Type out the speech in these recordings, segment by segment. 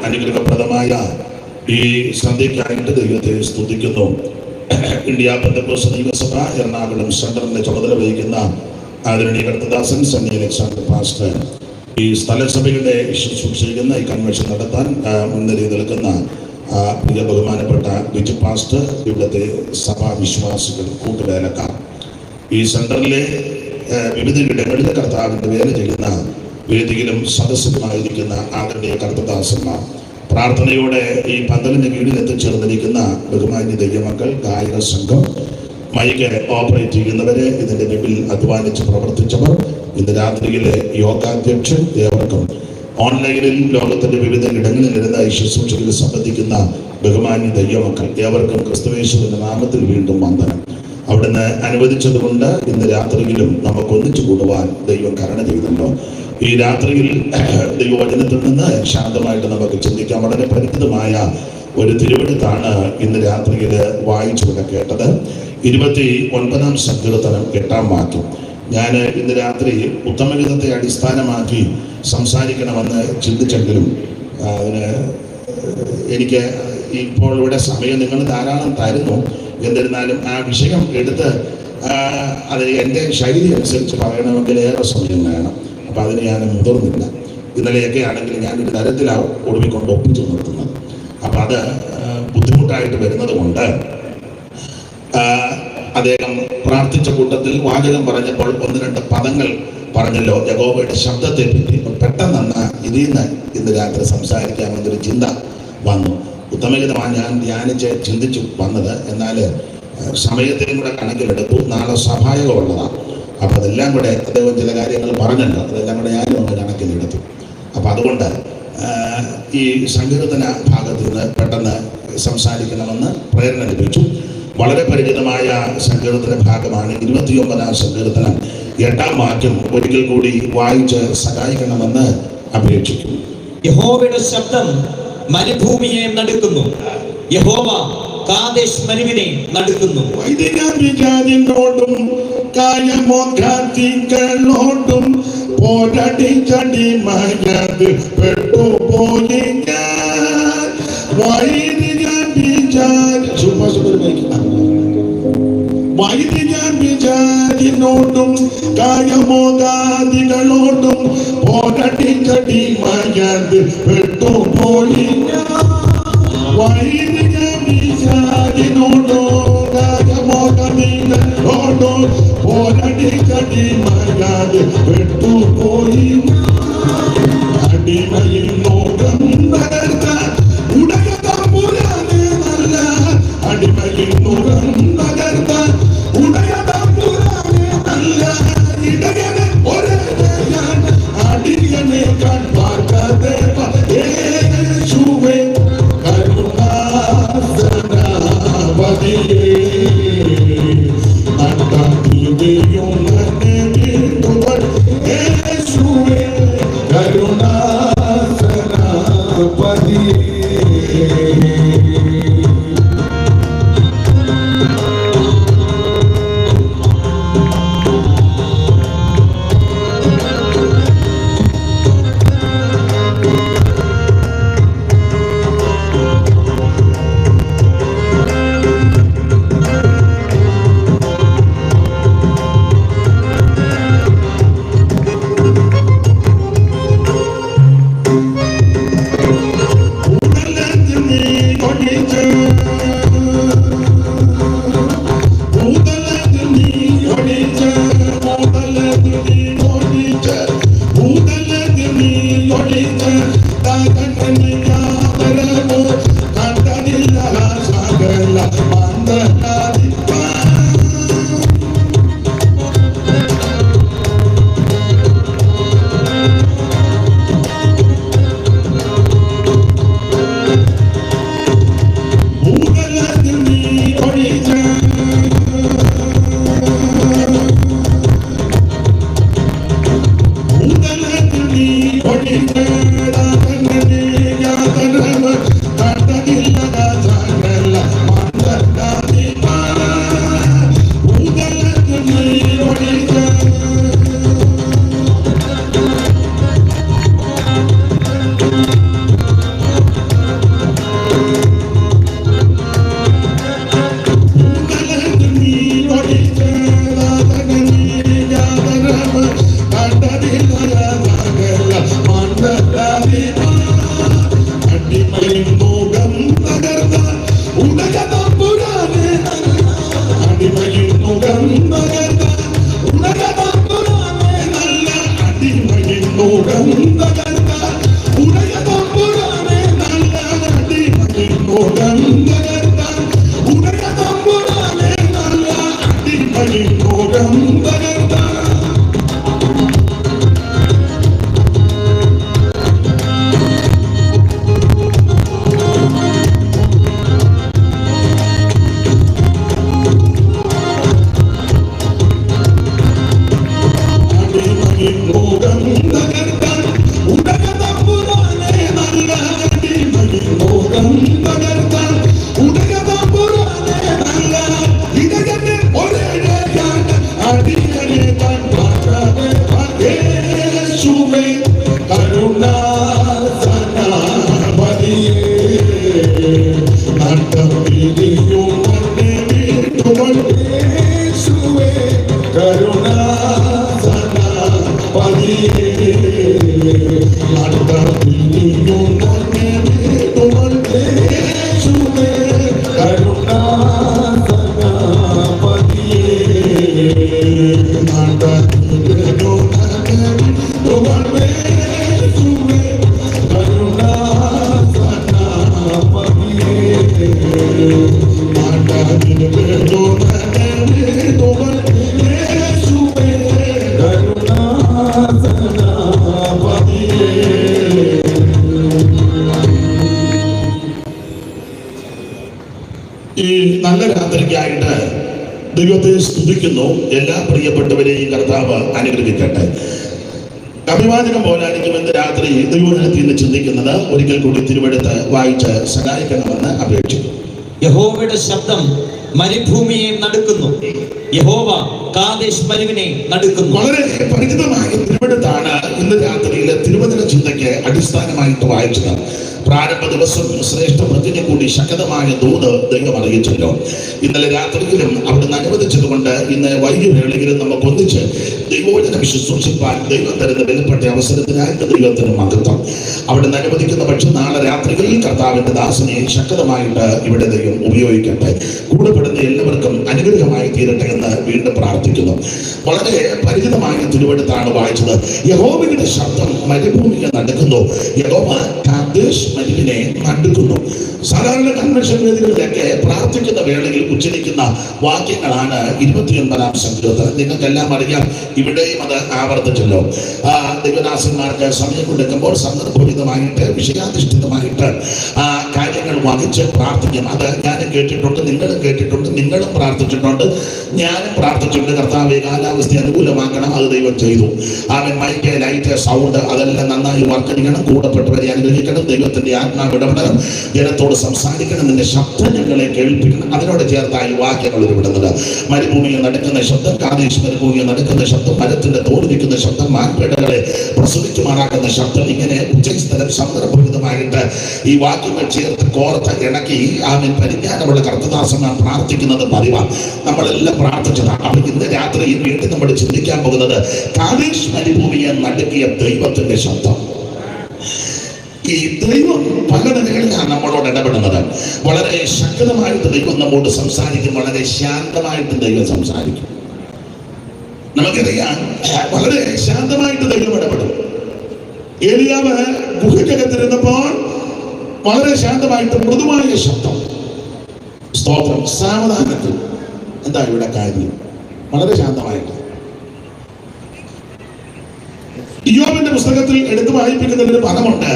അനുഗ്രഹപ്രദമായ ഈ സന്ധ്യയ്ക്കായിട്ട് ദൈവത്തെ സ്തുതിക്കുന്നു. ഇന്ത്യ പെന്തക്കോസ്ത് ദൈവസഭ എറണാകുളം സെന്ററിന്റെ ചുമതല വഹിക്കുന്ന ആദരണീയ കർത്തദാസൻ സണ്ണി അലക്സാണ്ടർ പാസ്റ്റർ, ഈ സ്ഥലസഭയുടെ ശുശ്രൂഷിക്കുന്ന ഈ കൺവെൻഷൻ നടത്താൻ മുൻനിരയിൽ നിൽക്കുന്ന പ്രിയ ബഹുമാനപ്പെട്ട ബിജു പാസ്റ്റർ, ഇവിടുത്തെ സഭാ വിശ്വാസികൾ, കൂട്ടുവേലക്കാർ, ഈ സെന്ററിലെ വിവിധ ഇടങ്ങളിൽ കർത്താവിൻ്റെ വേല ചെയ്യുന്ന വേദിയിലും സദസ്സിലുമായിരിക്കുന്ന ആദരണീയ കർത്തദാസന്മാർ, പ്രാർത്ഥനയോടെ ഈ പന്തലിൻ്റെ കീഴിൽ എത്തിച്ചേർന്നിരിക്കുന്ന ബഹുമാന്യ ദൈവമക്കൾ, ഗായക സംഘം, മൈക്ക് ഓപ്പറേറ്റ് ചെയ്യുന്നവരെ, ഇതിൻ്റെ മുമ്പിൽ അധ്വാനിച്ച് പ്രവർത്തിച്ചവർ, ഇന്ന് രാത്രിയിലെ യോഗാധ്യക്ഷൻ, ഏവർക്കും ഓൺലൈനിൽ ലോകത്തിൻ്റെ വിവിധ ഇടങ്ങളിൽ ഇരുന്ന ഈ ശുശ്രൂഷകളിൽ സംബന്ധിക്കുന്ന ബഹുമാന്യ ദൈവമക്കൾ, ഏവർക്കും ക്രിസ്തുയേശുവിൻ്റെ നാമത്തിൽ വീണ്ടും വന്ദനം. അവിടുന്ന് അനുവദിച്ചതുകൊണ്ട് ഇന്ന് രാത്രിയിലും നമുക്ക് ഒന്നിച്ചു കൂടുവാൻ ദൈവം കരുണ ചെയ്തല്ലോ. ഈ രാത്രിയിൽ ദൈവവചനത്തിൽ നിന്ന് ശാന്തമായിട്ട് നമുക്ക് ചിന്തിക്കാം. വളരെ പരിചിതമായ ഒരു തിരുവെഴുത്താണ് ഇന്ന് രാത്രിയിൽ വായിച്ചുകൊണ്ട് കേട്ടത്. 29-ാം സങ്കീർത്തനം 8-ാം വാക്യം. ഞാൻ ഇന്ന് രാത്രി ഉത്തമഗീതത്തെ അടിസ്ഥാനമാക്കി സംസാരിക്കണമെന്ന് ചിന്തിച്ചെങ്കിലും അതിന് എനിക്ക് ഇപ്പോൾ ഇവിടെ സമയം നിങ്ങൾ ധാരാളം തരുന്നു. എന്നിരുന്നാലും ആ വിഷയം എടുത്ത് അത് എൻ്റെ ശൈലി അനുസരിച്ച് പറയണമെങ്കിൽ ഏറെ സമയം വേണം. അപ്പം അതിന് ഞാൻ മുതിർന്നില്ല. ഇന്നലെയൊക്കെ ആണെങ്കിൽ ഞാനൊരു തരത്തിലാണ് ഒടുവിക്കൊണ്ട് ഒപ്പിച്ചു നിർത്തുന്നത്. അപ്പം അത് ബുദ്ധിമുട്ടായിട്ട് വരുന്നത് കൊണ്ട് അദ്ദേഹം പ്രാർത്ഥിച്ച കൂട്ടത്തിൽ വാചകം പറഞ്ഞപ്പോൾ 1-2 പദങ്ങൾ പറഞ്ഞല്ലോ യഹോവയുടെ ശബ്ദത്തെ പറ്റി. പെട്ടെന്ന് ഇതിൽ നിന്ന് ഇന്ന് രാത്രി സംസാരിക്കാമെന്നൊരു ചിന്ത വന്നു. ഉത്തമഗീതമാണ് ഞാൻ ധ്യാനിച്ച് ചിന്തിച്ചു വന്നത്. എന്നാൽ സമയത്തെയും കൂടെ കണക്കിലെടുത്തു. നാളെ സഭായകമുള്ളതാണ്. അപ്പോൾ അതെല്ലാം കൂടെ അദ്ദേഹം ചില കാര്യങ്ങൾ പറഞ്ഞല്ലോ, അതെല്ലാം കൂടെ ഞാനും ഒന്ന് കണക്കിലെടുത്തു. അപ്പോൾ അതുകൊണ്ട് ഈ സങ്കീർത്തന ഭാഗത്ത് നിന്ന് പെട്ടെന്ന് സംസാരിക്കണമെന്ന് പ്രേരണ ലഭിച്ചു. വളരെ പരിചിതമായ സങ്കീർത്തന ഭാഗമാണ് 29-ാം സങ്കീർത്തനം 8-ാം വാക്യം. ഒരിക്കൽ കൂടി വായിച്ച് സഹായിക്കണമെന്ന് അപേക്ഷിക്കുന്നു. യഹോവയുടെ ശബ്ദം മരുഭൂമിയെ നടുക്കുന്നു, യഹോവ കാദേശ് മരുവിനെ നടുക്കുന്നു. വൈദികോടും കായമോഘാതികളോടും പോരടിച്ചടി മയത് പെട്ടുപോയി ഞാൻ. വൈദികോടും കായമോഘാതികളോടും പോരടിച്ചടി മയത് പെട്ടുപോയി ഞാൻ. വൈദികോടോ കായമോഘാതികളോടോ പോരടിച്ചടി മയത് പെട്ടുപോയി. അടിമയിൽ നോക്കം തകർത്താൻ ഉടയ തമ്പുരാനെ നല്ല, അടിമയിൽ നോക്കം തകർത്താൻ ഉടയ തമ്പുരാനെ നല്ല. ഇടയനെ ഒരേ ഞാൻ അടിയനെ കൺപാർക്കാതെ യേശുവേ കരുണാസനപതിയേ നട്ടാതിയും നന്നെ വീണ്ടുവൻ യേശുവേ കരുണാസനപതിയേ. മോദം പകർത്താൻ ഉദയതമ്പുരാനെ നല്ല ഇടയനെ ഒരേഴയാൻ അടിയനെ താൻ പാടാതെ യേശുവേ കരുണാസനാപതിയേ നട്ടമിരിയും മണ്ണെ വീട്ടുവൾ യേശുവേ കരുണാസനാപതിയേ നട്ടമിരിയും മണ്ണെ വീട്ടുവൾ യേശുവേ കരുണാസനാപതിയേ നട്ടമിരിയും മണ്ണെ വീട്ടുവൾ യേശുവേ ഈ നല്ല രാത്രിക്കായിട്ട് ദൈവത്തെ സ്തുതിക്കുന്നു. എല്ലാ പ്രിയപ്പെട്ടവരെയും കർത്താവ് അനുഗ്രഹിക്കട്ടെ. അഭിവാചകം പോലായിരിക്കും ഇന്ന് രാത്രി ദൈവജനത്തിൽ നിന്ന് ചിന്തിക്കുന്നത്. ഒരിക്കൽ കൂടി തിരുവെടുത്ത് വായിച്ച് സഹായിക്കണമെന്ന് അപേക്ഷിക്കുന്നു. യഹോവയുടെ ശബ്ദം മരുഭൂമിയെ നടുക്കുന്നു. യഹോവ കാദേശ് മരുവിനെ നടുക്കുന്നു. വളരെ പരിചിതമായ തിരുവെടുത്താണ് ഇന്ന് രാത്രിയിലെ തിരുവചന ചിന്തയ്ക്ക് അടിസ്ഥാനമായിട്ട് വായിച്ചത്. പ്രാരംഭ ദിവസം ശ്രേഷ്ഠ പ്രതിജ്ഞ കൂടി ശക്തമായ ദൂത് ദൈവം അറിയിച്ചല്ലോ. ഇന്നലെ രാത്രിയിലും അവിടുന്ന് അനുവദിച്ചതുകൊണ്ട് ഇന്ന് വൈകിയ വേളയിലും നമുക്ക് ഒന്നിച്ച് ദൈവവചനം ശുശ്രൂഷിപ്പാൻ ദൈവം തരുന്ന വിലപ്പെട്ട അവസരത്തിനായിട്ട് ദൈവത്തിന് മഹത്വം. അവിടുന്ന് അനുവദിക്കുന്ന പക്ഷം നാളെ രാത്രികളിൽ കർത്താവിന്റെ ദാസനെ ശക്തമായിട്ട് ഇവിടെ ദൈവം ഉപയോഗിക്കട്ടെ. കൂടെപ്പെടുന്ന എല്ലാവർക്കും അനുഗ്രഹമായി തീരട്ടെ എന്ന് വീണ്ടും പ്രാർത്ഥിക്കുന്നു. വളരെ പരിചിതമായ തിരുവെടുത്താണ് വായിച്ചത്. യഹോവയുടെ ശബ്ദം മരുഭൂമിയെ നടക്കുന്നു. യഹോവ കാദേശ് മരുവിനെ നടുക്കുന്നു. സാധാരണ കൺവെൻഷൻ വേദികളിലൊക്കെ പ്രാർത്ഥിക്കുന്ന വേളയിൽ ഉച്ചരിക്കുന്ന വാക്യങ്ങളാണ് 29-ാം സങ്കീർത്തനം. നിങ്ങൾക്കെല്ലാം അറിയാം, ഇവിടെയും അത് ആവർത്തിച്ചല്ലോ. ദൈവദാസന്മാർക്ക് സമയം കൊടുക്കുമ്പോൾ സന്ദർഭോചിതമായിട്ട് വിഷയാധിഷ്ഠിതമായിട്ട് കാര്യങ്ങൾ വഹിച്ച് പ്രാർത്ഥിക്കും. അത് ഞാനും കേട്ടിട്ടുണ്ട്, നിങ്ങളും കേട്ടിട്ടുണ്ട്, നിങ്ങളും പ്രാർത്ഥിച്ചിട്ടുണ്ട്, ഞാനും പ്രാർത്ഥിച്ചിട്ടുണ്ട്. കർത്താവേ, കാലാവസ്ഥ അനുകൂലമാക്കണം, അത് ദൈവം ചെയ്തു. അവൻ മൈക്ക്, ലൈറ്റ്, സൗണ്ട് അതെല്ലാം നന്നായി വർക്ക് ചെയ്യണം. കൂടപ്പെട്ടവരെ അനുഗ്രഹിക്കണം. ദൈവത്തിന്റെ ആത്മാവ് ഇടപെടണം. ജനത്തോട് സംസാരിക്കണം. നിന്റെ ശബ്ദം ഞങ്ങളെ കേൾപ്പിക്കണം. അതിനോട് ചേർത്തായി വാക്യങ്ങൾ ഉരുവിടുന്നത്. മരുഭൂമിയിൽ നടക്കുന്ന ശബ്ദം, കാദേശ് മരുഭൂമിയിൽ നടക്കുന്ന ശബ്ദം, മരത്തിന്റെ തോടിരിക്കുന്ന ശബ്ദം, മാൻപേടകളെ പ്രസവിക്കുമാറാക്കുന്ന ശബ്ദം, ഇങ്ങനെ ഉച്ചസ്ഥലം സന്ദർഭവിധമായിട്ട് ഈ വാക്യങ്ങൾ ചേർത്ത് കോർത്ത് ഇണക്കി ആമേൻ പരിജ്ഞാനമുള്ള കർത്തദാസന്മാർ പ്രാർത്ഥിക്കുന്നത് പതിവാണ്. നമ്മളെല്ലാം പ്രാർത്ഥിച്ചതാണ്. അപ്പൊ ഇന്ന് രാത്രി വീണ്ടും നമ്മൾ ചിന്തിക്കാൻ പോകുന്നത് കാദേശ് മരുഭൂമിയെ നടുക്കിയ ദൈവത്തിന്റെ ശബ്ദം. ഈ ദൈവം പല നിലകളിലാണ് നമ്മളോട് ഇടപെടുന്നത്. വളരെ ശക്തമായിട്ട് ദൈവം നമ്മോട് സംസാരിക്കും, വളരെ ശാന്തമായിട്ട് ദൈവം സംസാരിക്കും. നമുക്കറിയാം, വളരെ ശാന്തമായിട്ട് ദൈവം ഇടപെടും. ഏലിയാവ് ഗുഹയ്ക്കകത്തിരുന്നപ്പോൾ വളരെ ശാന്തമായിട്ട് മൃദുവായ ശബ്ദം, സ്തോത്രം, സാവധാനത്തിൽ. എന്താ ഇവിടെ കാര്യം? വളരെ ശാന്തമായിട്ട്. ഇയ്യോബിന്റെ പുസ്തകത്തിൽ എടുത്തു വായിപ്പിക്കുന്നതിന് പദമുണ്ട്,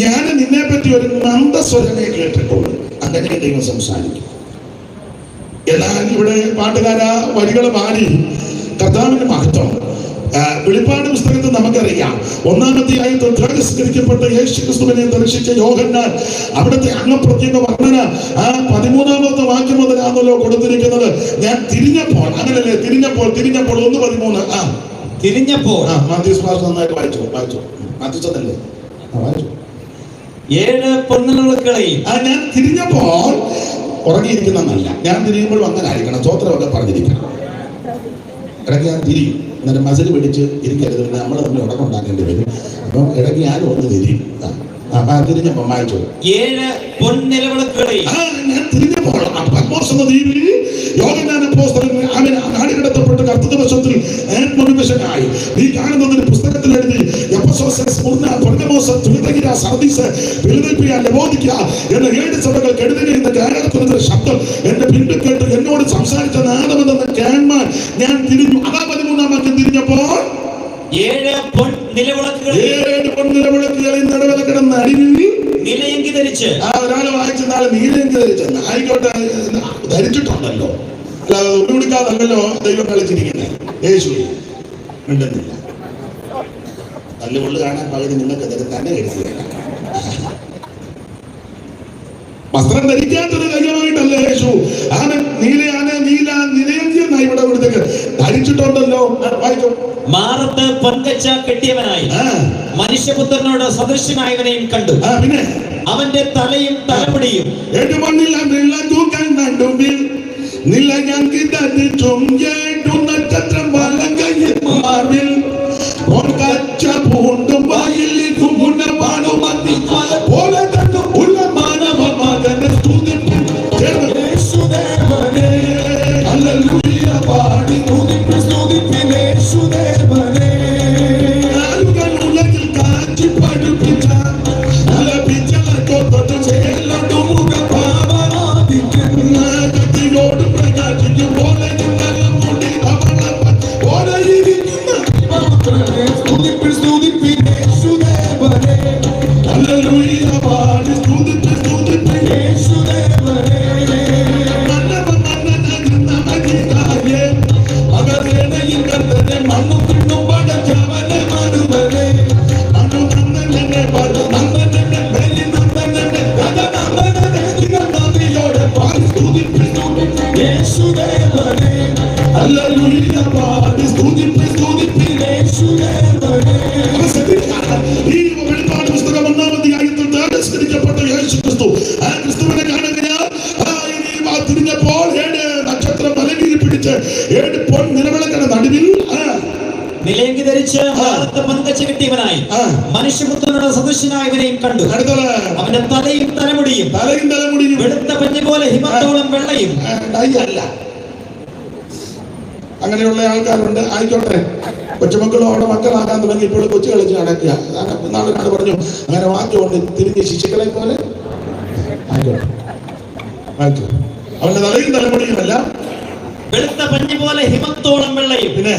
ഞാൻ നിന്നെ പറ്റി ഒരു മന്ദസ്വരമേ കേട്ടിട്ടുള്ളൂ. അങ്ങനെ ദൈവം സംസാരിക്കും. എന്നാൽ ഇവിടെ പാട്ടുകാര വരികൾ പാടി കർത്താവിന്റെ മഹത്വം. വെളിപ്പാട് പുസ്തകത്തിൽ നമുക്കറിയാം, 1-ാമത്തെയായി ത്യാഗസ്കരിക്കപ്പെട്ട യേശുക്രിസ്തുവിനെ ദർശിച്ച യോഹന്നാൻ അവിടുത്തെ അംഗപ്രത്യേക വർണ്ണന 13-ാമത്തെ വാക്യം മുതലാണല്ലോ കൊടുത്തിരിക്കുന്നത്. ഞാൻ തിരിഞ്ഞപ്പോൾ, അങ്ങനല്ലേ, തിരിഞ്ഞപ്പോൾ 1:13. തിരിഞ്ഞപ്പോൾ മാത്യൂസ് പാസ്റ്റർ നന്നായിട്ട് വായിച്ചു മാത്യൂസ് അതല്ലേ വായിച്ചു. 7 പൊൻനിലവിളക്കുകളെയും ഞാൻ തിരിഞ്ഞപ്പോൾ ഉറങ്ങിയിരിക്കുന്നതല്ല, ഞാൻ തിരിയുമ്പോൾ അങ്ങനെ ആയിരിക്കണം. സ്തോത്രമൊക്കെ പറഞ്ഞിരിക്കണം. ഇടയ്ക്ക് ഞാൻ തിരിയും, എന്നിട്ട് മസിൽ പിടിച്ച് ഇരിക്കരുത്, പിന്നെ നമ്മൾ തമ്മിൽ ഉടക്കുണ്ടാക്കേണ്ടി വരും. അപ്പം ഇടയ്ക്ക് ഞാൻ ഒന്ന് തിരിയും. തിരിഞ്ഞപ്പോൾ വായിച്ചു 7 പൊൻനിലവിളക്കുകളെയും. ഞാൻ തിരിഞ്ഞപ്പോൾ പത്മോസ് എന്ന ദ്വീപിൽ യോഹന്നാൻ അപ്പോസ്തലൻ നാടുകടത്തപ്പെട്ട് കർത്തൃദിവസത്തിൽ ആത്മവിവശനായി. നീ കാണുന്നതിന് പുസ്തകത്തിൽ എഴുതി Ephesus, Smyrna, Pergamos, തുയതൈര, Sardis, Philadelphia, ലവോദിക്ക എന്ന 7 സഭകൾക്ക് എഴുതുന്ന ഗായകത്തിന്റെ ശബ്ദം എന്റെ പിന്നിൽ കേട്ട് എന്നോട് സംസാരിച്ച നാദമെന്ന കേൾമാൻ ഞാൻ തിരിഞ്ഞു. 13-ാം വാക്യം തിരിഞ്ഞപ്പോൾ 7 പൊൻനിലവിളക്കുകളിൽ നടുവിൽ കിടന്ന് അടിഞ്ഞു നീലയങ്കി ധരിച്ച്. ഒരാള് വായിച്ച നാളെ നീലയങ്കി ധരിച്ചെന്ന് ആയിക്കോട്ടെ, ധരിച്ചിട്ടുണ്ടല്ലോ, അല്ലാതെ ഉള്ളിവിളിക്കാതല്ലോ ദൈവം കളിച്ചിരിക്കുന്നത്. യേശു മിണ്ടുന്നില്ല. നല്ല ഉള്ളു കാണാൻ പകുതി നിങ്ങൾക്ക് തന്നെ എടുക്കുകയാണ്. വസ്ത്രം ധരിക്കാത്തൊരു ദൈവമായിട്ടല്ല യേശു. അവൻ നിലയങ്കിയെന്നായി ഇവിടെ ഇവിടത്തേക്ക് ധരിച്ചിട്ടുണ്ടല്ലോ. വായിച്ചു. മാറത്ത് പൊൻകച്ച കെട്ടിയവനായി മനുഷ്യപുത്രനോട് സദൃശനായവനെയും കണ്ടു. പിന്നെ അവന്റെ തലയും തലമുടിയും നക്ഷത്രം വലം കയ്യിൽ മാറിൽ പൂണ്ടും വായിലും പോലെ തന്നെ ഉള്ള മാനവ മകനെ സ്തുതിപ്പിൻ യേശുദേവനെ. ഹല്ലേലൂയ പാടി സ്തുതിപ്പിൻ യേശുദേവനെ. ആളുകൾ ഉലകിൽ കാറ്റി പഠിപ്പിച്ച നല്ല പിച്ചലൊത്തൊട്ട് ചേലോട്ട് മുഖ പാവനാദിക്കുന്ന കത്തിയോട് പ്രകാശിക്കും പോലെ മുടി പോലെ ഇരിക്കുന്ന സ്തുതിപ്പിൻ യേശുദേവനെ. ഹല്ലേലൂയ പാടി സ്തുതിപ്പിൻ യേശുദേവനെ. ഈ വെളിപ്പാട് പുസ്തകം 1-ാം അധ്യായത്തിൽ തിരസ്കരിക്കപ്പെട്ട യേശു ക്രിസ്തു ആ ക്രിസ്തുവിനെ കാണുകയാൽ തിരിഞ്ഞപ്പോൾ 7 നക്ഷത്രം വലകിൽ പിടിച്ച് 7 പൊൻ നിലവിളക്കണ നടുവിൽ നിലയങ്കി ധരിച്ച് മാറത്ത് പൊൻകച്ച കെട്ടിയവനായി മനുഷ്യപുത്രനോട് സദൃശനായവനെയും കണ്ടു. അവന്റെ തലയും തലമുടിയും വെളുത്ത പഞ്ഞി പോലെ ഹിമത്തോളം വെള്ളയും. അങ്ങനെയുള്ള ആൾക്കാരുണ്ട്. ആയിക്കോട്ടെ, കൊച്ചുമക്കളും അവിടെ മക്കളാകാൻ തുടങ്ങി ഇപ്പോൾ കൊച്ചു കളിച്ച് നടക്കുക. നാളെ പറഞ്ഞു അങ്ങനെ വാക്കുകൊണ്ട് തിരിഞ്ഞ് ശിശുക്കളെ പോലെ ആയിക്കോട്ടെ. അവന്റെ തലയും തലമുടിയുമല്ല വെളുത്ത പഞ്ഞി പോലെ ഹിമത്തോളം വെള്ളയും. പിന്നെ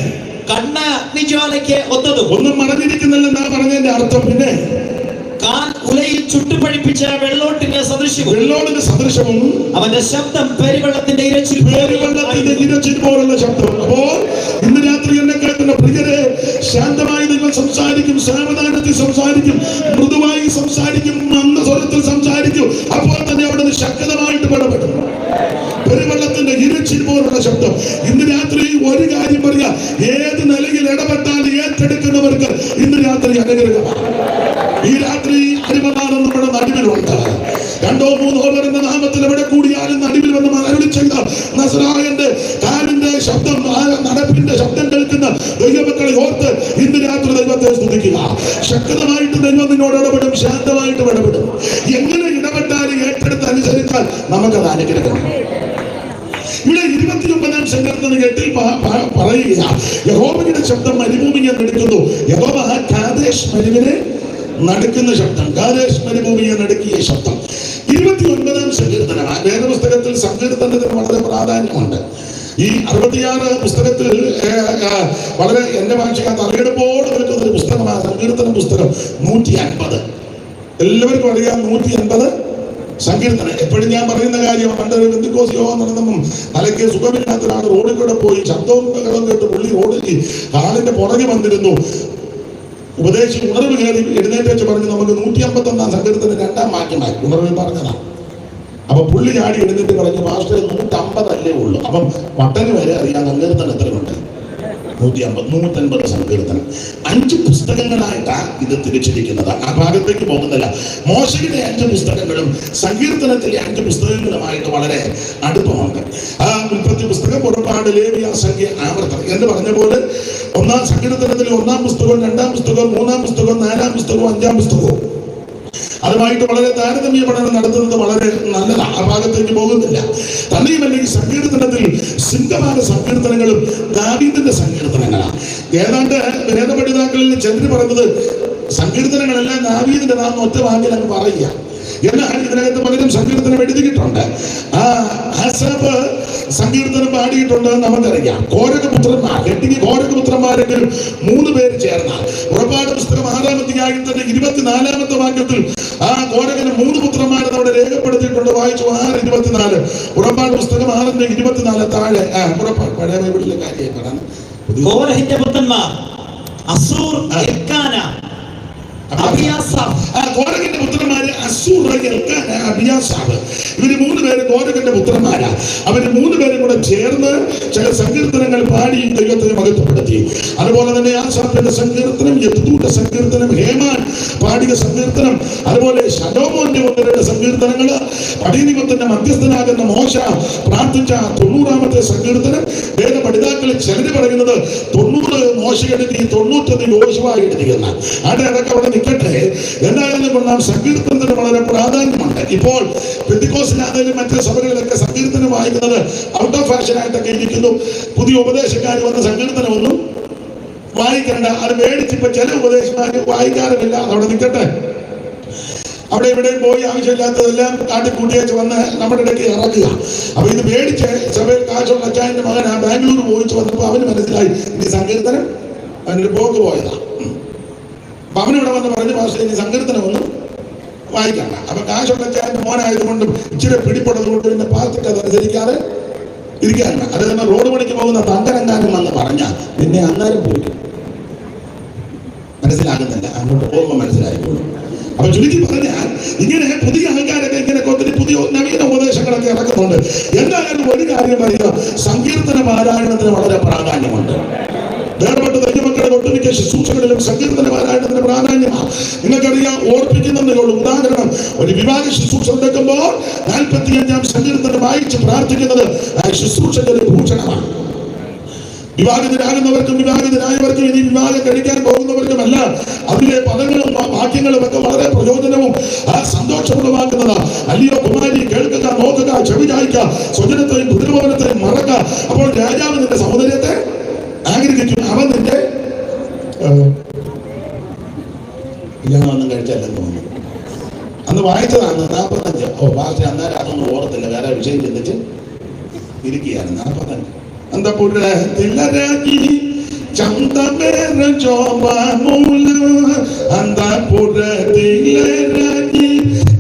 കണ്ണ് അഗ്നിജ്വാലയ്ക്ക് ഒത്തതും. ഒന്നും മറഞ്ഞിരിക്കുന്നില്ലെന്നാ പറഞ്ഞതിന്റെ അർത്ഥം. പിന്നെ കാൽ ഉലയിൽ ചുട്ടുപഴിപ്പിച്ച വെള്ളോട്ടിന്റെ സദൃശവും അവന്റെ ശബ്ദം പെരുവെള്ളത്തിന്റെ ഇരച്ചിൽ പോലുള്ള ശബ്ദം. അപ്പോൾ ഇന്ന് രാത്രി എന്നെ കേൾക്കുന്ന പ്രിയരെ, ശാന്തമായി നിങ്ങൾ സംസാരിക്കും, സാവധാനത്തിൽ സംസാരിക്കും, മൃദുവായി സംസാരിക്കും, മന്ദസ്വരത്തിൽ സംസാരിക്കും. അപ്പോൾ തന്നെ അവിടെ നിന്ന് ശക്തമായിട്ട് ഇടപെടും. പെരുവെള്ളത്തിന്റെ ഇരച്ചിൽ പോലുള്ള ശബ്ദം. ഇന്ന് രാത്രി ഒരു കാര്യം പറയാ, ഏത് നിലയിൽ ഇടപെട്ടാൽ ഏറ്റെടുക്കുന്നവർക്ക് ഇന്ന് രാത്രി അനുഗ്രഹമാണ്. ഈ രാത്രി അരിമനാഥം നമ്മുടെ നടുവിലുണ്ട്. 2-3 വരുന്ന നാമത്തിൽ എവിടെ കൂടിയാലും നടുവിൽ വന്ന് അരുളി ചെയ്ത നസറായന്റെ കാലിന്റെ ശബ്ദം, നടപ്പിന്റെ ശബ്ദം കേൾക്കുന്ന ദൈവമക്കളെ ഓർത്ത് ഇന്ന് രാത്രി ദൈവത്തെ സ്തുതിക്കുക. ശക്തമായിട്ട് ദൈവം നിന്നോട് ഇടപെടും, ശാന്തമായിട്ട് ഇടപെടും. എങ്ങനെ ഇടപെട്ടാലും ഏറ്റെടുത്ത് അനുസരിച്ചാൽ നമുക്കത് അനുഗ്രഹിക്കണം. ഇവിടെ 29-ാം സങ്കീർത്തനം 8-ൽ പറയുക, യഹോവയുടെ ശബ്ദം മരുഭൂമിയെ നടുക്കുന്നു. യഹോവ കാദേശ് മരുവിനെ നടുക്കുന്ന ശബ്ദം, കാദേശ് മരുഭൂമിയെ നടുക്കിയ ശബ്ദം. 29-ാം സങ്കീർത്തനം വേദപുസ്തകത്തിൽ സങ്കീർത്തനത്തിന് വളരെ പ്രാധാന്യമുണ്ട്. ഈ 66 പുസ്തകത്തിൽ വളരെ എന്റെ ഭാഷയ്ക്ക് തലയെടുപ്പോട് നിൽക്കുന്ന ഒരു പുസ്തകമാണ് സങ്കീർത്തന പുസ്തകം. 150 എല്ലാവർക്കും അറിയാം. 150 സങ്കീർത്തനം. എപ്പോഴും ഞാൻ പറയുന്ന കാര്യം, പണ്ടൊരു ബന്ധുക്കോസ് യോഗം നടന്നപ്പം തലയ്ക്ക് സുഖമില്ലാത്ത ഒരാൾ റോഡിൽ കൂടെ പോയി ശബ്ദവും ബഹളവും കേട്ട് പുള്ളി റോഡിൽ കാലിന്റെ പുറകെ വന്നിരുന്നു. ഉപദേശി ഉണർവ് കയറി എഴുന്നേറ്റ് വെച്ച് പറഞ്ഞു, നമുക്ക് 151-ാം സങ്കീർത്തനം 2-ാം വാക്യമായി ഉണർവിൽ പറഞ്ഞതാണ്. അപ്പൊ പുള്ളി ചാടി എഴുന്നേറ്റ് പറഞ്ഞു, മാസ്റ്റർ 150 അല്ലേ ഉള്ളൂ. അപ്പം മട്ടന് വരെ അറിയാം സങ്കീർത്തനം എത്രയുണ്ട്. 150 സങ്കീർത്തനം 5 പുസ്തകങ്ങളായിട്ടാണ് ഇത് തിരിച്ചിരിക്കുന്നത്. ആ ഭാഗത്തേക്ക് പോകുന്നില്ല. മോശയുടെ 5 പുസ്തകങ്ങളും സങ്കീർത്തനത്തിലെ 5 പുസ്തകങ്ങളുമായിട്ട് വളരെ അടുപ്പമുണ്ട്. ആ ഉൽപ്പത്തി പുസ്തകം, പുറപ്പാട്, ലേവ്യ, സംഖ്യ, ആവർത്തനം എന്ന് പറഞ്ഞ പോലെ 1-ാം സങ്കീർത്തനത്തിൽ 1-ാം പുസ്തകവും 2-ാം പുസ്തകവും 3-ാം പുസ്തകവും 4-ാം പുസ്തകവും 5-ാം പുസ്തകവും അതുമായിട്ട് വളരെ താരതമ്യ പഠനം നടത്തുന്നത് വളരെ നല്ലതാണ്. ആ ഭാഗത്തേക്ക് പോകുന്നില്ല. തന്നെയുമല്ല, ഈ സങ്കീർത്തനത്തിൽ സിംഹഭാഗ സങ്കീർത്തനങ്ങളും ദാവീദിന്റെ സങ്കീർത്തനങ്ങളാണ്. ഏതാണ്ട് വേദപഠിതാക്കളിൽ ചിലർ പറഞ്ഞത് സങ്കീർത്തനങ്ങളെല്ലാം ദാവീദിന്റെ നാം ഒറ്റ വാക്കിൽ അങ്ങ് പറയുക. എന്നാൽ ഇതിനകത്ത് പലരും സങ്കീർത്തനം എഴുതിയിട്ടുണ്ട്. ആ ആസാഫ് സങ്കീർത്തനം പാടിയിട്ടുണ്ട് നമുക്കറിയാം. കോരകപുത്രന്മാർ, 8 കോരകപുത്രന്മാരെങ്കിലും 3 പേര് ചേർന്ന പുറപ്പാട് പുസ്തകം 6-ാം അധ്യായത്തിന്റെ 24-ാമത്തെ വാക്യത്തിൽ ആ കോരകന് 3 പുത്രന്മാരെ അവിടെ രേഖപ്പെടുത്തിയിട്ടുണ്ട്. വായിച്ചു 6:24 പുറപ്പാട് പുസ്തകം 6:24 താഴെ. പുറപ്പാട് പഴയ ബൈബിളിലെ കാര്യമാണ്. കോരഹിന്റെ പുത്രന്മാർ Azure, Elkanah, Abiasaph. കോരഹിന്റെ പുത്രന്മാര് Azure, Elkanah, Abiasaph ഇവര് 3 പേര് കോരകന്റെ പുത്രന്മാരാ. അവര് 3 പേരും കൂടെ ചേർന്ന് ചില സങ്കീർത്തനങ്ങൾ പാടി ദൈവത്തെ മഹത്വപ്പെടുത്തി. അതുപോലെ തന്നെ ആസാഫിന്റെ സങ്കീർത്തനം, യെദൂഥൂന്റെ സങ്കീർത്തനം, ഹേമാൻ പാടിയ സങ്കീർത്തനം, അതുപോലെ ശലോമോന്റെ 1-2 സങ്കീർത്തനങ്ങള്, പടീനിമത്തിന്റെ മധ്യസ്ഥനാകുന്ന മോശ പ്രാർത്ഥിച്ച 90-ാമത്തെ സങ്കീർത്തനം. വേദ പഠിതാക്കളിൽ ചിലര് പറയുന്നത് 90 മോശ എഴുതി, 91 യോശുവ എഴുതിയെന്ന. അതൊക്കെ അവിടെ നിൽക്കട്ടെ. എന്തായാലും കൊള്ളാം, സങ്കീർത്തനത്തിന് വളരെ പ്രാധാന്യമുണ്ട്. ഇപ്പോൾ പെന്തിക്കോസ്തിലാണെങ്കിലും മറ്റ് സഭകളിലൊക്കെ സങ്കീർത്തനം വായിക്കുന്നത് ഔട്ട് ഓഫ് ഫാഷൻ ആയിട്ടൊക്കെ ഇരിക്കുന്നു. പുതിയ ഉപദേശക്കാർ വന്ന സങ്കീർത്തനമൊന്നും വായിക്കണ്ട, അത് മേടിച്ചിപ്പോ ചില ഉപദേശക്കാർ വായിക്കാറുമില്ല. അവിടെ നിൽക്കട്ടെ. അവിടെ ഇവിടെ പോയി ആവശ്യമില്ലാത്തതെല്ലാം കാട്ടിക്കൂട്ടിയേച്ച് വന്ന് നമ്മുടെ ഇടയ്ക്ക് ഇറക്കുക. അപ്പൊ ഇത് മേടിച്ച് സഭയിൽ കാശുള്ള അച്ചായന്റെ മകൻ ആ ബാംഗ്ലൂർ പോയിച്ച് വന്നപ്പോൾ അവന് മനസ്സിലായി ഇനി സങ്കീർത്തനം അവനൊരു പോക്ക് പോയതാ. അപ്പൊ അവനിവിടെ വന്ന് പറഞ്ഞു, പക്ഷേ ഇനി സങ്കീർത്തനമൊന്നും വായിക്കണ്ട. അപ്പൊ കാശുള്ള അച്ചായന്റെ മോനായതുകൊണ്ടും ഇച്ചിരി പിടിപ്പെടുന്നതുകൊണ്ട് പിന്നെ പാർട്ടിക്ക് അത് അനുസരിക്കാതെ ഇരിക്കാറില്ല. അത് തന്നെ റോഡ് പണിക്ക് പോകുന്ന തങ്കരങ്ങാനും വന്ന് പറഞ്ഞാൽ പിന്നെ അന്നേരം പോയി മനസ്സിലാകുന്നില്ല, അങ്ങോട്ട് പോകുമ്പോൾ മനസ്സിലായിക്കോളും. അപ്പൊ ചുരുക്കി പറഞ്ഞാൽ ഇങ്ങനെ പുതിയ ആൾക്കാരൊക്കെ ഇങ്ങനെ ഒത്തിരി പുതിയ നവീന ഉപദേശങ്ങളൊക്കെ ഇറക്കുന്നുണ്ട്. എന്തായാലും ഒരു കാര്യം പറയുക, സങ്കീർത്തന പാരായണത്തിന് വളരെ പ്രാധാന്യമുണ്ട്. വേർപെട്ട ദൈവമക്കളുടെ ഒട്ടുമിക്ക ശുശ്രൂഷകളിലും സങ്കീർത്തന പാരായണത്തിന് പ്രാധാന്യമാണ്. നിങ്ങൾക്കറിയാം, ഓർപ്പിക്കുന്നതേ ഉള്ളൂ. ഉദാഹരണം, ഒരു വിവാഹ ശുശ്രൂഷ എടുക്കുമ്പോൾ 45-ാം സങ്കീർത്തനം വായിച്ച് പ്രാർത്ഥിക്കുന്നത് ആ ശുശ്രൂഷയുടെ ഒരു ഭൂഷണമാണ്. വിവാഹിതരാകുന്നവർക്കും വിവാഹിതരായവർക്കും ഇനി വിവാഹം കഴിക്കാൻ പോകുന്നവർക്കുമല്ല അതിലെ പദങ്ങളും വാക്യങ്ങളും ഒക്കെ വളരെ പ്രയോജനവും സന്തോഷമുള്ളതാക്കുന്നതാണ്. അല്ലയോ കുമാരി, കേൾക്കുക, നോക്കുക, ചെവി ചായ്ക്കുക, സ്വജനത്തെയും പിതൃഭവനത്തെയും മറക്കുക. അപ്പോൾ രാജാവ് നിന്റെ സൗന്ദര്യത്തെ ആഗ്രഹിക്കും, അവൻ നിന്റെ ഇല്ലാതൊന്നും കഴിച്ചല്ലെന്ന് തോന്നുന്നു. അന്ന് വായിച്ചതാണ് 45. ഭാഷ അന്നേരം അതൊന്നും ഓർത്തില്ല, വേറെ വിഷയം ചിന്തിച്ച് ഇരിക്കുകയാണ്. 45 Antapurati Chantamera Jomamula Antapurati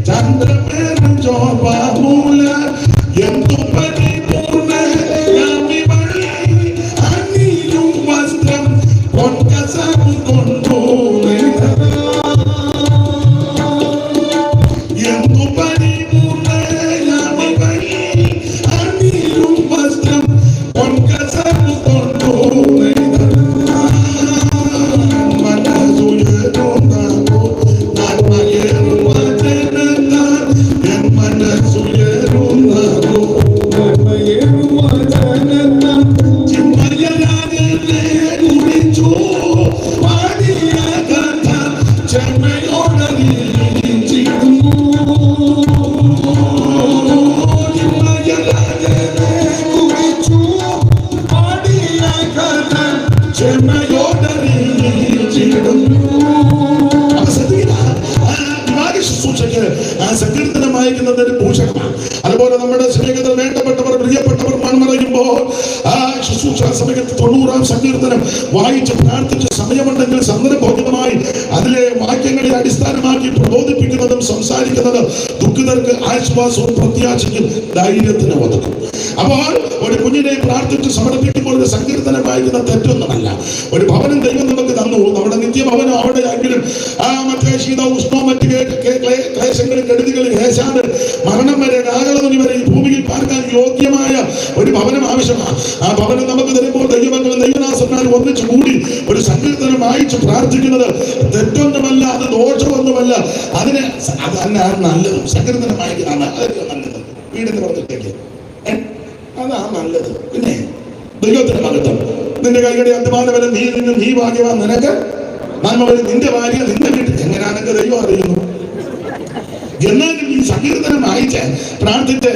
Chantamera Jomamula Yantupati Purna Yami Mari Anilu Mastram Konkasam Kontore Yantupati Purna Yami Mari Anilu Mastram സങ്കീർത്തനം വായിക്കുന്നത് ഒരു ഭൂഷണമാണ്. അതുപോലെ നമ്മുടെ സ്നേഹിതർ, വേണ്ടപ്പെട്ടവർ, പ്രിയപ്പെട്ടവർ മൺമറയുമ്പോൾ ആ ശുശ്രൂഷ സമയത്ത് 90-ാം സങ്കീർത്തനം വായിച്ച് പ്രാർത്ഥിച്ച് സമയമുണ്ടെങ്കിൽ സന്ദർഭോചിതമായി അതിലെ വാക്യങ്ങളെ അടിസ്ഥാനമാക്കി പ്രബോധിപ്പിക്കുന്നതും സംസാരിക്കുന്നതും ദുഃഖിതർക്ക് ആശ്വാസവും പ്രത്യാശയ്ക്കും ധൈര്യത്തിന് ഒതുക്കും. അപ്പോൾ ഒരു കുഞ്ഞിനെ പ്രാർത്ഥിച്ച് സമർപ്പിക്കുമ്പോൾ ഒരു സങ്കീർത്തനം വായിക്കുന്ന തെറ്റൊന്നുമല്ല. ഒരു ഭവനം ദൈവം നമുക്ക് തന്നു, നമ്മുടെ നിത്യഭവനം അവിടെ ആണെങ്കിലും മറ്റേ ശീത ഉഷ്ണവും മറ്റ് ക്ലേശങ്ങളും കെടുതികളും ഹേശാണ് മരണം വരെ നാഗളതുണി വരെ ഈ ഭൂമിയിൽ പാർക്കാൻ യോഗ്യമായ ഒരു ഭവനം ആവശ്യമാണ്. ആ ഭവനം നമുക്ക് തരുമ്പോൾ ദൈവമക്കളും ദൈവദാസന്മാരും ഒന്നിച്ചു കൂടി ഒരു സങ്കീർത്തനം വായിച്ച് പ്രാർത്ഥിക്കുന്നത് തെറ്റൊന്നുമല്ല, അത് ദോഷമൊന്നുമല്ല. അത് തന്നെയാണ് നല്ലതും. സങ്കീർത്തനം വായിക്കുന്നതാണ് അതൊക്കെ നല്ലത്. വീടിന്റെ പുറത്തേക്ക് അതാ നല്ലത്. പിന്നെ ദൈവത്തിന്റെ മഹത്വം. നിന്റെ കൈകളുടെ അധ്വാനം വരെ നീ ഭാഗ്യവാൻ, നിനക്ക് നന്മ വരെ നിന്റെ ഭാര്യ നിന്റെ വീട്ടിൽ. എങ്ങനെയാണെന്നൊക്കെ ദൈവം അറിയുന്നു. എന്നാലും ഈ സങ്കീർത്തനം വായിച്ച് പ്രാർത്ഥിച്ച്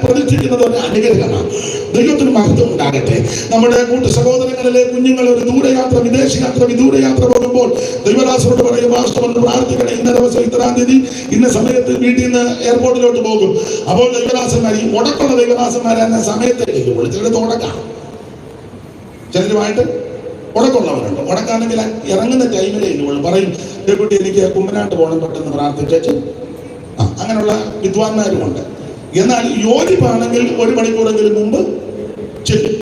പ്രതിഷ്ഠിക്കുന്നത് ഒരു അനുഗ്രഹമാണ്. ദൈവത്തിന് മഹത്വം ഉണ്ടാകട്ടെ. നമ്മുടെ കൂട്ടു സഹോദരങ്ങളിലെ കുഞ്ഞുങ്ങൾ ഒരു ദൂരയാത്ര, വിദേശയാത്ര, വിദൂരയാത്ര പോകുമ്പോൾ ദൈവദാസനോട് പറയും, മാസ്റ്റർ ഒന്ന് പ്രാർത്ഥിക്കണേ, ഇന്ന ദിവസം ഇത്രാം തീയതി ഇന്ന സമയത്ത് വീട്ടിൽ നിന്ന് എയർപോർട്ടിലോട്ട് പോകും. അപ്പോൾ ദൈവദാസന്മാർ, ഈ മുടക്കുള്ള ദൈവദാസന്മാരെ എന്ന സമയത്തേക്ക് വിളിച്ചെടുത്ത് ഉടക്കാം. ചിലരുമായിട്ട് ഉടക്കുള്ളവരുണ്ട്. ഉടക്കാണെങ്കിൽ ഇറങ്ങുന്ന ടൈമിലേ ഇല്ലുള്ളൂ. പറയും, കുട്ടി എനിക്ക് കുമ്പനാട്ട് പോകണം, പെട്ടെന്ന് പ്രാർത്ഥിച്ചു. അങ്ങനെയുള്ള വിദ്വാൻമാരുമുണ്ട്. എന്നാൽ യോജിപ്പാണെങ്കിൽ 1 മണിക്കൂറെങ്കിലും മുമ്പ്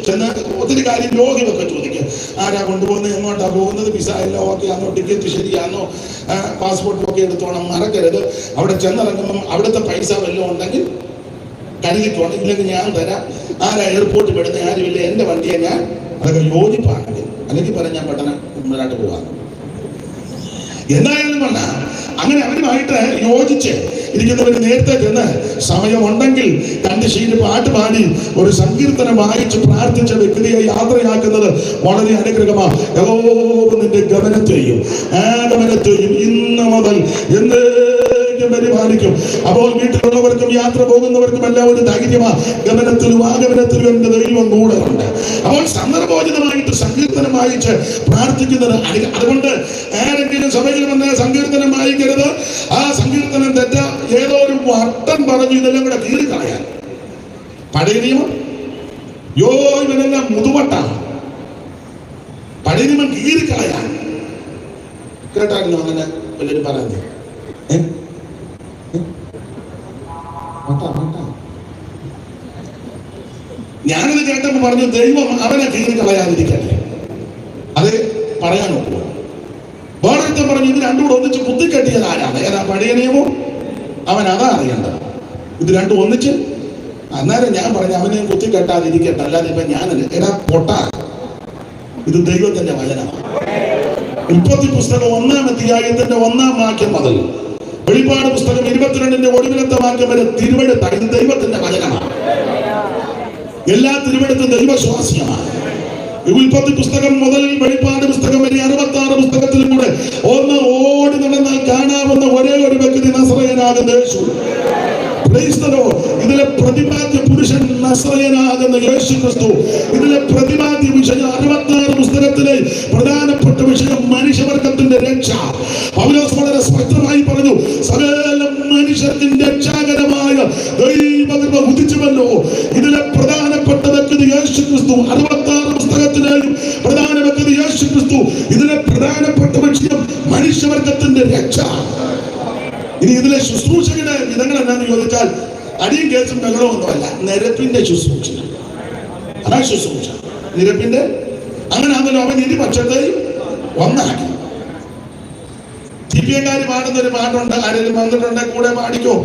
ചെന്ന് ഒത്തിരി കാര്യം യോഗ്യമൊക്കെ ചോദിക്കും. ആരാ കൊണ്ടുപോകുന്നത്, എങ്ങോട്ടാ പോകുന്നത്, വിസ എല്ലാം ഓക്കെ ആണോ, ടിക്കറ്റ് ശരിയാണോ, പാസ്പോർട്ട് ഒക്കെ എടുത്തോണം, മറക്കരുത്. അവിടെ ചെന്നിറങ്ങുമ്പം അവിടുത്തെ പൈസ വല്ലതും ഉണ്ടെങ്കിൽ കരുതിക്കോട്ടെ, ഇല്ലെങ്കിൽ ഞാൻ തരാം. ആരാ എയർപോർട്ടിൽ പെടുന്ന ആരുമില്ല, എൻ്റെ വണ്ടിയെ ഞാൻ അതൊക്കെ യോജിപ്പാണെങ്കിൽ, അല്ലെങ്കിൽ പറയാം ഞാൻ പെട്ടെന്ന് മുന്നോട്ട് പോകാം. എന്തായാലും വേണ്ട, അങ്ങനെ അവരുമായിട്ട് യോജിച്ച് ഇരിക്കുന്നവർ നേരത്തെ ചെന്ന് സമയമുണ്ടെങ്കിൽ 2 ശീലം പാട്ട് പാടി ഒരു സങ്കീർത്തനം വായിച്ച് പ്രാർത്ഥിച്ച വ്യക്തിയെ യാത്രയാക്കുന്നത് വളരെ അനുഗ്രഹമാണ്. യഹോവ നിന്റെ ഗമനത്തെയും ആഗമനത്തെയും ഇന്ന് മുതൽ പരിപാലിക്കും. അപ്പോൾ വീട്ടിലുള്ളവർക്കും യാത്ര പോകുന്നവർക്കും എല്ലാം ഒരു ധൈര്യമാ, ഗമനത്തിലും ആഗമനത്തിലും എന്റെ ദൈവം കൂടെ ഉണ്ട്. അപ്പോൾ സന്ദർഭോചിതമായിട്ട് സങ്കീർത്തനം വായിച്ച് പ്രാർത്ഥിക്കുന്നത്. അതുകൊണ്ട് ആരെങ്കിലും സഭയിൽ വന്ന് സങ്കീർത്തനം വായിക്കരുത്. ആ സങ്കീർത്തനം തെറ്റ ഏതോ ഒരു വട്ടം പറഞ്ഞു ഇതെല്ലാം കൂടെ കീറിക്കളയാൻ. പഴയ നിയമം ഇവനെല്ലാം മുതുവട്ടാണ്. പഴയ നിയമം കീറിക്കളയാൻ. കേട്ടായിരുന്നു അങ്ങനെ വലിയൊരു പറയുന്നത്. ഞാനത് കേട്ടപ്പോൾ പറഞ്ഞു, ദൈവം അവനെ കീറി കളയാതിരിക്കട്ടെ. അത് പറയാൻ നോക്കുക. വേറൊരുത്തൻ പറഞ്ഞു, ഇത് രണ്ടും കൂടെ ഒന്നിച്ച് കുത്തിക്കെട്ടിയത് ആരാണ്? ഏതാ പഴയ നിയമവും അവൻ അതാ അറിയേണ്ടത്. ഇത് രണ്ടും ഒന്നിച്ച്. അന്നേരം ഞാൻ പറഞ്ഞു അവനെ കുത്തിക്കെട്ടാതിരിക്കട്ടെ, അല്ലാതെ ഇപ്പൊ ഞാനല്ല. എടാ പൊട്ടാ, ഇത് ദൈവത്തിന്റെ വചനമാണ്. ഉൽപ്പത്തി പുസ്തകം 1-ാം അധ്യായത്തിന്റെ 1-ാം വാക്യം മുതൽ വെളിപ്പാട് പുസ്തകം 22-ന്റെ ഒടുവിലത്തെ വാക്യം വരെ തിരുവെടുത്താണ്. ഇത് ദൈവത്തിന്റെ വചനമാണ്. എല്ലാ തിരുവെടുത്തും ദൈവശ്വാസ്യമാണ്. ഉൽപ്പത്തി പുസ്തകം മുതൽ വെളിപ്പാട് പുസ്തകം വരെ 66 പുസ്തകത്തിലും കൂടെ ഒന്ന് ഓടി നടന്നാൽ കാണാവുന്ന ഒരേ ഒരു വ്യക്തി നസറയനാകുന്ന യേശു. ഇതിലെ പ്രതിപാദ്യ പുരുഷൻ നസറയനാകുന്ന യേശു ക്രിസ്തു. ഇതിലെ പ്രതിപാദ്യ വിഷയം 66 പുസ്തകത്തിലെ പ്രധാനപ്പെട്ട വിഷയം മനുഷ്യവർഗത്തിന്റെ രക്ഷ. പൗലോസ് വളരെ സ്പഷ്ടമായി പറഞ്ഞു, സകല മനുഷ്യർക്കും രക്ഷാകരമായ ദൈവകൃപ ഉദിച്ചുവല്ലോ. ഇതിലെ പ്രധാനപ്പെട്ട വ്യക്തി യേശു ക്രിസ്തു. 66 പുസ്തകത്തിലെയും പ്രധാന വ്യക്തി യേശു ക്രിസ്തു. ഇതിലെ പ്രധാനപ്പെട്ട വിഷയം മനുഷ്യവർഗത്തിന്റെ രക്ഷ. ഇനി ഇതിലെ ശുശ്രൂഷയുടെ വിധങ്ങൾ എന്നാന്ന് ചോദിച്ചാൽ അടിയും കേസും ബഹളവും ഒന്നുമല്ല, നിരപ്പിന്റെ ശുശ്രൂഷ. അതാ ശുശ്രൂഷ, നിരപ്പിന്റെ. അങ്ങനെ ആണല്ലോ അവൻ ഇരുപക്ഷത്തെയും ഒന്നാക്കി. CPM-കാര് പാടുന്ന ഒരു പാട്ടുണ്ട്, ആരെങ്കിലും വന്നിട്ടുണ്ടെങ്കിൽ കൂടെ പാടിക്കോ.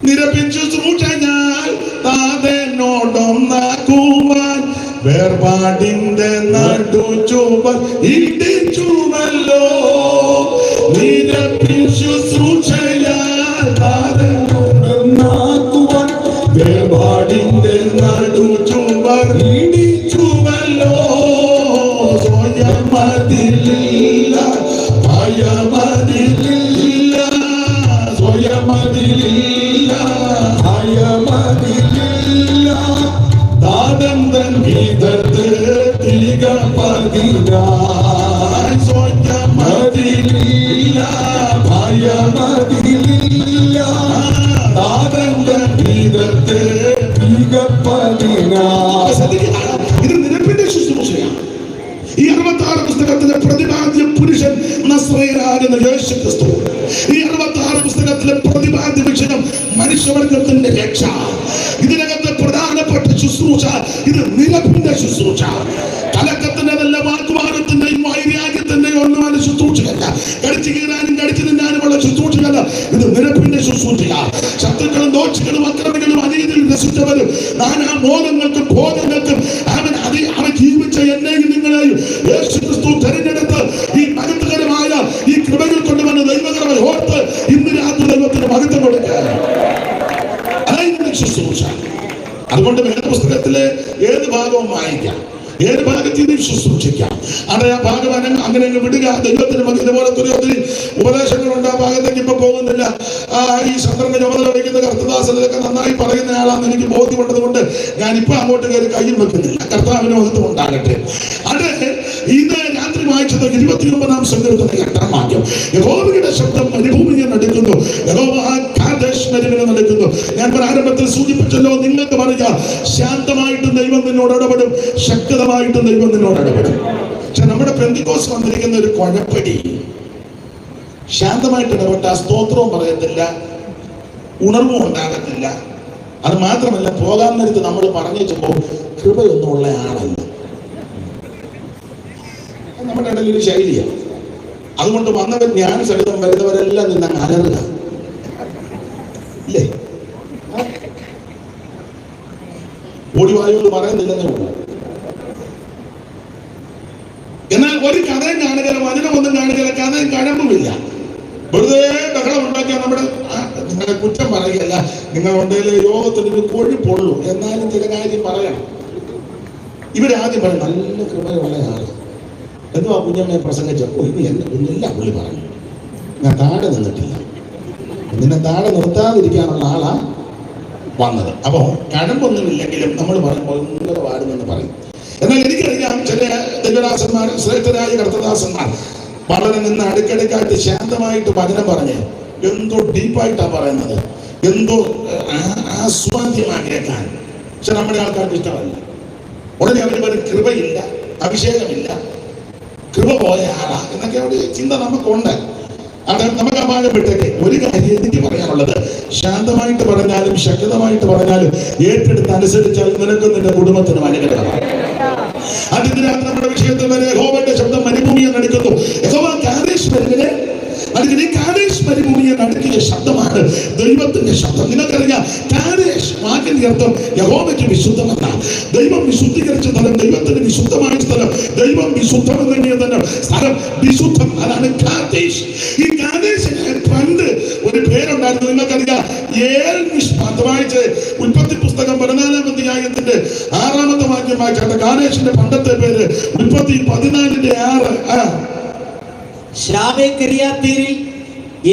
നിരപ്പിൻ ശുശ്രൂഷ ഞാൻ താതനോടൊന്നാക്കുവാൻ വേർപാടിന്റെ നടുചുവർ ഇടിച്ചുവല്ലോ. നിരപ്പിൻ ശുശ്രൂഷയാൽ താതനോടൊന്നാക്കുവാൻ വേർപാടിന്റെ നടുചുവർ ഇടിച്ചുവല്ലോ. സ്വയമതിലില്ല ഭയമതിലില്ല, സ്വയമതിലില്ല ഭയമതിലില്ല. താതന്തൻ ഗീതത്ത് തികപതിനായി. സ്വയമതിലില്ല ഭയമതിലില്ല. താതന്തൻ ഗീതത്ത് തികപതിനായി. ഇത് നിരപ്പിന്റെ ശുശ്രൂഷയാണ്. ഈ 66 പുസ്തകത്തിലെ പ്രതിപാദ്യ പുരുഷൻ നസ്രയനാകുന്ന യേശു ക്രിസ്തു. ഈ 66 പുസ്തകത്തിലെ പ്രതിപാദ്യ വിഷയം മനുഷ്യവർഗത്തിന്റെ രക്ഷ. ഇതിനകത്തെ പ്രധാനപ്പെട്ട ശുശ്രൂഷ ഇത് നിരപ്പിന്റെ ശുശ്രൂഷ. കലക്കത്തിൻ്റെതല്ല, വാക്കുവാദത്തിന്റെയും വൈരാഗ്യത്തിന്റെയും ഒന്നുമല്ല ശുശ്രൂഷയല്ല. കടിച്ചു കീറാനും കടിച്ചു തിന്നാനുമുള്ള ശുശ്രൂഷയല്ല. ഇത് നിരപ്പിന്റെ ശുശ്രൂഷയാണ്. ശത്രുക്കളും ദോഷികളും അക്രമികളും അനീതിയിൽ രസിച്ചവരും നാനാ മോഹങ്ങൾക്കും ഭോഗങ്ങൾക്കും അവൻ ജീവിച്ച എന്നെയും നിങ്ങളെയും യേശു ക്രിസ്തു തെരഞ്ഞെടുത്ത് ഈ മഹത്വകരമായ ഈ കൃപകൾ കൊണ്ടുവന്ന് ദൈവകൃപ ഓർത്ത് ഇന്ന് രാത്രി ദൈവത്തിന് മഹത്വം കൊടുക്കുക. അതായത് ശുശ്രൂഷ. അതുകൊണ്ട് വേദപുസ്തകത്തിലെ ഏത് ഭാഗവും വായിക്കാം, ഏത് ഭാഗത്തിനും ശുശ്രൂഷിക്കാം. അവിടെ ആ ഭാഗം അങ്ങനെ വിടുക. ദൈവത്തിന് ഇതുപോലെ ഒത്തിരി ഉപദേശങ്ങളുണ്ട്. ആ ഭാഗത്തേക്ക് ഇപ്പൊ പോകുന്നില്ല. ഈ ചന്ദ്രന്റെ ചുമതല വഹിക്കുന്ന കർത്തദാസനൊക്കെ നന്നായി പറയുന്നയാളാണെന്ന് എനിക്ക് ബോധ്യപ്പെട്ടത് കൊണ്ട് ഞാൻ ഇപ്പൊ അങ്ങോട്ട് കയറി കയ്യിൽ വെക്കുന്നില്ല. കർത്താവിന് മഹത്വം ഉണ്ടാകട്ടെ. അത് ഇത് രാത്രി വായിച്ചത് 29-ാം സങ്കീർത്തനം 8-ാം വാക്യം. യഹോവയുടെ ശബ്ദം മരുഭൂമിയെ നടക്കുന്നു, യഹോവ കാദേശ് മരുവിനെ നടക്കുന്നു. ഞാൻ പ്രാരംഭത്തിൽ സൂചിപ്പിച്ചല്ലോ, നിങ്ങൾക്ക് പറയാം ശാന്തമായിട്ട് ദൈവം നിന്നോട് ഇടപെടും, ശക്തമായിട്ട് ദൈവം നിന്നോട് ഇടപെടും. പക്ഷെ നമ്മുടെ പെന്തിക്കോസ് വന്നിരിക്കുന്ന ഒരു കുഴപ്പടി, ശാന്തമായിട്ട് ഇടപെട്ട സ്തോത്രവും പറയത്തില്ല, ഉണർവും ഉണ്ടാകത്തില്ല. അത് മാത്രമല്ല, പോകാൻ നേരത്ത് നമ്മൾ പറഞ്ഞേച്ചപ്പോ കൃപയൊന്നും ഉള്ള ആളല്ല. നമ്മുടെ ഇടയിൽ ഒരു ശൈലിയാണ്. അതുകൊണ്ട് വന്നവർ ജ്ഞാന സഹിതം വരുന്നവരെല്ലാം നിന്ന അലറുക ഇല്ലേ? ഓടിവായോ എന്ന് പറയുന്നില്ലെന്നേ ഉള്ളൂ. എന്നാൽ ഒരു കഥയും കാണുകയില്ല, വചനമൊന്നും കാണുകയില്ല, കഥയും കഴമ്പുമില്ല. വെറുതെ ബഹളം ഉണ്ടാക്കിയാൽ നിങ്ങളെ കുറ്റം പറയുകയല്ല, നിങ്ങളുണ്ടെങ്കിൽ യോഗത്തിന് കൊഴുപ്പുള്ളൂ, എന്നാലും ചില കാര്യം പറയണം. ഇവരാദ്യം പറയും നല്ല കൃപയുള്ള ആള്, എന്തുവാ കുഞ്ഞമ്മയെ പ്രസംഗിച്ചോ, ഇത് എന്നെ ഒന്നുമില്ല പുള്ളി പറഞ്ഞു, ഞാൻ താഴെ നിന്നിട്ടില്ല, നിന്നെ താഴെ നിർത്താതിരിക്കാനുള്ള ആളാ വന്നത്. അപ്പോ കഴമ്പൊന്നുമില്ലെങ്കിലും നമ്മൾ പറയുമ്പോൾ ഒന്നുകൂടെ വാടുമെന്ന് പറയും. എന്നാൽ എനിക്കറിയാം ചില ദൈവദാസന്മാർ, ശ്രേഷ്ഠരായ കർത്തദാസന്മാർ വളരെ നിന്ന് അടുക്കടുക്കായിട്ട് ശാന്തമായിട്ട് വചനം പറഞ്ഞ് എന്തോ ഡീപ്പായിട്ടാ പറയുന്നത്, എന്തോ ആസ്വാദ്യമാണ് കേൾക്കാൻ. പക്ഷെ നമ്മുടെ ആൾക്കാർക്ക് ഇഷ്ടമല്ല. ഉടനെ അവർ പറയും കൃപയില്ല, അഭിഷേകമില്ല, കൃപ പോയ ആളാ എന്നൊക്കെ ഒരു ചിന്ത നമുക്കുണ്ട്. അത് നമുക്ക് അപാകപ്പെട്ടേക്ക്. ഒരു കാര്യം എനിക്ക് പറയാനുള്ളത്, ശാന്തമായിട്ട് പറഞ്ഞാലും ശക്തമായിട്ട് പറഞ്ഞാലും ഏറ്റെടുത്ത് അനുസരിച്ചാൽ നിനക്കും നിന്റെ കുടുംബത്തിനും അനുഗ്രഹമാണ്. അതിന് രാത്രി നമ്മുടെ വിഷയത്തിൽ വരെ യഹോവയുടെ ശബ്ദം മരുഭൂമിയെ നടുക്കുന്നു. യഹോവ കാദേശ് മരുവിനെ ഈ കാദേശ് മരുഭൂമിയെ നടുക്കിയ ശബ്ദമാണ് ദൈവത്തിന്റെ ശബ്ദം. നിങ്ങൾക്കറിയാം കാദേശ് വാക്കിന്റെ അർത്ഥം യഹോവയ്ക്ക് വിശുദ്ധമെന്നാണ്. ദൈവം വിശുദ്ധീകരിച്ച സ്ഥലം, ദൈവത്തിന് വിശുദ്ധമായ സ്ഥലം, ദൈവം വിശുദ്ധമെന്ന തന്നെ സ്ഥലം വിശുദ്ധം, അതാണ് കാദേശ്. ഈ കാദേശിന് പണ്ട് ഒരു പേരുണ്ടായിരുന്നു. നിങ്ങൾക്കറിയാം, ഏൽ മിഷ്പാത്ത് വായിച്ച് ഉൽപ്പത്തി പുസ്തകം 14-ാം അധ്യായത്തിന്റെ 6-ാമത്തെ വാക്യം വായിച്ചാൽ കാദേശിന്റെ പണ്ടത്തെ പേര് ഉൽപ്പത്തി 14:6. ശാബേക്കിരിയാത്തീരിൽ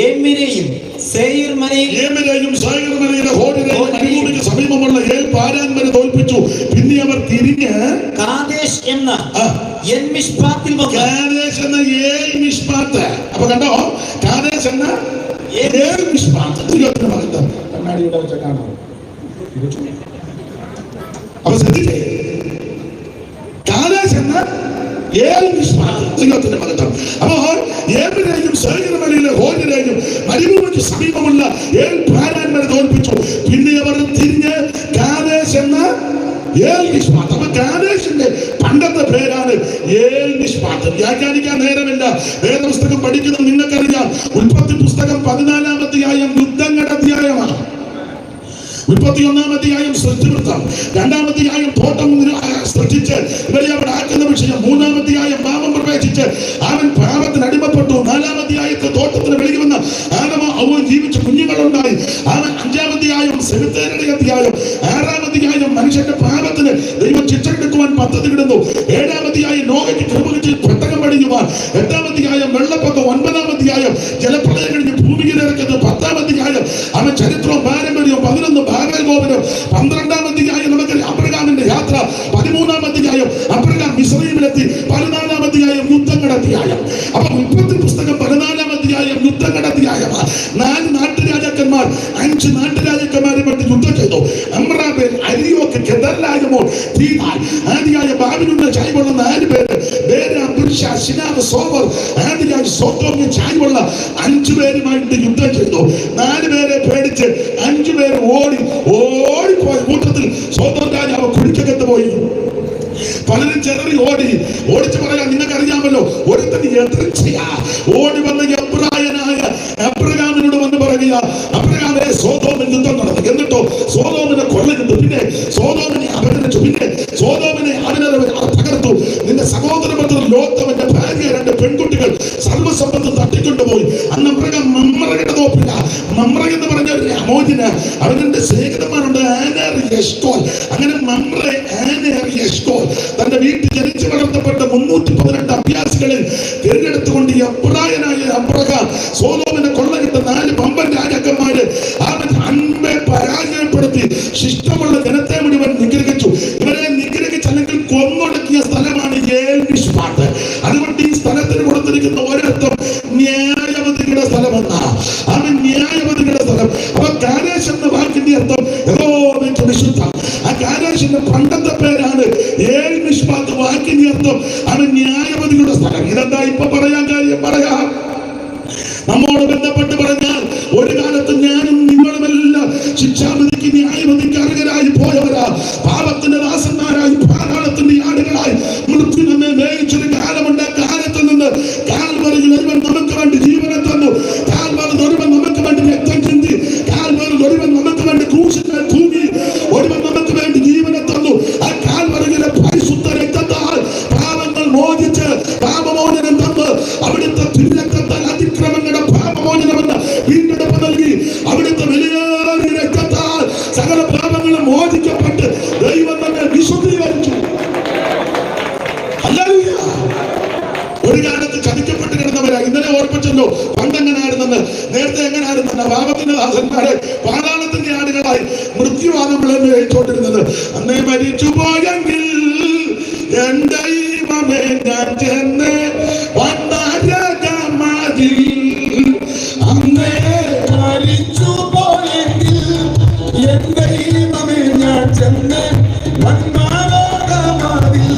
ഏമിരെയും സേയീർ മലയിലെ ഹോരിനെയും സമീപമുള്ള ഏൽ പാരാൻ വരെ തോൽപ്പിച്ചു. പിന്നെ അവർ തിരിഞ്ഞ് കാദേശ് എന്ന എൻമിഷ്പാത്തിൽ കാദേശ് എന്ന ഏൽ മിഷ്പാത്ത്. അപ്പൊ കണ്ടോ, കാദേശ് എന്ന ഏൽ മിഷ്പാത്ത്. കണ്ണാടിയുടെ വെച്ച കാണാം. അപ്പൊ ശ്രദ്ധിച്ചേ, കാദേശ് എന്ന ഏൽ മിഷ്പാത്ത് ദൈവത്തിന്റെ മകത്വം. അപ്പോ ഏമിനെയും സേയീർ മലയിലെ ഹോരിനെയും മരുഭൂമിക്ക് സമീപമുള്ള ഏൽ പാരാൻ വരെ തോൽപ്പിച്ചു. പിന്നെ അവർ തിരിഞ്ഞ് കാദേശ് എന്ന ഏൽ മിഷ്പാത്ത്. അപ്പൊ കാദേശിന്റെ പണ്ടത്തെ പേരാണ് ഏൽ മിഷ്പാത്ത്. വ്യാഖ്യാനിക്കാൻ നേരമില്ല. വേദപുസ്തകം പഠിക്കുന്നത് നിങ്ങൾക്കറിയാം. ഉൽപ്പത്തി പുസ്തകം 14-ാം അധ്യായം യുദ്ധങ്ങളുടെ അധ്യായമാണ്. 31-ാം അധ്യായം സൃഷ്ടിവൃത്തം, 2-ാം അധ്യായം തോട്ടം സൃഷ്ടിച്ച് ഇവരെ അവിടെ ആക്കുന്ന വിഷയം, 3-ാം അധ്യായം പാപം പ്രവേശിച്ച് അവൻ പാപത്തിന് അടിമപ്പെട്ടു, 4-ാം അധ്യായത്തെ തോട്ടത്തിന് വെളിയിൽ വന്ന ആദമ അവൻ ജീവിച്ച് കുഞ്ഞുങ്ങളുണ്ടായി, അവൻ 5-ാം അധ്യായം സെമിത്തേരുടെ അധ്യായം, 6-ാം അധ്യായം മനുഷ്യന്റെ പാപത്തിന് ദൈവം ശിക്ഷയെടുക്കുവാൻ പദ്ധതി ഇടുന്നു, 7-ാം അധ്യായം നോഹയ്ക്ക് കൃപകിച്ച് പെട്ടകം പണിയുവാൻ, 8-ാം അധ്യായം വെള്ളപ്പൊക്കം, 9-ാം അധ്യായം ജലപ്രളയം കഴിഞ്ഞ് ഭൂമിയിൽ ഇറക്കുന്നത്, 10-ാം അധ്യായം അവൻ ചരിത്രവും പാരമ്പര്യവും, 11 ബാബേൽ ഗോപുരം, 12-ാം അധ്യായം നമുക്ക് അബ്രഹാമിന്റെ യാത്ര, 13-ാം അധ്യായം അബ്രഹാം മിസ്രയീമിലെത്തി, 14-ാം അധ്യായം യുദ്ധങ്ങളുടെ അധ്യായം. അപ്പൊ ഉൽപ്പത്തി പുസ്തകം 14-ാം അധ്യായം യുദ്ധങ്ങളുടെ അധ്യായമാണ്. 4 നാട്ടുരാജാക്കന്മാർ 5 നാട്ടുരാജാക്കന്മാരെ പറ്റി യുദ്ധം ചെയ്തു. അമ്രാബേൽ, അരിയോക്ക്, കെദർലായമോൾ, തീനാൽ, ആദിയായ ബാബിലുള്ള ചായ്വുള്ള 4 പേര്, ബേരാം, ബിർശ, ശിനാവ്, സോവർ, ആദിയായ സോതോമിന് ചായ്വുള്ള 5 പേരുമായിട്ട് യുദ്ധം ചെയ്തു. 4 പേരെ പേടിച്ച് 5 പേര് ഓടിപ്പോയ കൂട്ടത്തിൽ സോദോം രാജാവ് കുഴിക്കകത്ത് പോയി. പലരും ചെറിയ ഓടിച്ചു പറയാൻ നിങ്ങൾക്കറിയാമല്ലോ. ഒരുത്തന് എതിർച്ചയാ ഓടി വന്ന എബ്രായനായ അബ്രഹാമിനോട് വന്ന് പറയുക, അബ്രഹാമെ സോദോമിൽ യുദ്ധം നടന്നു, എന്നിട്ടോ സോദോമിനെ കൊള്ളരുത്, പിന്നെ സോദോമിനെ അപഹരിച്ചു, പിന്നെ സോദോമിനെ തകർത്തു, നിന്റെ സഹോദരപുത്രൻ ലോത്തവന്റെ ഭാര്യ 2 പെൺകുട്ടികൾ സർവ്വസമ്പത്ത് തട്ടിക്കൊണ്ടുപോയി. അന്ന് അബ്രഹാം മമ്രയുടെ തോപ്പില്ല, മമ്ര എന്ന് പറഞ്ഞ ഒരു അമോചന, അവന്റെ സ്നേഹിതന്മാരുണ്ട്, ആനർ, എഷ്കോൽ. അങ്ങനെ മമ്രെ, ആനർ, എഷ്കോൽ തന്റെ വീട്ടിൽ ജനിച്ചു വളർത്തപ്പെട്ട 318 അഭ്യാസികളിൽ തിരഞ്ഞെടുത്തുകൊണ്ട് എബ്രായനായ അബ്രഹാം സോദോമിനെ കൊള്ളകിട്ട 4 പമ്പൻ രാജാക്കന്മാര് അവൻ അൻപെ പരാജയപ്പെടുത്തി ശിഷ്ടമുള്ള ജനത്തെ മുഴുവൻ നിഗ്രഹിച്ചു. ഇവരെ നിഗ്രഹിച്ച് അല്ലെങ്കിൽ കൊന്നൊടുക്കിയ സ്ഥലമാണ് ഏൽ മിഷ്പാത്ത്. അതുകൊണ്ട് ഈ സ്ഥലത്തിന് കൊടുത്തിരിക്കുന്ന ഒരർത്ഥം ന്യായവതികളുടെ സ്ഥലമെന്ന, അവൻ ന്യായവതികളുടെ സ്ഥലം. അപ്പൊ കാദേശ് എന്ന വാക്കിന്റെ അർത്ഥം യഹോവയ്ക്ക് വിശുദ്ധം. ആ കാദേശിന്റെ പണ്ടത്തെ പേരാണ് ഏൽ മിഷ്പാത്ത്. വാക്കിന്റെ അർത്ഥം അവൻ ന്യായവതികളുടെ സ്ഥലം. ഇതെന്താ ഇപ്പൊ പറയാൻ കാര്യം? പറയാം. നമ്മോട് ബന്ധപ്പെട്ട് പറഞ്ഞാൽ ഒരു കാലത്ത് ഞാനും നിങ്ങളുമെല്ലാം ശിക്ഷാവിധിക്ക് ന്യായവിധിക്ക് അർഹരായി പോയവരാ. പാപത്തിന്റെ ദാസന്മാരായി, പാതാളത്തിന്റെ ആടുകളായി മൃത്യു നമ്മെ മേയിച്ചൊരു കാലമുണ്ട്. കാലത്തിൽ നിന്ന് കാൽവരിയിൽ ഒരുവൻ നമുക്ക് വേണ്ടി ജീവനെ തന്നു. കാൽവരിൽ ഒരുവൻ നമുക്ക് വേണ്ടി രക്തം ചിന്തി. കാൽവരിൽ ഒരുവൻ നമുക്ക് വേണ്ടി ക്രൂശിന്മേൽ തൂങ്ങി. ഒരുവൻ നമുക്ക് വേണ്ടി ജീവനെ തന്നു. ആൾക്കാരെ പാതാളത്തിന്റെ ആടുകളായി മൃത്യുവാദങ്ങളെ മേയിച്ചോണ്ടിരുന്നത്. അന്നേ മരിച്ചു പോയെങ്കിൽ എന്റെ ദൈവമേ ഞാൻ ചെന്ന് വന്നാരകമാതിൽ, അന്നേ മരിച്ചു പോയെങ്കിൽ എന്റെ ദൈവമേ ഞാൻ ചെന്ന് വന്നാരകമാതിൽ,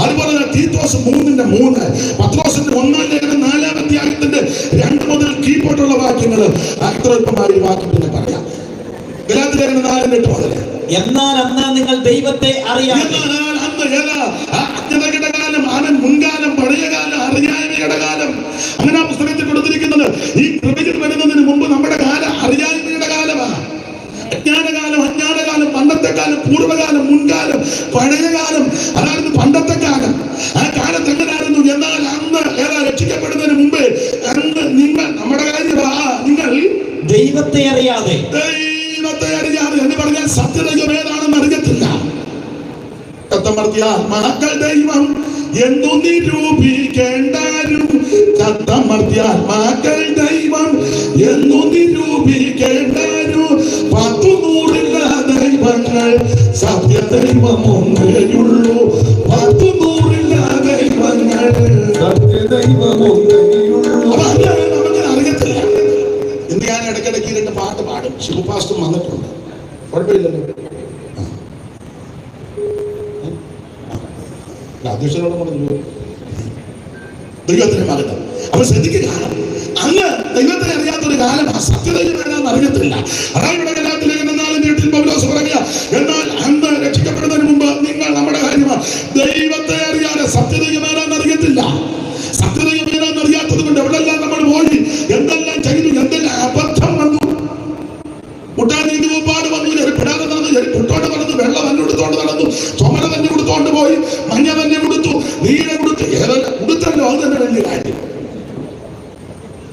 അതുപോലെ തീത്തോസ് 3:3, പത്രോസിന്റെ 1-4 മുതൽ കീഴ്പോട്ടുള്ള വാക്യങ്ങൾ അത്രമായ വാക്യം പിന്നെ പറയാം. ഗലാത്യ ലേഖനം 4:8 മുതൽ. എന്നാൽ അന്ന് നിങ്ങൾ ദൈവത്തെ അറിയാതെ, അജ്ഞതയുടെ കാലം, അവൻ മുൻകാലം, പഴയകാലം, അറിയായ്മയുടെ കാലം, അങ്ങനെ ആ പുസ്തകത്തിൽ കൊടുത്തിരിക്കുന്നത്. ഈ കൃപയിൽ വരുന്നതിന് മുമ്പ് നമ്മുടെ കാലം അറിയായ്മയുടെ കാലമാണ്. അജ്ഞാനകാലം, അജ്ഞാനകാലം, പണ്ടത്തെ കാലം, പൂർവ്വകാലം, മുൻകാലം, പഴയകാലം, അതായിരുന്നു പണ്ടത്തെ കാലം. ആ കാലത്ത് എങ്ങനെയായിരുന്നു? എന്നാൽ അന്ന് രക്ഷിക്കപ്പെടുന്നതിന് മുമ്പ് അന്ന് നിങ്ങൾ, നമ്മുടെ കാര്യമാ, നിങ്ങൾ ദൈവത്തെ അറിയാതെ എന്ന് പറഞ്ഞാൽ സത്യദൈവം ഏതാണെന്ന് അറിയത്തില്ല. മക്കൾ ദൈവം എന്നു നിരൂപിക്കേണ്ടാരും, മക്കൾ ദൈവം എന്നു നിരൂപിക്കേണ്ടാരും, 100 ദൈവങ്ങൾ സത്യദൈവം ഒന്നേയുള്ളൂ, 100 ദൈവങ്ങൾ സത്യദൈവം ഒന്നേയുള്ളൂ. നമുക്ക് അറിയത്തില്ല. ഇന്ന് ഞാൻ ഇടയ്ക്കിടയ്ക്ക് 2 പാട്ട് പാടും. ശിവപാസ്റ്റും വന്നിട്ടുണ്ട്, കുഴപ്പമില്ലല്ലോ. അധ്യക്ഷനോട് പറഞ്ഞു ദൈവത്തിന്റെ മകൻ. അപ്പൊ ശ്രദ്ധിക്കുക, അന്ന് ദൈവത്തെ അറിയാത്തൊരു കാലമാണ്. സത്യദൈവം ഏതാണെന്ന് അറിയത്തില്ല. അതാണ് ഇവിടെ ഗലാത്യ ലേഖനം 4:8 പൗലോസ് പറയുക. എന്നാൽ അന്ന് രക്ഷിക്കപ്പെടുന്നതിന് മുമ്പ് നിങ്ങൾ, നമ്മുടെ കാര്യമാണ്, ദൈവത്തെ അറിയാതെ സത്യദൈവം ഏതാണെന്ന് അറിയത്തില്ല. സത്യദൈവം ഏതാണെന്ന് അറിയാത്തത് കൊണ്ട് എവിടെല്ലാം നമ്മൾ പോയി, എന്തെല്ലാം ചെയ്തു, എന്തെല്ലാം അബദ്ധം വന്നു. മുട്ടാനീതി ഊപ്പാട് വന്നു, ചെരുപ്പിടാതെ നടന്നു, ചെരുപ്പിട്ടോണ്ട് നടന്നു, വെള്ളം തന്നെ എടുത്തോണ്ട് നടന്നു, ചുമര തന്നെ കൊടുത്തോണ്ട് പോയി, മഞ്ഞ തന്നെ കൊടുത്തു, നീല കൊടുത്തു, ഏതെല്ലാം കൊടുത്തല്ലോ, അത് തന്നെ വലിയ കാര്യം.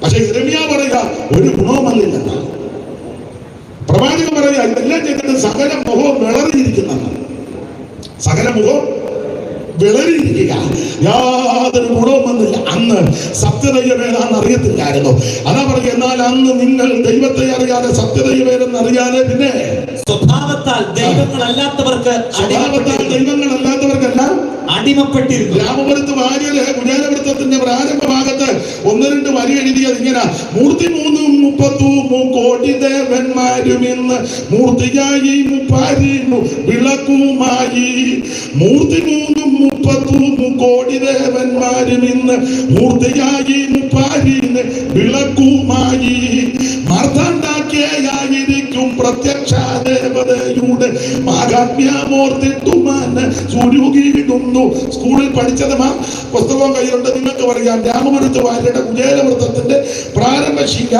പക്ഷെ യിരെമ്യാ പറയുക ഒരു ഗുണവുമല്ല. പ്രവാചകൻ പറയുക ഇതെല്ലാം ചെയ്തിട്ട് സകല മുഖവും വിളറിയിരിക്കുന്ന, സകല മുഖവും വിളറിയിരിക്കുക, യാതൊരു ഗുണവും വന്നില്ല. അന്ന് സത്യദൈവമേതാണെന്ന് അറിയത്തില്ലായിരുന്നു. അതാ പറയുക, എന്നാൽ അന്ന് നിങ്ങൾ ദൈവത്തെ അറിയാതെ സത്യദൈവമേതെന്ന് അറിയാതെ പിന്നെ സ്വഭാവത്താൽ ദൈവങ്ങളല്ലാത്തവർക്കെല്ലാം അടിമപ്പെട്ടിരുന്നു. രാമപുരത്ത് വാര്യലെ കുഞ്ഞാലവൃത്തത്തിന്റെ പ്രാരംഭ ഭാഗത്ത് 1-2 വരി എഴുതിയത് ഇങ്ങനെ: 33 കോടി ദേവന്മാരും ഇന്ന് മൂർത്തിയായി മുപ്പാരിന്നു വിളക്കുമായി. 33 കോടി ദേവന്മാരും ഇന്ന് മൂർത്തിയായി മുപ്പാരിന്ന് വിളക്കുമായി. മാർത്താണ്ഡാഖ്യയായിരിക്കും പ്രത്യക്ഷ ദേവതയുടെ മാഹാത്മ്യമോർത്തിട്ടുമാന് സുരുകിയിടുന്നു. സ്കൂളിൽ പഠിച്ചത് പുസ്തകം കയ്യിലുണ്ട്, നിങ്ങൾക്ക് പറയാം. രാമപുരത്ത് വാര്യരുടെ കുചേലവൃത്തത്തിന്റെ പ്രാരംഭശീല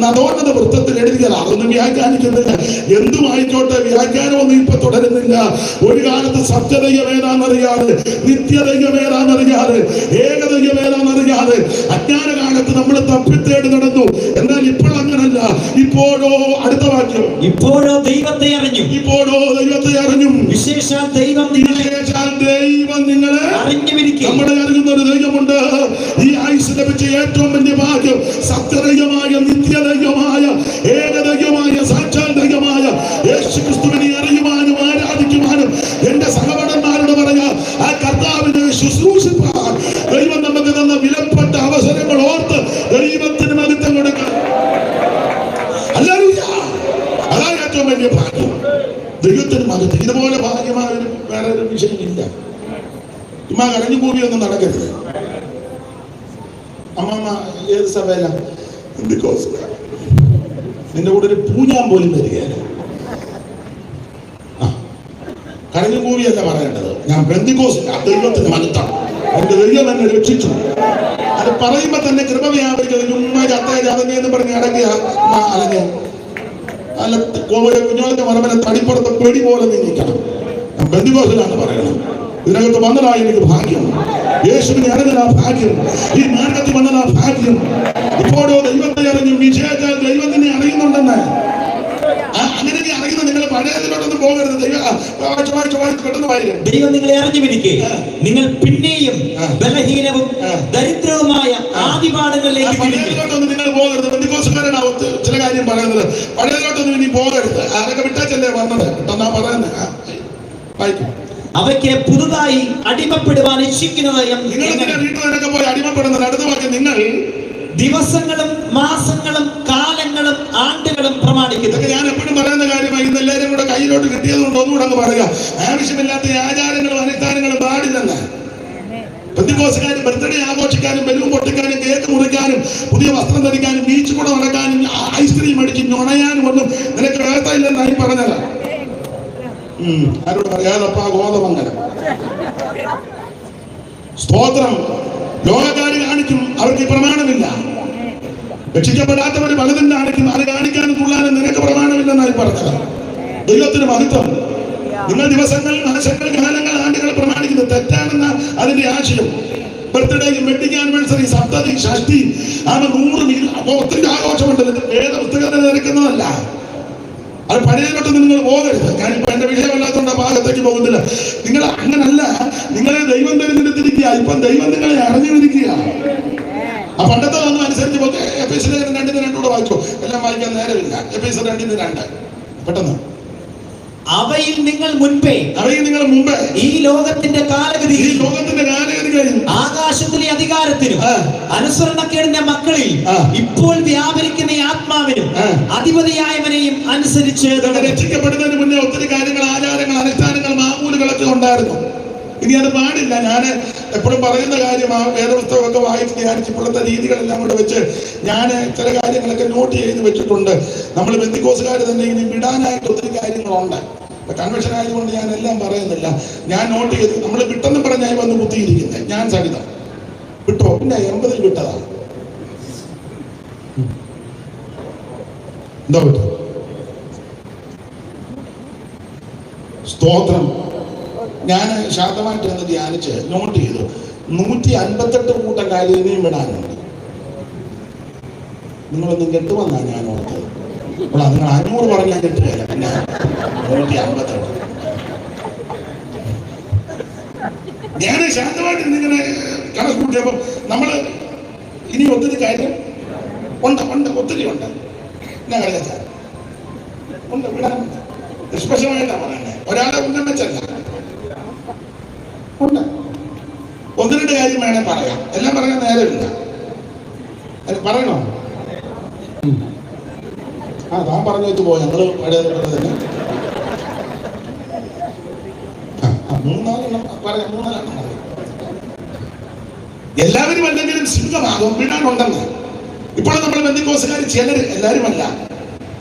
നദോന്നത വൃത്തത്തിൽ എഴുതിയത്. അതൊന്നും വ്യാഖ്യാനിക്കുന്നില്ല. എന്തു വായിച്ചോട്ടെ, വ്യാഖ്യാനമൊന്നും ഇപ്പൊ തുടരുന്നില്ല. ഒരു കാലത്ത് സത്യദൈവം ഏതാണെന്നറിയാതെ, നിത്യദൈവം ഏതാണെന്നറിയാതെ, ഏകദൈവം ഏതാണെന്നറിയാതെ അജ്ഞാന കാലത്ത് നമ്മൾ തപ്പിത്തേടി നടന്നു. എന്നാൽ ഇപ്പോൾ അങ്ങനല്ല. ഇപ്പോഴോ, അടുത്ത വാക്യം, ഇപ്പോഴോ ദൈവത്തെ അറിഞ്ഞു, ഇപ്പോഴോ ദൈവത്തെ അറിഞ്ഞു. വിശേഷാൽ ദൈവം നിങ്ങളെ അറിഞ്ഞുമിരിക്കും. നമ്മളെ അറിയുന്ന ഒരു ദൈവമുണ്ട്. ഈ ആയുസ് ലഭിച്ച ഏറ്റവും വലിയ ഭാഗ്യം സത്യദൈവമായ, നിത്യദൈവമായ, ഏകദൈവമായ, സാക്ഷാൽ ദൈവമായ യേശുക്രിസ്തുവിനെ അറിയുവാനും ആരാധിക്കുവാനും എന്റെ സഹോദരന്മാരോട് പറയാ, ആ കർത്താവിനെ ശുശ്രൂഷിപ്പാൻ ദൈവം നമുക്ക് തന്ന വിലപ്പെട്ട അവസരങ്ങൾ ഓർത്ത് ദൈവത്തിന് മഹത്വം കൊടുക്കുക. ഹല്ലേലൂയ! അതാണ് ഏറ്റവും വലിയ ഭാഗ്യം. ദൈവത്തിന് മഹത്വം. ഇതുപോലെ ഭാഗ്യമായ വേറെ ഒരു വിഷയമില്ല. ചുമ്മാ കരഞ്ഞു കൂവിയൊന്നും നടക്കരുത്. അമ്മമ്മ ഏത് സഭയില? നിന്റെ കൂടെ ഒരു പൂഞ്ഞാൻ പോലും വരികയല്ല. കരഞ്ഞു കൂവിയല്ല പറയേണ്ടത്. ഞാൻ പെന്തിക്കോസില്ല, ദൈവത്തിന് മനുത്താണ്, എന്റെ ദൈവം എന്നെ രക്ഷിച്ചു. അത് പറയുമ്പോ തന്നെ കൃപ വ്യാപരിച്ചത്. ചുമ്മാ ചത്തേന്ന് പറഞ്ഞ് അടങ്ങിയ അലഞ്ഞ് അല്ല കുഞ്ഞോന്റെ മറമനെ തടിപ്പുറത്ത് പെടി പോലെ നീങ്ങിക്കണം. ഞാൻ പെന്തിക്കോസിലാണ് പറയണം. ഇതിനകത്ത് വന്നതായി എനിക്ക് ഭാഗ്യം. യേശുവിനെ അറിഞ്ഞ ഭാഗ്യം, ഈ മാർഗത്തിൽ വന്നതാ ഭാഗ്യം. ഇപ്പോഴോ ദൈവത്തെ അറിഞ്ഞു വിശേഷാൽ ദൈവത്തിനെ അറിയുന്നുണ്ടെന്ന്. അങ്ങനെ നീ അറിയുന്ന നിങ്ങൾ പഴയതിലോട്ടൊന്നും പോകരുത്. പെട്ടെന്ന് വായിക്കും. ദൈവം നിങ്ങളെ അറിഞ്ഞുമിരിക്കെ നിങ്ങൾ പിന്നെയും ബലഹീനവും ദരിദ്രവുമായ ആദിപാഠങ്ങളിലേക്ക് പഴയതിലോട്ടൊന്നും നിങ്ങൾ പോകരുത്. ബന്ധുക്കോസുകാരാണ് ചില കാര്യം പറയുന്നത്. പഴയതിലോട്ടൊന്നും ഇനി പോകരുത്. ആരൊക്കെ വിട്ടാച്ചല്ലേ വന്നത്? പെട്ടെന്നാ പറയുന്നത്. വായിക്കും. അവയ്ക്ക് പുതുതായി അടിമപ്പെടുവാൻ ഇച്ഛിക്കുന്നത്. നിങ്ങൾ വീട്ടിലൊക്കെ പോയി അടിമപ്പെടുന്നത്. അടുത്ത വാക്യം, നിങ്ങൾ ദിവസങ്ങളും മാസങ്ങളും കാലങ്ങളും ആണ്ടുകളും പ്രമാണിക്കുന്നു. ഞാൻ എപ്പോഴും പറയുന്ന കാര്യമായി. ഇന്ന് എല്ലാവരും കൂടെ കയ്യിലോട്ട് കിട്ടിയതുകൊണ്ട് ഒന്നുകൂടെ അങ്ങ് പറയുക. ആവശ്യമില്ലാത്ത ആചാരങ്ങളും അനുഷ്ഠാനങ്ങളും പാടില്ലെന്ന്. പെന്തിക്കോസുകാരും ബർത്ത്ഡേ ആഘോഷിക്കാനും ബലൂൺ പൊട്ടിക്കാനും കേക്ക് മുറിക്കാനും പുതിയ വസ്ത്രം ധരിക്കാനും ബീച്ച് കൂടെ നടക്കാനും ഐസ്ക്രീം അടിച്ച് നുണയാനും ഒന്നും നിനക്ക് വേർത്തയില്ലെന്നായി പറഞ്ഞത്. ആരോട് പറയാതപ്പാ ഗോതമംഗലം. സ്തോത്രം. ലോകക്കാര് കാണിക്കും, അവർക്ക് പ്രമാണമില്ല. രക്ഷിക്കപ്പെടാത്തവര് പലതും കാണിക്കും, അത് കാണിക്കാനും തുള്ളാനും നിനക്ക് പ്രമാണമില്ലെന്നായി പറഞ്ഞത്. ദൈവത്തിന് മഹത്വം. നിങ്ങൾ ദിവസങ്ങൾ മാസങ്ങൾ കാലങ്ങൾ ആണ്ടുകൾ പ്രമാണിക്കുന്നത് തെറ്റാണെന്ന അതിന്റെ ആശയം. ബർത്ത്ഡേയും വെഡിങ് ആനിവേഴ്സറി സപ്തതി ഷഷ്ടി 100 അപ്പൊ ഒത്തിരി ആഘോഷമുണ്ടല്ലോ. വേദ പുസ്തകത്തിൽ നിരക്കുന്നതല്ല. അത് പഴയതിലോട്ടൊന്നും നിങ്ങൾ പോകരുത്. ഞാനിപ്പോ എന്റെ വിഷയമല്ലാത്തതുകൊണ്ട് ആ ഭാഗത്തേക്ക് പോകുന്നില്ല. നിങ്ങൾ അങ്ങനല്ല. നിങ്ങളെ ദൈവം തിരഞ്ഞെടുത്തിരിക്കുക. ഇപ്പം ദൈവം നിങ്ങളെ അറിഞ്ഞിരിക്കുക. ആ പണ്ടത്തെ ഒന്നും അനുസരിച്ച് എഫേസ്യർ 2:2 വായിച്ചോ. എല്ലാം വായിക്കാൻ നേരമില്ല. എഫേസ്യർ 2:2 പെട്ടെന്ന്. അവയിൽ നിങ്ങൾ മുൻപേ ഈ ലോകത്തിന്റെ കാലഗതികളിൽ ആകാശത്തിലെ അധികാരത്തിനും അനുസരണക്കേടിന്റെ മക്കളിൽ ഇപ്പോൾ വ്യാപരിക്കുന്ന ആത്മാവിനും അധിപതിയായവനെയും അനുസരിച്ച്. രക്ഷിക്കപ്പെടുന്നതിന് മുന്നേ ഒത്തിരി കാര്യങ്ങൾ, ആചാരങ്ങൾ, അനുഷ്ഠാനങ്ങൾ, മാമൂലുകളൊക്കെ ഉണ്ടായിരുന്നു. ഇനി അത് പാടില്ല. ഞാൻ എപ്പോഴും പറയുന്ന കാര്യം, ആ വേദപുസ്തകമൊക്കെ വായിച്ച് ധ്യാനിച്ച് ഇപ്പോഴത്തെ രീതികളെല്ലാം കൂടെ വെച്ച് ഞാൻ ചില കാര്യങ്ങളൊക്കെ നോട്ട് ചെയ്ത് വെച്ചിട്ടുണ്ട്. നമ്മൾ ബന്ധുക്കോസുകാർ തന്നെ ഇനി വിടാനായിട്ട് ഒത്തിരി കാര്യങ്ങളുണ്ട്. കൺവെൻഷൻ ആയതുകൊണ്ട് ഞാൻ എല്ലാം പറയുന്നില്ല. ഞാൻ നോട്ട് ചെയ്ത് നമ്മൾ വിട്ടെന്ന് പറഞ്ഞാൽ വന്ന് കുത്തിയിരിക്കുന്നത്. ഞാൻ സഹിതം വിട്ടോ. പിന്നെ 80 വിട്ടതാണ്. എന്താ വിട്ടു? സ്തോത്രം. ഞാൻ ശാന്തമായിട്ട് എന്ന് ധ്യാനിച്ച് നോട്ട് ചെയ്തു. 158 കൂട്ടം കാര്യം ഇനിയും വിടാനുണ്ട്. നിങ്ങളൊന്നും കെട്ടുവന്നാ ഞാൻ ഓർത്തത്. അപ്പോൾ നിങ്ങൾ 500 പറഞ്ഞാൽ കെട്ടുകയല്ല. പിന്നെ 158. ഞാൻ ശാന്തമായിട്ട് ഇങ്ങനെ കണക്ക് കൂട്ടിയപ്പോൾ നമ്മൾ ഇനി ഒത്തിരി കാര്യം ഉണ്ട്. ഒത്തിരി ഉണ്ട്. ഞാൻ കളിച്ചാൽ ഉണ്ട്. വിടാനുണ്ട്. നിഷ്പക്ഷമായിട്ടാണ് പറയുന്നത്. ഒരാളെ ഉന്നം വെച്ചല്ല. ഉണ്ട്. 1-2 കാര്യം വേണേ പറയാം. എല്ലാം പറയാൻ നേരമില്ല. പറയണോ? താൻ പറഞ്ഞു വെച്ച് പോയി. ഞങ്ങള് പഴയതുപോലെ തന്നെ 3-4 പറയാം. 3-4 പറയാം. എല്ലാവരും അല്ലെങ്കിലും സിംഹമാകും. വിടാനുണ്ടെന്ന്. ഇപ്പോഴും നമ്മൾ ബന്ധുക്കോസുകാർ ചിലര്, എല്ലാവരുമല്ല.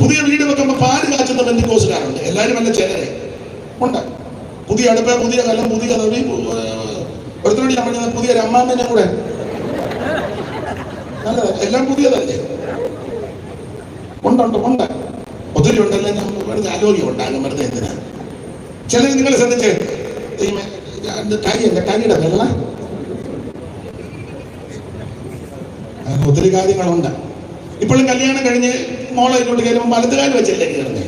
പുതിയ വീട് വെക്കുമ്പോൾ പാല് കാച്ചുന്ന ബന്ധുക്കോസുകാരുണ്ട്. എല്ലാവരുമല്ല, ചിലര് ഉണ്ട്. പുതിയ അടുപ്പ്, പുതിയ കലം, പുതിയ തവി, ഒരുത്തോടി നമ്മൾ പുതിയൊരു അമ്മാമ്മനെ കൂടെ നല്ലത്. എല്ലാം പുതിയതല്ലേ? ഉണ്ട്. ഒത്തിരി ഉണ്ടല്ലേ. വെറുതെ ആരോഗ്യം ഉണ്ടാകും. വെറുതെ എന്തിനാ? ചിലർ നിങ്ങൾ ശ്രദ്ധിച്ച് കരിയുടെ വെള്ള ഒത്തിരി കാര്യങ്ങളുണ്ട്. ഇപ്പോഴും കല്യാണം കഴിഞ്ഞ് മോളെ ഇങ്ങോട്ട് കയറുമ്പോൾ വലത്തുകാല് വെച്ചല്ലേ കയറുന്നേ?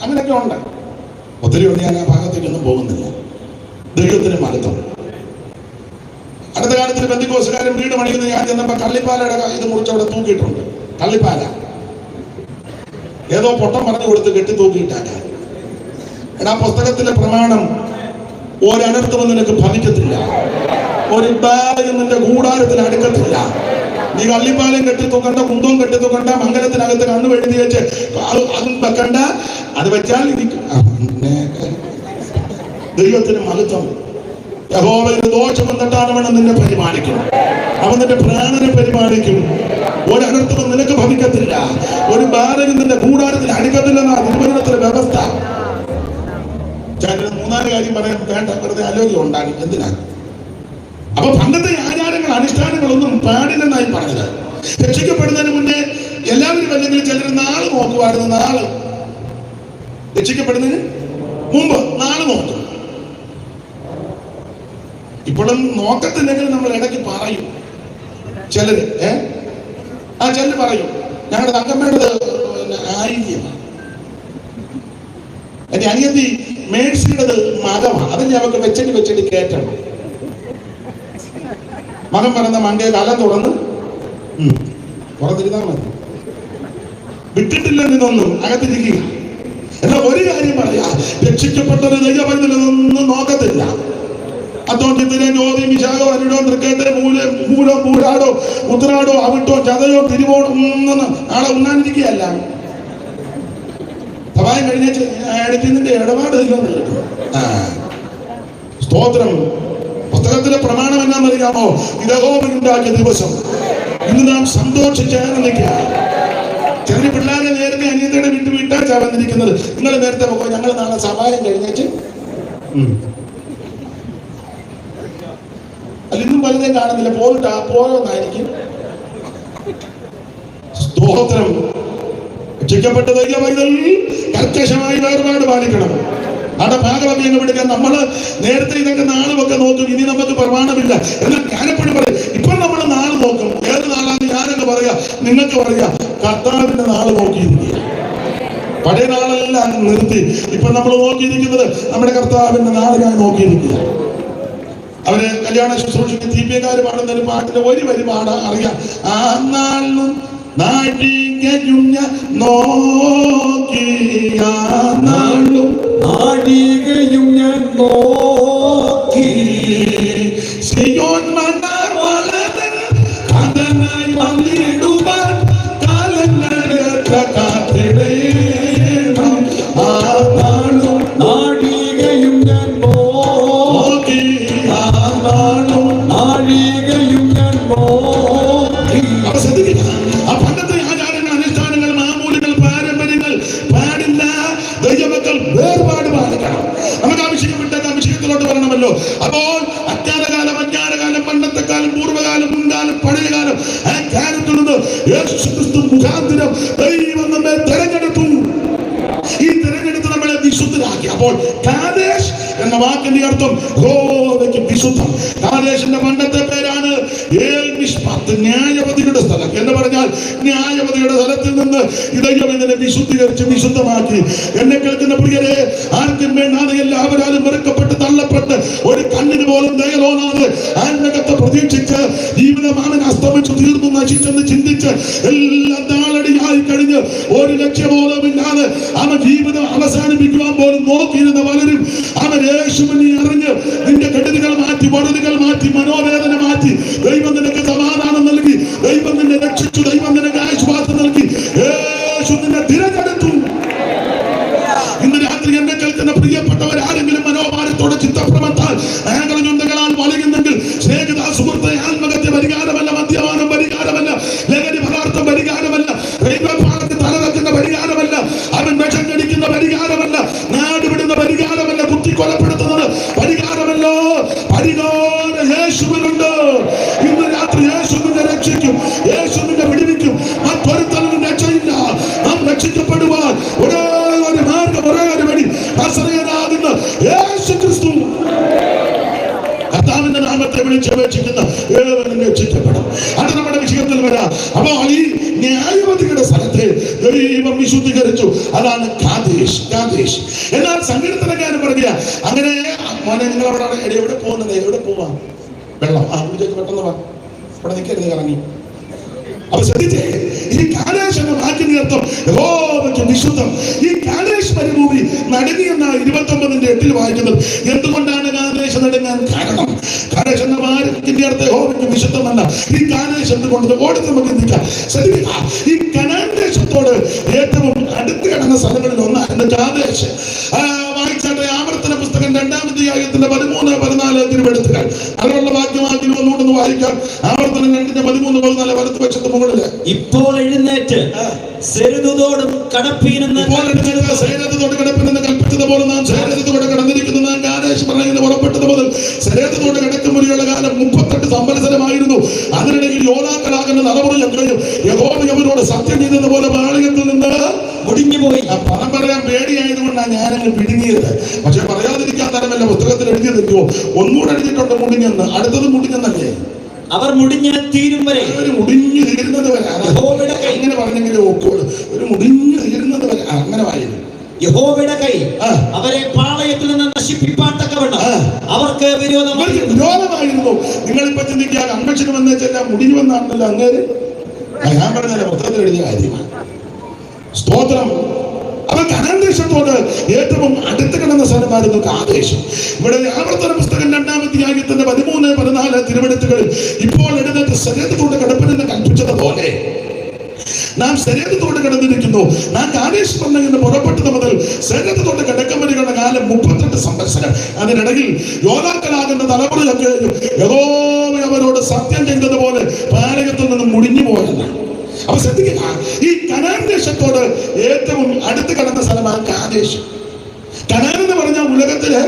അങ്ങനെയൊക്കെ ഉണ്ട്. ഒത്തിരി ഉണ്ട്. ഞാൻ ആ ഭാഗത്തേക്കൊന്നും പോകുന്നില്ല. ദൈവത്തിന് മഹത്വം. അടുത്ത കാലത്തിൽ ബന്ധുക്കോസുകാരൻ വീട് പണിയുന്ന ഞാൻ ചെന്നപ്പോ കള്ളിപ്പാലയുടെ ഇത് മുറിച്ചവിടെ തൂക്കിയിട്ടുണ്ട്. കള്ളിപ്പാല ഏതോ പൊട്ടം പറഞ്ഞു കൊടുത്ത് കെട്ടി തൂക്കിയിട്ടാക്ക. എടാ, പുസ്തകത്തിലെ പ്രമാണം ഒരനർത്ഥവും നിനക്ക് ഭവിക്കത്തില്ല. ഒരു ബാഗും നിന്റെ കൂടാരത്തിൽ അടുക്കത്തില്ല. നീ കള്ളിപ്പാലം കെട്ടി തൂക്കണ്ട, കുന്തവും കെട്ടി തൂക്കണ്ട, മംഗലത്തിനകത്ത് കണ്ണു എഴുതി വെച്ച് അതും വെക്കണ്ട. അത് വെച്ചാൽ ദൈവത്തിന് മഹത്വം. യഹോവയുടെ ദോഷം വന്നിട്ടാണ് അവൻ നിന്നെ പരിപാലിക്കും. അവൻ നിന്റെ പ്രാണനെ പരിപാലിക്കും. ഒരനർത്ഥവും നിനക്ക് ഭവിക്കത്തില്ല. ഒരു ബാധകം നിന്റെ കൂടാരത്തിൽ അടുക്കത്തില്ലെന്നാ തിരുവനന്തപുരത്തിലെ വ്യവസ്ഥ. ചേട്ടന് മൂന്നാല് കാര്യം പറയാൻ വേണ്ട, വെറുതെ ആലോചന ഉണ്ടാകും. എന്തിനാണ്? അപ്പൊ പണ്ടത്തെ ആചാരങ്ങൾ അനുഷ്ഠാനങ്ങളൊന്നും പാടില്ലെന്നായി പറഞ്ഞത്. രക്ഷിക്കപ്പെടുന്നതിന് മുന്നേ എല്ലാവരും അല്ലെങ്കിൽ ചിലർ നാള് നോക്കുമായിരുന്നു. നാള് രക്ഷിക്കപ്പെടുന്നതിന് മുമ്പ് നാള് നോക്കും. ഇപ്പോഴും നോക്കത്തില്ലെങ്കിൽ നമ്മൾ ഇടയ്ക്ക് പറയും. ചിലര് ചിലര് പറയും ഞങ്ങളുടെ തങ്കമ്മയുടെ ആയില്യമാണ്, എന്റെ അനിയത്തി മേഴ്സിയുടേത് മകമാണ്, അതിന് അവർക്ക് വെച്ചിട്ട് കയറ്റണം. മകൻ പറഞ്ഞ മണ്ടേ കലം തുറന്നിരുന്നാ മതി, വിട്ടിട്ടില്ലെന്നൊന്നും അകത്തിരിക്കുക. എന്നാൽ ഒരു കാര്യം പറയാ, രക്ഷിക്കപ്പെട്ടൊരു ദൈവപൈതലൊന്നും നോക്കത്തില്ല. അത്തോണ്ടിത്തിനെ ജ്യോതി വിശാഖോ അരിടോ തൃക്കേട്ടെ മൂലോ പൂരാടോ ഉത്തരാടോ അവിട്ടോ ചതയോ തിരുവോടോ ഒന്നും നാളെ ഉണ്ണാനിരിക്കുകയല്ല. സഭായം കഴിഞ്ഞ അടുക്കുന്നതിന്റെ ഇടപാട് സ്തോത്രം. പുസ്തകത്തിലെ പ്രമാണം എന്നാന്നറിയാമോ? യഹോവയുണ്ടാക്കിയ ദിവസം ഇന്ന് നാം സന്തോഷിച്ച് ആനന്ദിക്കുക. ചെറിയ പിള്ളേരെ നേരത്തെ അനിയത്തിയുടെ വിട്ടാ വന്നിരിക്കുന്നത്. നിങ്ങൾ നേരത്തെ പോകും, ഞങ്ങൾ നാളെ സഭായം കഴിഞ്ഞേച്ച് ഇന്നും പലതേം കാണുന്നില്ല. പോയോന്നായിരിക്കും. സ്തോത്രം. രക്ഷിക്കപ്പെട്ട ദൈവപൈതൽ കർക്കശമായി വേർപാട് പാലിക്കണം. അവിടെ ഭാഗമൊക്കെ അങ്ങ് വിടുക. നമ്മള് നേരത്തെ ഇതൊക്കെ നാളുമൊക്കെ നോക്കും. ഇനി നമുക്ക് പ്രമാണമില്ല. എന്നാൽ ഞാനെപ്പോഴും പറയും, ഇപ്പൊ നമ്മൾ നാള് നോക്കും. ഏത് നാളാന്ന് ഞാനൊക്കെ പറയാ, നിങ്ങൾക്ക് പറയാ, കർത്താവിന്റെ നാള് നോക്കിയിരിക്കുക. പഴയ നാളെല്ലാം നിർത്തി ഇപ്പൊ നമ്മൾ നോക്കിയിരിക്കുന്നത് നമ്മുടെ കർത്താവിന്റെ നാള് ഞാൻ നോക്കിയിരിക്കുക. അവര് കല്യാണ ശുശ്രൂഷയ്ക്ക് ദീപ്യകാര് പാടുന്ന ഒരു പാട്ടിന്റെ ഒരു വരി പാടാ അറിയാം. ആ നാളും നാഴികയും ഞാൻ നോക്കി, ആ നാളും നാഴികയും ഞാൻ നോക്കി, സിയോൻ മണവാളൻ കാന്തനായി വന്നിടുവാൻ കാലങ്ങളേറ്റ കാത്തിടേണം. ആ നാളും നാഴികയും ഞാൻ നോക്കി, ആ നാളും നാഴികയും ഞാൻ നോക്കി. അപ്പൊ ശ്രദ്ധിക്കുക, ആ പണ്ടത്തെ ആചാരങ്ങൾ അനുഷ്ഠാനങ്ങൾ മാമൂലുകൾ പാരമ്പര്യങ്ങൾ പാടില്ല. ദൈവമക്കൾ വേർപാട് പാലിക്കണം. നമുക്ക് ആവശ്യപ്പെട്ടാൽ അഭിഷേകത്തിലോട്ട് വരണമല്ലോ. അപ്പോൾ അജ്ഞാനകാലം പണ്ടത്തെ കാലം പൂർവ്വകാലം മുൻകാലം പഴയകാലം ആ കാലത്തിൽ നിന്ന് യേശുക്രിസ്തു മുഖാന്തരം ദൈവം നമ്മെ തെരഞ്ഞെടുത്തു. ഈ തെരഞ്ഞെടുത്ത് നമ്മളെ വിശുദ്ധരാക്കി. അപ്പോൾ കാദേശ് എന്ന വാക്കിന്റെ അർത്ഥം യഹോവയ്ക്ക് വിശുദ്ധം. കാദേശിന്റെ പണ്ടത്തെ പേരാണ് ന്യായവതിയുടെ സ്ഥലം എന്ന് പറഞ്ഞാൽ ന്യായവതിയുടെ സ്ഥലത്തിൽ നിന്ന് ദൈവം ഇതിനെ വിശുദ്ധീകരിച്ച് വിശുദ്ധമാക്കി. എന്നെ കേൾക്കുന്ന പ്രിയരെ, ആർക്കും വേണ്ടാതെ എല്ലാവരും വെറുക്കപ്പെട്ട് തള്ളപ്പെട്ട് ഒരു കണ്ണിന് പോലും ദയലോനാതെ ആത്മകത്തെ പ്രതീക്ഷിച്ച് ജീവിതമാണ് അസ്തമിച്ചു തീർന്നു നശിച്ചെന്ന് ചിന്തിച്ച് എല്ലാം താളടിയായി കഴിഞ്ഞ് ഒരു ലക്ഷ്യബോധമില്ലാതെ അവൻ ജീവിതം അവസാനിപ്പിക്കുവാൻ പോലും നോക്കിയിരുന്ന പലരും അവൻ യേശുവിനെ അറിഞ്ഞ് നിന്റെ കെടുതികൾ മാറ്റി, വറുതികൾ മാറ്റി, മനോവേദന മാറ്റി, ദൈവം നിനക്ക് സമാധാനം നൽകി, ദൈവം നിന്നെ രക്ഷിച്ചു, ദൈവം നിനക്ക് ആശ്വാസം നൽകി, യേശു നിന്നെ തിരഞ്ഞെടുത്തു. ഇന്ന് രാത്രി എന്നെ കേൾക്കുന്ന പ്രിയപ്പെട്ടവർ ആരെങ്കിലും മനോഭാരത്തോടെ ചിത്തഭ്രമത്താൽ ആംഗളഞ്ഞുണ്ടകളാൽ വളയുന്നെങ്കിൽ, സ്നേഹിത സുഹൃത്തെ, ആത്മഹത്യ പരിഹാരമല്ല, മദ്യപാനം പരിഹാരമല്ല, ലഹരി പദാർത്ഥം പരിഹാരമല്ല, റെയിൽവേ പാളത്തിൽ തലവെക്കുന്ന പരിഹാരമല്ല, അവൻ വിഷം കടിക്കുന്ന പരിഹാരമല്ല, നാട് വിടുന്ന പരിഹാരമല്ല, കുത്തിക്കൊലപ്പെടുത്തുന്നത് പരിഹാരമല്ല. പരിഹാരം യേശുവിനുണ്ട്. ഇന്ന് രാത്രി യേശു നിന്നെ രക്ഷിക്കും, യേശു നിന്നെ വിടുവിക്കും. മറ്റൊരുത്തനും രക്ഷയില്ല. നാം രക്ഷിക്കപ്പെടുവാൻ ഒരേ ഒരു മാർഗം, ഒരേ ഒരു വഴി, നസറേയനാകുന്ന യേശു ക്രിസ്തു. കർത്താവിന്റെ നാമത്തെ വിളിച്ചപേക്ഷിക്കുന്ന ഏവരും രക്ഷിക്കപ്പെടും. അത് നമ്മുടെ വിഷയത്തിൽ വരാം. അപ്പോൾ ഈ ന്യായവതിയുടെ സ്ഥലത്തെ ദൈവം വിശുദ്ധീകരിച്ചു. അതാണ് കാദേശ്. എന്നാൽ സങ്കീർത്തനക്കാരൻ പറയുക, അങ്ങനെ മോനെ നിങ്ങൾ അവിടെ എവിടെ പോകുന്നത്? എവിടെ പോവാ? വെള്ളം പെട്ടെന്ന് വാ, അവിടെ നിൽക്കരുത്, ഇറങ്ങി. അപ്പൊ ശ്രദ്ധിച്ചേ, ഈ കാദേശ് എന്ന വാക്കിന്റെ അർത്ഥം യഹോവയ്ക്ക് വിശുദ്ധം. ഈ കാദേശ് മരുഭൂമി നടുങ്ങി എന്ന 29:8 വായിക്കുന്നത്. എന്തുകൊണ്ടാണ് കാദേശ് നടുങ്ങാൻ കാരണം? കാദേശ് എന്ന വാക്കിന്റെ അർത്ഥം യഹോവയ്ക്ക് വിശുദ്ധമല്ല. ഈ കാദേശ് എന്തുകൊണ്ട് ഓടി നമുക്ക് നിൽക്കാം. ശ്രദ്ധിക്കുക, ഈ കനാൻ ദേശത്തോട് ഏറ്റവും അടുത്ത് കിടന്ന സ്ഥലങ്ങളിൽ ഒന്നായിരുന്നു കാദേശ്. വായിച്ചാട്ടെ, ആവർത്തന പുസ്തകം 2-ാം അധ്യായത്തിന്റെ 13, 14 തിരുവെടുത്തുകൾ. അതിനുള്ള വാക്യമാക്കി ഒന്നുകൊണ്ടൊന്ന് വായിക്കാം. ആവർത്തനം 2 13, 14 വലത്ത് വശത്ത് മുകളില്. ഇപ്പോൾ എഴുന്നേറ്റ് സെരേദോടും കടപ്പീനെന്ന് കൽപ്പിച്ചതുപോലെ നാം സെരേദോട് കടന്നിരിക്കുന്നു. നാം കാദേശ് പറയുന്ന പുറപ്പെട്ടത് മുതൽ സെരേദോട് കിടക്കും വരെയുള്ള കാലം 38 സംവത്സരമായിരുന്നു. അതിനിടയിൽ യോദ്ധാക്കളാകുന്ന തലമുറയൊക്കെയും യഹോവ അവരോട് സത്യം ചെയ്തതുപോലെ പാളയത്തിൽ നിന്ന് മുടിഞ്ഞുപോയി. പണം പറയാൻ പേടിയായതുകൊണ്ടാണ് ഞാനങ്ങ് പിടുങ്ങിയത്. പക്ഷെ പറയാതിരിക്കാൻ തരമല്ല, പുസ്തകത്തിൽ എഴുതി നിൽക്കുമോ? ഒന്നുകൂടെ എഴുതിയിട്ടുണ്ട് മുടിഞ്ഞെന്ന്. അടുത്തത് മുടിഞ്ഞെന്നല്ലേ? അവർ മുടിഞ്ഞ് തീരും വരെ, മുടിഞ്ഞു തീരുന്നത് വരെ. അങ്ങനെ പറഞ്ഞെങ്കിലും ഒക്കുള്ളൂ. ഒരു മുടിഞ്ഞു തീരുന്നത് വരെ അങ്ങനെ വായിരുന്നു. യഹോവയുടെ കൈ അവരെ പാളയത്തിൽ നിന്ന് നശിപ്പിപ്പാൻ തക്കവണ്ണം അവർക്ക് വിരോധമായിരുന്നു. നിങ്ങളിപ്പോ ചിന്തിക്കുക കൺവെൻഷൻ വന്നു വെച്ചാൽ മുടിഞ്ഞു വന്നാണല്ലോ അങ്ങേര്. ഞാൻ പറഞ്ഞ പുസ്തകത്തിൽ എഴുതിയ കാര്യമാണ്. സ്തോത്രം. അവൻ കനാൻ ദേശത്തോട് ഏറ്റവും അടുത്ത് കിടന്ന സ്ഥലമായിരുന്നു കാദേശം. ഇവിടെ ആവർത്തന പുസ്തകം 2-ാം അധ്യായത്തിന്റെ 13, 14 തിരുവെടുത്തുകളിൽ ഇപ്പോൾ എഴുന്നേറ്റ് സെരേദോട് കിടപ്പിനെന്ന് കൽപ്പിച്ചതുപോലെ നാം സെരേദോട് കിടന്നിരിക്കുന്നു. നാം കാദേശ് പറഞ്ഞ പുറപ്പെട്ടത് മുതൽ സെരേദോട് കിടക്കം വരെയുള്ള കാലം 38 സംവത്സരം. അതിനിടയിൽ യോദ്ധാക്കളാകുന്ന തലമുറയൊക്കെ യഹോവ അവരോട് സത്യം ചെയ്തതുപോലെ പാളയത്തിൽ നിന്നും മുടിഞ്ഞു പോയല്ല. അപ്പൊ ശ്രദ്ധിക്കുക, ഈ കനാൻ ദേശത്തോട് ഏറ്റവും അടുത്ത് കിടന്ന സ്ഥലമാണ് കാദേശ്. കനാൻ എന്ന് പറഞ്ഞാൽ ഉലകത്തില്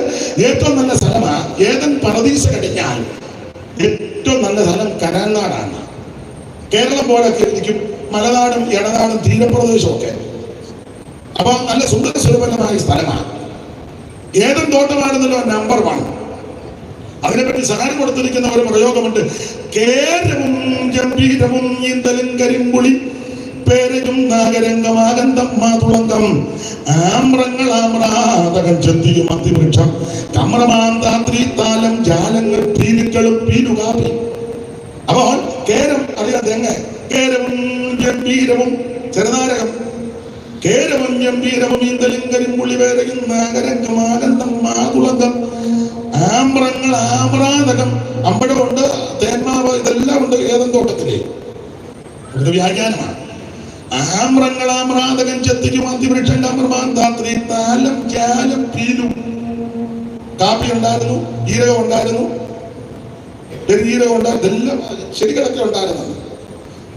ഏറ്റവും നല്ല സ്ഥലമാണ്. ഏതൻ പർദീസ കഴിഞ്ഞാൽ ഏറ്റവും നല്ല സ്ഥലം കനാൻ നാടാണ്. കേരളം പോലൊക്കെ ഇരിക്കും മലനാടും ഇടനാടും തീരപ്രദേശമൊക്കെ. അപ്പൊ നല്ല സുന്ദര സുലഭമായ സ്ഥലമാണ്. ഏതൻ തോട്ടമാണെന്നല്ലോ നമ്പർ 1. അതിനെപ്പറ്റി സഹായം കൊടുത്തിരിക്കുന്ന ഒരു പ്രയോഗമുണ്ട്. കേരവും ഗംഭീരവും ഈന്തലും കരിമ്പുളി പേരയും നാഗരംഗമാകന്തം മാതുളങ്കം ആമ്രങ്ങൾ ആമ്രാതകം ചെത്തിയും അതിവൃക്ഷം കമ്രമാന്താത്രി താലം ജാലങ്ങൾ പീലുക്കളും പീലുകാപ്പി. അപ്പോൾ കേരം അറിയാതെ എങ്ങനെ കേരവും ഗംഭീരവും ചെറുനാരകം കേരവും ഗംഭീരവും ഈന്തലും കരിമ്പുളി പേരയും നാഗരംഗമാകന്തം മാതുളങ്കം ആമ്രങ്ങൾ ആമ്രാതകം അമ്പഴമുണ്ട്, തേന്മാവ്, ഇതെല്ലാം ഉണ്ട് ഏതൻ തോട്ടത്തില്. ഇത് വ്യാഖ്യാനമാണ്. ആമ്രങ്ങൾ ആമ്രാതകം ചെത്തിക്കും അതിവൃക്ഷം കമ്രമാന്താത്രി താലം ജാലം പീലു. കാപ്പി ഉണ്ടായിരുന്നു, ജീരകം ഉണ്ടായിരുന്നു, പെരുജീരകം ഉണ്ടായിരുന്നു, ഇതെല്ലാം ശരികളൊക്കെ ഉണ്ടായിരുന്നു.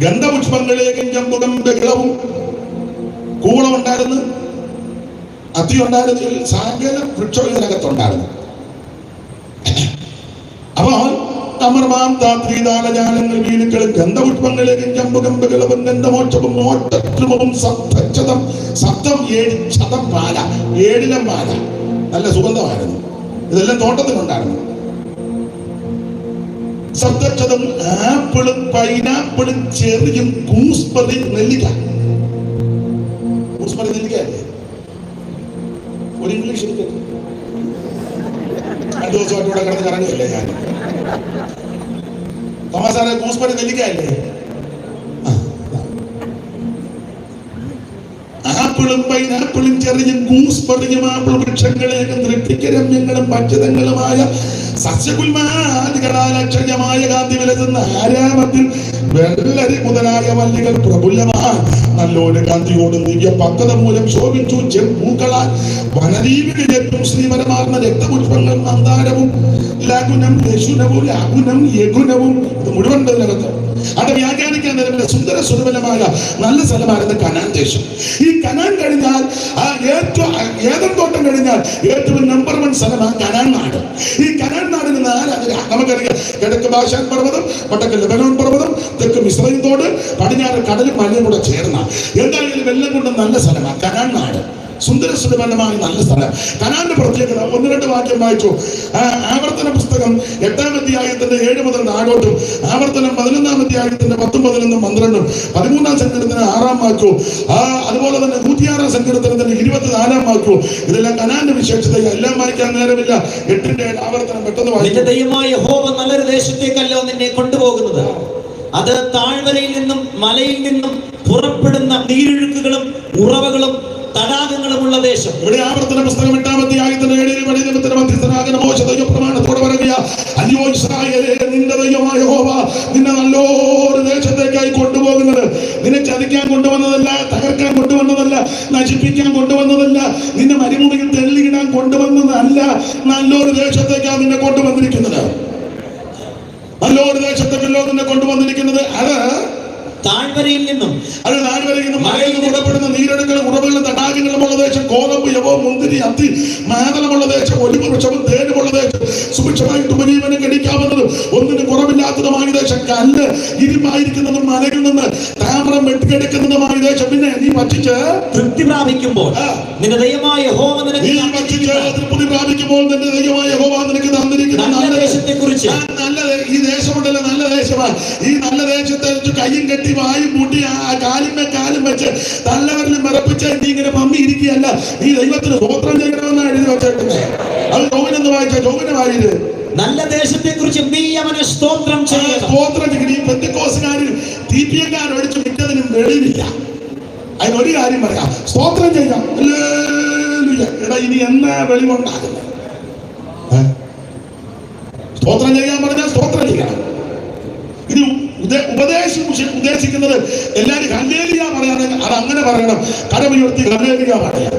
ഗന്ധപുഷ്പങ്ങളിലേക്കും ചമ്പുകം ബഹളവും കൂളം ഉണ്ടായിരുന്നു, അത്തി ഉണ്ടായിരുന്നു, സകല വൃക്ഷം ഇതിനകത്തുണ്ടായിരുന്നു. അപ്പോൾ അമർമാന്താത്രീതാലജാലങ്ങൾ വീലുക്കളും ഗന്ധപുഷ്പങ്ങളിലേക്കും ചമ്പുകമ്പകളും ഗന്ധമോക്ഷവും മോക്ഷവും സപ്തം സപ്തം 7 ശതം പാല 7 പാല നല്ല സുഗന്ധമായിരുന്നു. ഇതെല്ലാം തോട്ടത്തിലുണ്ടായിരുന്നു. സപ്തം ആപ്പിളും പൈനാപ്പിളും ചെറിയും ഗൂസ്ബെറി നെല്ലിക്ക. ഗൂസ്ബെറി നെല്ലിക്കല്ലേ? ഒരു ഇംഗ്ലീഷ് ദിവസമായിട്ട് ഇവിടെ കിടന്ന് കറങ്ങിയല്ലേ ഞാൻ. തോമസാറെ ഗൂസ്ബെറി നെല്ലിക്കല്ലേ? ആപ്പിളും പൈനാപ്പിളും ചെറിയും ഗൂസ്ബെറിയും ആപ്പിൾ വൃക്ഷങ്ങളേക്കും തൃപ്തികരമ്യങ്ങളും ഭക്ഷിതങ്ങളുമായ സസ്യകുൽമാദികളാൽ അക്ഷയമായ കാന്തി വിലസുന്ന ആരാമത്തിൽ വെള്ളരി മുതലായ വല്ലികൾ പ്രഫുല്ലമായ നല്ലൊരു കാന്തിയോട് ദിവ്യ പക്വത മൂലം ശോഭിച്ചു. ചെമ്പൂക്കളാൽ വനദീപികയും ശ്രീമരമാർന്ന രക്തപുഷ്പങ്ങൾ മന്ദാരവും ലഘുനം ലശുനവും ലഘുനം യഗുനവും ഇത് മുഴുവൻ ഇതിനകത്ത്. അത് വ്യാഖ്യാനിക്കാൻ നേരം സുന്ദര സുലഭമായ നല്ല സ്ഥലമായിരുന്നു കനാൻ ദേശം. ഈ കനാൻ കഴിഞ്ഞാൽ ഏതൻ തോട്ടം കഴിഞ്ഞാൽ ഏറ്റവും നമ്പർ 1 സ്ഥലമാണ് കനാൻ നാട്. ഈ കനാൻ നാടിന് 4 അതിരാ നമുക്കറിയാം. കിഴക്ക് ബാശാൻ പർവ്വതം, വടക്ക് ലെബനോൻ പർവ്വതം, തെക്ക് മിസ്രയീം തോട്, പടിഞ്ഞാറ് കടലും മലയും കൂടെ ചേർന്ന എന്തായാലും എല്ലാം കൊണ്ടും നല്ല സ്ഥലമാണ് കനാൻ നാട്. സുന്ദര സുലഭമായ നല്ല സ്ഥലം. കനാന്റെ പ്രത്യേകത 1-2 വാക്യം വായിച്ചു. ആവർത്തന പുസ്തകം 8-ാം അധ്യായത്തിന്റെ 7 മുതൽ 4 ആവർത്തനം 11-ാം അധ്യായത്തിന്റെ 10, 11, 12 13-ാം സങ്കീർത്തനം 6-ാം വാക്യവും അതുപോലെ തന്നെ 106-ാം സങ്കീർത്തനത്തിന്റെ 24-ാം വാക്യവും ഇതെല്ലാം കനാന്റെ വിശേഷത. എല്ലാം വായിക്കാൻ നേരമില്ല. 8-ന്റെ ആവർത്തനം പെട്ടെന്ന് വായിച്ചു. ദൈവമായ യഹോവ നല്ലൊരു ദേശത്തേക്കല്ലോ നിന്നെ കൊണ്ടുപോകുന്നത്. അത് താഴ്വരയിൽ നിന്നും മലയിൽ നിന്നും പുറപ്പെടുന്ന നീരൊഴുക്കുകളും ഉറവകളും തടാകങ്ങളുമുള്ള ദേശം. ഇവിടെ ആവർത്തന പുസ്തകം 8-ാം അധ്യായത്തിന്റെ 7-ൽ വചനത്തിന്റെ മധ്യസ്ഥനാകുന്ന മോശെ ദൈവപ്രമാണത്തോടെ പറയുക, അയ്യോ ഇസ്രായേലേ, നിന്റെ ദൈവമായ യഹോവ നിന്നെ നല്ലൊരു ദേശത്തേക്കായി കൊണ്ടുപോകുന്നത്. നിന്നെ ചതിക്കാൻ കൊണ്ടുവന്നതല്ല, തകർക്കാൻ കൊണ്ടുവന്നതല്ല, നശിപ്പിക്കാൻ കൊണ്ടുവന്നതല്ല, നിന്നെ മരുഭൂമിയിൽ തള്ളിയിടാൻ കൊണ്ടുവന്നതല്ല. നല്ലൊരു ദേശത്തേക്കാണ് നിന്നെ കൊണ്ടുവന്നിരിക്കുന്നത്. നല്ലൊരു ദേശത്തേക്കല്ലോ നിന്നെ കൊണ്ടുവന്നിരിക്കുന്നത്. അത് താഴ്വരയിൽ നിന്നും മലയിൽ നിന്ന് പുറപ്പെടുന്ന നീരൊഴുക്കുകളും ഉറവുകളും തടാകങ്ങളുമുള്ള ദേശം, കോതമ്പ്, യവം, മുന്തിരി, അത്തി, മാതളമുള്ള ദേശം, ഒലിവ് വൃക്ഷവും തേനുമുള്ള ദേശം, സുഭിക്ഷമായിട്ട് ഉപജീവനം കഴിക്കാവുന്നതും ഒന്നിനും കുറവില്ലാത്തതുമായ ദേശം, കല്ല് ഇരുമ്പായിരിക്കുന്നതും മലയിൽ നിന്ന് താമ്രം വെട്ടിയെടുക്കുന്നതുമായ ദേശം. പിന്നെ നീ ഭക്ഷിച്ച് തൃപ്തി പ്രാപിക്കുമ്പോൾ നിന്റെ ദൈവമായ യഹോവ നിനക്ക് തന്നിരിക്കുന്ന നല്ല ദേശത്തെക്കുറിച്ച്, ഈ ദേശമുണ്ടല്ലോ നല്ല ദേശമാണ്. ഈ നല്ല ദേശത്തെ കയ്യും കെട്ടി വായും പൂട്ടി കാലും വെച്ച് തള്ളവരിലും വിറപ്പിച്ച് നീ ഇങ്ങനെ മമ്മി ഇരിക്കുകയല്ല. നീ ദൈവത്തിന് സ്തോത്രം ചെയ്യണമെന്നാണ് എഴുതി വെച്ചേക്കുന്നത്. അത് ജോബിനെന്ന് വായിച്ച ജോബിനെ വായില് നല്ല ദേശത്തെ കുറിച്ച് നീ അവനെ സ്തോത്രം ചെയ്യണം. സ്തോത്രം ചെയ്യണം. ഈ പെന്തക്കോസ്തുകാരിൽ TPM ഒഴിച്ച് മിക്കതിനും വെളിവില്ല. അതിനൊരു കാര്യം പറയാം, സ്തോത്രം ചെയ്യാം. എടാ ഇനി എന്നാ വെളിവുണ്ടാകുന്നത്? സ്തോത്രം ചെയ്യാൻ പറഞ്ഞാൽ സ്തോത്രം ചെയ്യണം. ഇനി ഉദ്ദേശിക്കുന്നത് എല്ലാവരും ഹല്ലേലൂയ പറയാണെങ്കിൽ അത് അങ്ങനെ പറയണം. കരമുയർത്തി ഹല്ലേലൂയ പറയാം.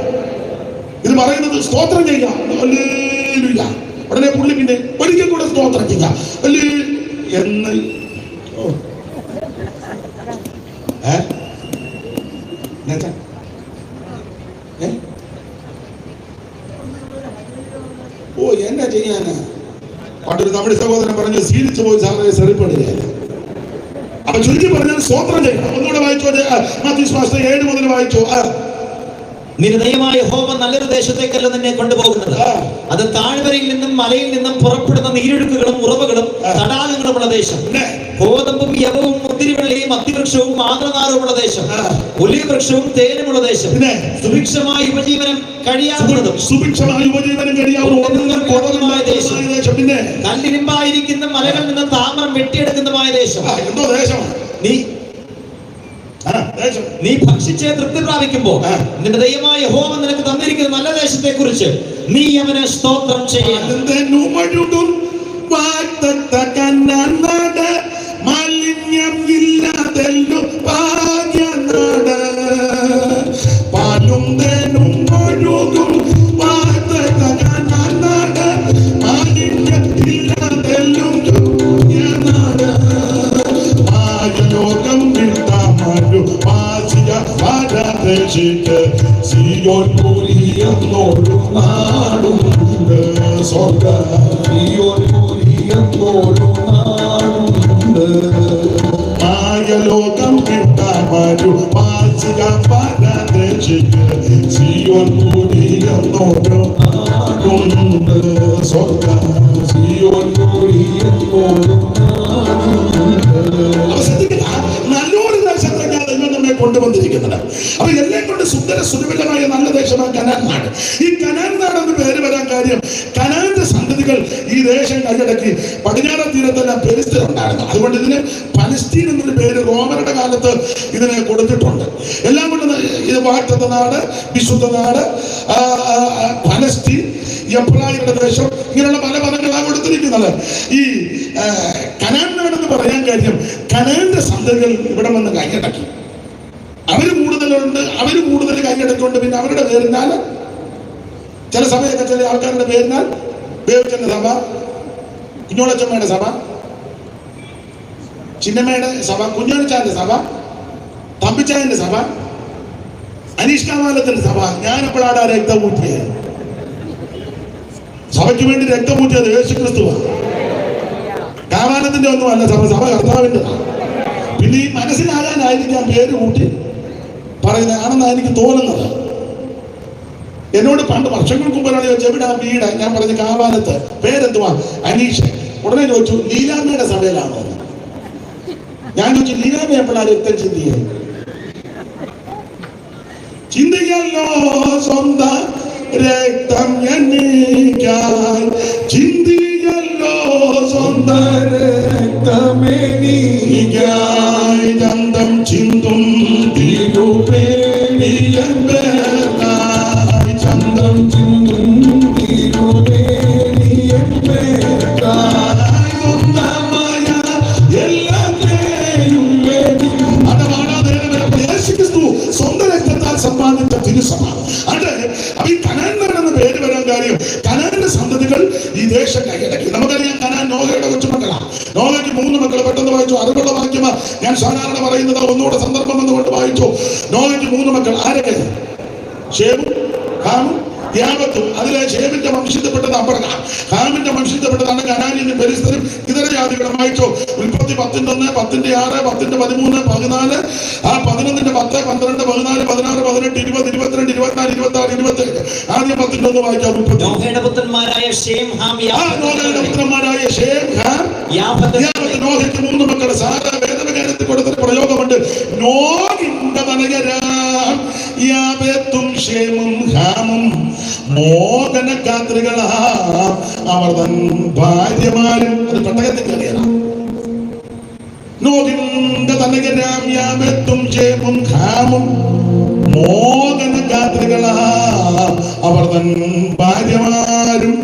ഇത് പറയുന്നത് സ്തോത്രം ചെയ്യാം, ഹല്ലേലൂയ. ഉടനെ പുള്ളി പിന്നെ ഒരിക്കൽ കൂടെ സ്തോത്രം ചെയ്യാം എന്ന്. ഓ എന്നാ ചെയ്യാനാ? പണ്ടൊരു തമിഴ് സഹോദരൻ പറഞ്ഞു, ശീലിച്ചു പോയി സാറിനെ സെറിപ്പെടുകയല്ല. അപ്പൊ ചുരുക്കി പറഞ്ഞാൽ സ്തോത്രം ചെയ്യണം. ഒന്നുകൂടെ വായിച്ചോ, മാത്യൂസ് മാസ്റ്റർ 7 മുതൽ വായിച്ചോ. നിന്റെ ദൈവമായ യഹോവ നല്ലൊരു ദേശത്തേക്കല്ലോ നിന്നെ കൊണ്ടുപോകുന്നത്. അത് താഴ്വരയിൽ നിന്നും മലയിൽ നിന്നും പുറപ്പെടുന്ന നീരൊഴുക്കുകളും ഉറവുകളും തടാകങ്ങളുമുള്ള ദേശം, ഗോതമ്പും യവവും മുന്തിരിവള്ളിയും അത്തിവൃക്ഷവും മാതളനാരവുമുള്ള ദേശം, ഒലിവ് വൃക്ഷവും തേനുമുള്ള ദേശം, സുഭിക്ഷമായ ഉപജീവനം കഴിയാവുന്നതും കല്ലിരുമ്പായിരിക്കുന്ന മലകളിൽ നിന്ന് താമ്രം വെട്ടിയെടുക്കുന്നതുമായ ദേശം. എന്തോ ദേശമാണ് നീ ഭക്ഷിച്ച് തൃപ്തി പ്രാപിക്കുമ്പോൾ നിന്റെ ദൈവമായ യഹോവ നിനക്ക് തന്നിരിക്കുന്ന നല്ല ദേശത്തെ കുറിച്ച് നീ അവനെ സ്തോത്രം ചെയ്യണം. മാലിന്യം ഇല്ലാതെല്ലു ഭാഗ്യനാട്, പാലും തേനും ഒഴുകും നാട്, മാലിന്യം ഇല്ലാതെല്ലും നാട്. മായലോകം വിട്ടാമരു മാസിയ വാരാദേശിക്ക് സിയോൻ പുരിയെന്നോരു നാടുണ്ട്. സ്വർഗ സിയോൻ പുരിയെന്നോരു നാടുണ്ട്. മായലോകം വിട്ടാമരു മാസിയ വാരാദേശിക്ക് സിയോൻ പുരിയെന്നോരു നാടുണ്ട്. സ്വർഗ സിയോൻ പുരിയെന്നോരു നല്ലൊരു ദേശത്തേക്കാണ് ദൈവം നമ്മെ കൊണ്ടുവന്നിരിക്കുന്നത്. അപ്പൊ എല്ലാം കൊണ്ട് സുന്ദര സുരഭിലമായ നല്ല ദേശമാണ് കനാൻ നാട്. ഈ കനാൻ നാട് എന്ന് പേര് വരാൻ കാര്യം, കനാന്റെ സന്തതികൾ ഈ ദേശം കൈയടക്കി പടിഞ്ഞാറൻ തീരത്തെല്ലാം പെലിസ്തീനുണ്ടായിരുന്നു. അതുകൊണ്ട് ഇതിന് പലസ്തീൻ എന്നൊരു പേര് റോമരുടെ കാലത്ത് ഇതിനെ കൊടുത്തിട്ടുണ്ട്. എല്ലാം കൊണ്ട് ഇത് വാഗ്ദത്ത നാട്, വിശുദ്ധ നാട്, പലസ്തീൻ, എബ്രായരുടെ ദേശം, ഇങ്ങനെയുള്ള പല പദങ്ങളാണ് കൊടുത്തിരിക്കുന്നത്. ഈ കനാൻ നാടെന്ന് പറയാൻ കാര്യം, കനാന്റെ സന്തതികൾ ഇവിടെ വന്ന് കൈയടക്കി. അവര് കൂടുതൽ കൈയടക്കൊണ്ട് പിന്നെ അവരുടെ പേരിനാൽ ചില സമയമൊക്കെ ചില ആൾക്കാരുടെ പേരിനാൽ ബേബിച്ചന്റെ സഭ, കുഞ്ഞോളച്ചമ്മയുടെ സഭ, ചിന്നമ്മയുടെ സഭ, കുഞ്ഞോളിച്ചാന്റെ സഭ, തമ്പിച്ചായന്റെ സഭ, അനീഷ് കാവാലത്തിന്റെ സഭ. ഞാനെപ്പോഴാണ് രക്തം ഊറ്റിയത്? സഭയ്ക്ക് വേണ്ടി രക്തമൂറ്റിയത് യേശു ക്രിസ്തുവാണ്. കാവാലത്തിന്റെ ഒന്നും അല്ല സഭ, സഭ കർത്താവിന്റെ. പിന്നെ ഈ മനസ്സിലാകാനായിരിക്കാം പേര് കൂട്ടി പറയുന്നതാണെന്നാണ് എനിക്ക് തോന്നുന്നത്. എന്നോട് പണ്ട് വർഷങ്ങൾക്ക് മുമ്പ് ഒരാൾ ചോദിച്ചു, എവിടെ വീട്? ഞാൻ പറഞ്ഞു കാവാലത്ത്. പേരെന്തുവാ? അനീഷ്. ഉടനെ ചോദിച്ചു, ലീലാമ്മയുടെ സഭയിലാണോ? ഞാൻ ചോദിച്ചു, ലീലാമ്മ എപ്പോഴാണ് രക്തം ചിന്തിയത്? ചിന്തിക്കല്ലോ സ്വന്തം രക്തം എനിക്കായി, ചിന്തിക്കല്ലോ സ്വന്തം രക്തമെനിക്കായി, ചന്തം ചിന്തും തിരുപേനിയമ്പേർക്കായി, ചന്തം ചിന്തും തിരുപേനിയമ്പേർക്കായി, സ്വന്തമായ എല്ലാത്തിനെയും യേശു ക്രിസ്തു സ്വന്തം രക്തത്താൽ സമ്പാദിച്ച തിരുസഭ. അത് ഈ കനാൻ നാടെന്ന് പേര് വരാൻ കാര്യം, കനാന്റെ സന്തതി ഇടയ്ക്ക് നമുക്കറിയാം കനാൻ നോഹയുടെ കൊച്ചുമക്കളാ. നോഹയ്ക്ക് 3 മക്കൾ. പെട്ടെന്ന് വായിച്ചു. അറിവുള്ള വാക്യമാ ഞാൻ സാധാരണ പറയുന്നത്. ഒന്നുകൂടെ സന്ദർഭം വന്നുകൊണ്ട് വായിച്ചു. നോഹയ്ക്ക് 3 മക്കൾ. ആരൊക്കെ? ഷേമും ഹാമും യാഫത്തും. അതിലെ ഷേമിന്റെ വംശത്തിൽപ്പെട്ടത് അബ്രഹാം, ഹാമിന്റെ വംശത്തിൽപ്പെട്ടതാണ് കനാന്യനും പെരിസ്തരും ഇതര ജാതികളും. വായിച്ചോ. ഉൽപ്പത്തി 10:1, 10:6, 10:13, 14, ആ 11, 10, 12, 14, 16, 18, 20, 22, 24, 26, 27. ആദ്യം 10:1 വായിക്കാം. നോഹയുടെ പുത്രന്മാരായ ഷേം, ഹാം, യാഫത്ത്. നോഹയ്ക്ക് 3 മക്കൾ. സാധാ വേദവികാരത്തിൽ കൊടുത്തൊരു പ്രയോഗമുണ്ട്. നോഹിന്റെ തനയരാം യാഫത്തും ഷേമും ഹാമും മോഹനഗാത്രികളാ അവർ തൻ ഭാര്യമാരും. അത് പെട്ടകത്തിൽ കയറിയതാണ്. നോഹിന്റെ തനയരാം യാഫത്തും ഷേമും ഹാമും മോഹനഗാത്രികളാ അവർ തൻ ഭാര്യമാരും.